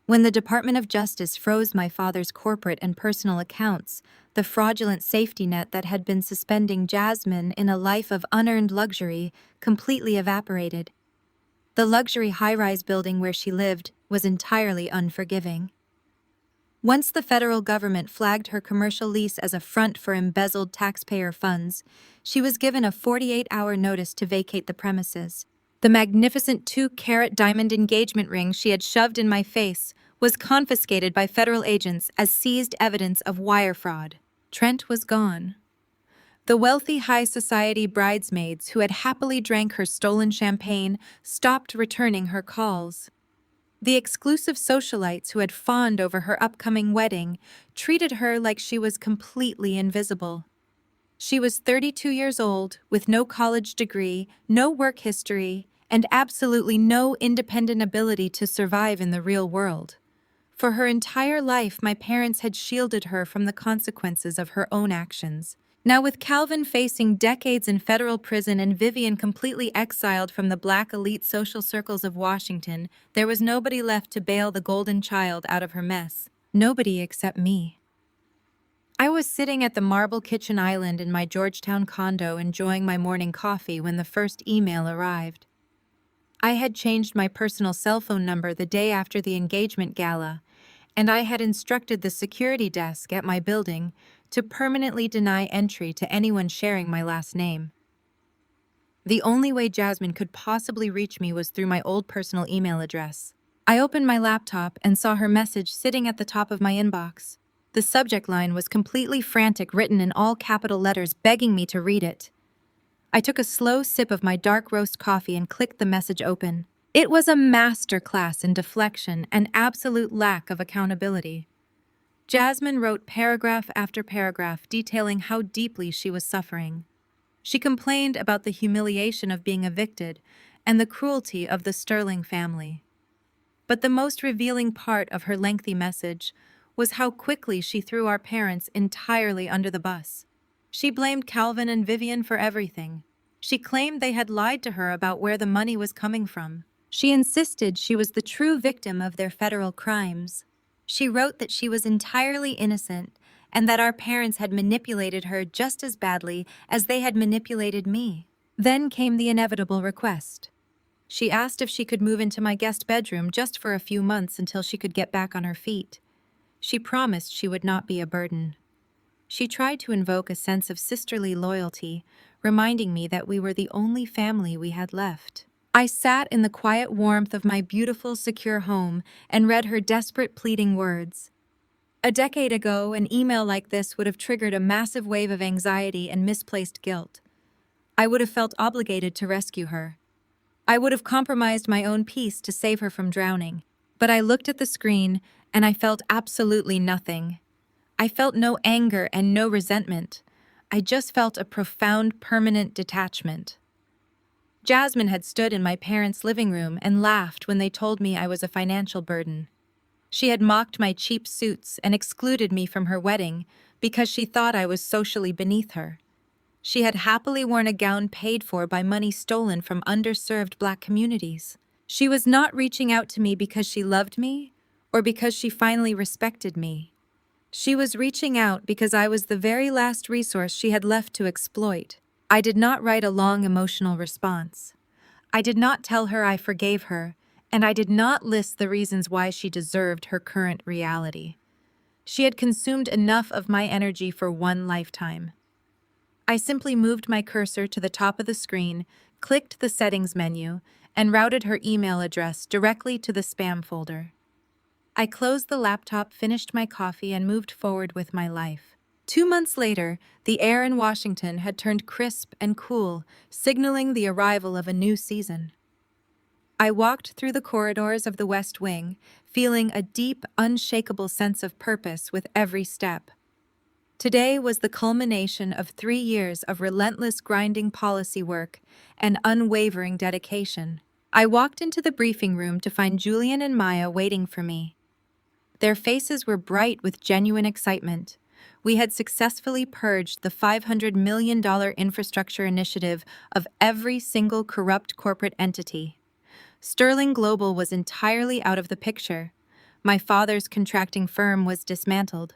When the Department of Justice froze my father's corporate and personal accounts, the fraudulent safety net that had been suspending Jasmine in a life of unearned luxury completely evaporated. The luxury high-rise building where she lived was entirely unforgiving. Once the federal government flagged her commercial lease as a front for embezzled taxpayer funds, she was given a 48-hour notice to vacate the premises. The magnificent 2-carat diamond engagement ring she had shoved in my face was confiscated by federal agents as seized evidence of wire fraud. Trent was gone. The wealthy high society bridesmaids who had happily drank her stolen champagne stopped returning her calls. The exclusive socialites who had fawned over her upcoming wedding treated her like she was completely invisible. She was 32 years old, with no college degree, no work history, and absolutely no independent ability to survive in the real world. For her entire life, my parents had shielded her from the consequences of her own actions. Now, with Calvin facing decades in federal prison and Vivian completely exiled from the black elite social circles of Washington, there was nobody left to bail the golden child out of her mess. Nobody except me. I was sitting at the marble kitchen island in my Georgetown condo enjoying my morning coffee when the first email arrived. I had changed my personal cell phone number the day after the engagement gala, and I had instructed the security desk at my building to permanently deny entry to anyone sharing my last name. The only way Jasmine could possibly reach me was through my old personal email address. I opened my laptop and saw her message sitting at the top of my inbox. The subject line was completely frantic, written in all capital letters, begging me to read it. I took a slow sip of my dark roast coffee and clicked the message open. It was a masterclass in deflection and absolute lack of accountability. Jasmine wrote paragraph after paragraph detailing how deeply she was suffering. She complained about the humiliation of being evicted and the cruelty of the Sterling family. But the most revealing part of her lengthy message was how quickly she threw our parents entirely under the bus. She blamed Calvin and Vivian for everything. She claimed they had lied to her about where the money was coming from. She insisted she was the true victim of their federal crimes. She wrote that she was entirely innocent and that our parents had manipulated her just as badly as they had manipulated me. Then came the inevitable request. She asked if she could move into my guest bedroom just for a few months until she could get back on her feet. She promised she would not be a burden. She tried to invoke a sense of sisterly loyalty, reminding me that we were the only family we had left. I sat in the quiet warmth of my beautiful, secure home and read her desperate, pleading words. A decade ago, an email like this would have triggered a massive wave of anxiety and misplaced guilt. I would have felt obligated to rescue her. I would have compromised my own peace to save her from drowning. But I looked at the screen and I felt absolutely nothing. I felt no anger and no resentment. I just felt a profound, permanent detachment. Jasmine had stood in my parents' living room and laughed when they told me I was a financial burden. She had mocked my cheap suits and excluded me from her wedding because she thought I was socially beneath her. She had happily worn a gown paid for by money stolen from underserved Black communities. She was not reaching out to me because she loved me or because she finally respected me. She was reaching out because I was the very last resource she had left to exploit. I did not write a long emotional response. I did not tell her I forgave her, and I did not list the reasons why she deserved her current reality. She had consumed enough of my energy for one lifetime. I simply moved my cursor to the top of the screen, clicked the settings menu, and routed her email address directly to the spam folder. I closed the laptop, finished my coffee, and moved forward with my life. 2 months later, the air in Washington had turned crisp and cool, signaling the arrival of a new season. I walked through the corridors of the West Wing, feeling a deep, unshakable sense of purpose with every step. Today was the culmination of 3 years of relentless grinding policy work and unwavering dedication. I walked into the briefing room to find Julian and Maya waiting for me. Their faces were bright with genuine excitement. We had successfully purged the $500 million infrastructure initiative of every single corrupt corporate entity. Sterling Global was entirely out of the picture. My father's contracting firm was dismantled.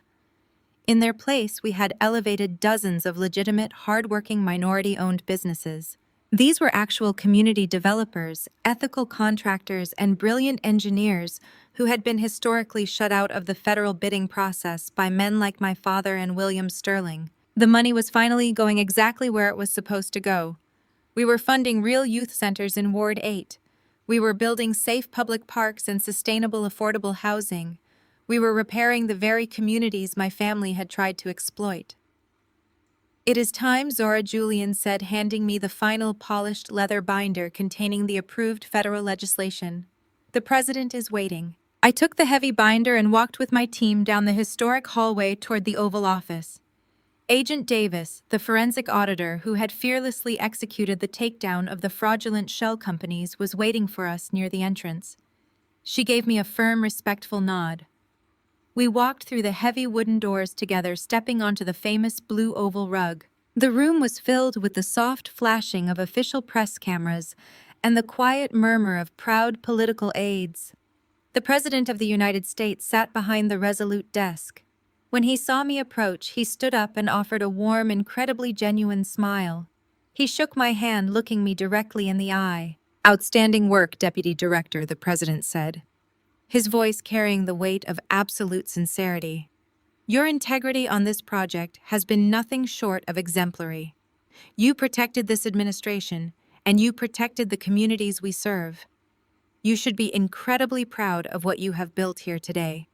In their place, we had elevated dozens of legitimate, hard-working minority-owned businesses. These were actual community developers, ethical contractors, and brilliant engineers who had been historically shut out of the federal bidding process by men like my father and William Sterling. The money was finally going exactly where it was supposed to go. We were funding real youth centers in Ward 8. We were building safe public parks and sustainable affordable housing. We were repairing the very communities my family had tried to exploit. "It is time," Zora Julian said, handing me the final polished leather binder containing the approved federal legislation. "The president is waiting." I took the heavy binder and walked with my team down the historic hallway toward the Oval Office. Agent Davis, the forensic auditor who had fearlessly executed the takedown of the fraudulent shell companies, was waiting for us near the entrance. She gave me a firm, respectful nod. We walked through the heavy wooden doors together, stepping onto the famous blue oval rug. The room was filled with the soft flashing of official press cameras and the quiet murmur of proud political aides. The President of the United States sat behind the resolute desk. When he saw me approach, he stood up and offered a warm, incredibly genuine smile. He shook my hand, looking me directly in the eye. "Outstanding work, Deputy Director," the President said, his voice carrying the weight of absolute sincerity. "Your integrity on this project has been nothing short of exemplary. You protected this administration, and you protected the communities we serve. You should be incredibly proud of what you have built here today."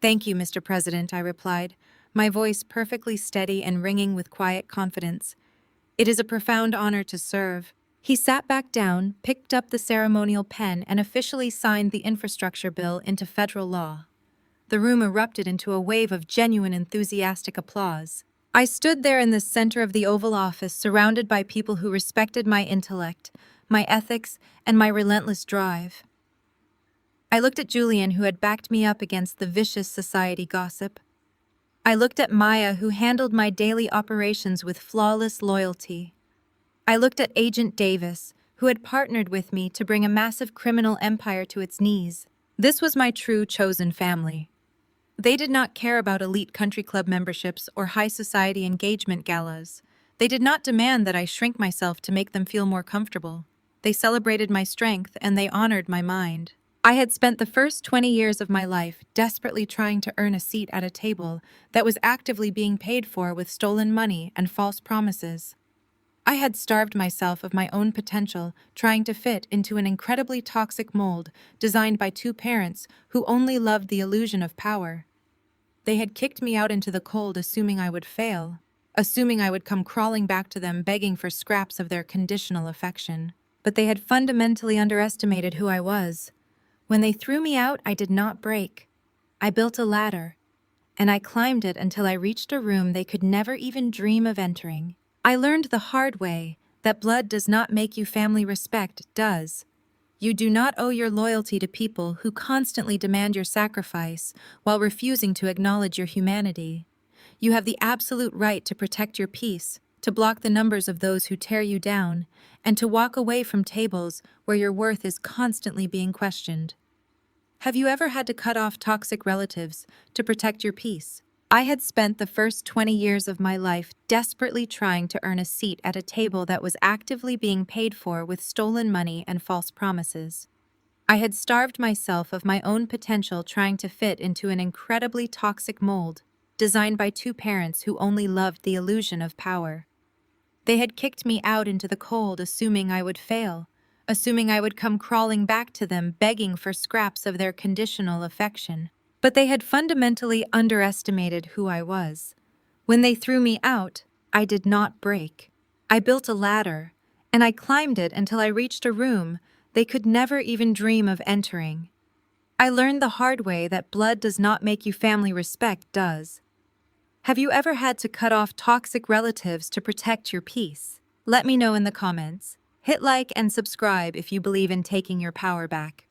"Thank you, Mr. President," I replied, my voice perfectly steady and ringing with quiet confidence. "It is a profound honor to serve." He sat back down, picked up the ceremonial pen, and officially signed the infrastructure bill into federal law. The room erupted into a wave of genuine, enthusiastic applause. I stood there in the center of the Oval Office, surrounded by people who respected my intellect, my ethics, and my relentless drive. I looked at Julian, who had backed me up against the vicious society gossip. I looked at Maya, who handled my daily operations with flawless loyalty. I looked at Agent Davis, who had partnered with me to bring a massive criminal empire to its knees. This was my true chosen family. They did not care about elite country club memberships or high society engagement galas. They did not demand that I shrink myself to make them feel more comfortable. They celebrated my strength and they honored my mind. I had spent the first 20 years of my life desperately trying to earn a seat at a table that was actively being paid for with stolen money and false promises. I had starved myself of my own potential, trying to fit into an incredibly toxic mold designed by two parents who only loved the illusion of power. They had kicked me out into the cold, assuming I would fail, assuming I would come crawling back to them begging for scraps of their conditional affection. But they had fundamentally underestimated who I was. When they threw me out, I did not break. I built a ladder, and I climbed it until I reached a room they could never even dream of entering. I learned the hard way that blood does not make you family respect does. You do not owe your loyalty to people who constantly demand your sacrifice while refusing to acknowledge your humanity. You have the absolute right to protect your peace, to block the numbers of those who tear you down, and to walk away from tables where your worth is constantly being questioned. Have you ever had to cut off toxic relatives to protect your peace? I had spent the first 20 years of my life desperately trying to earn a seat at a table that was actively being paid for with stolen money and false promises. I had starved myself of my own potential trying to fit into an incredibly toxic mold, designed by two parents who only loved the illusion of power. They had kicked me out into the cold, assuming I would fail, assuming I would come crawling back to them begging for scraps of their conditional affection. But they had fundamentally underestimated who I was. When they threw me out, I did not break. I built a ladder, and I climbed it until I reached a room they could never even dream of entering. I learned the hard way that blood does not make you family respect does. Have you ever had to cut off toxic relatives to protect your peace? Let me know in the comments. Hit like and subscribe if you believe in taking your power back.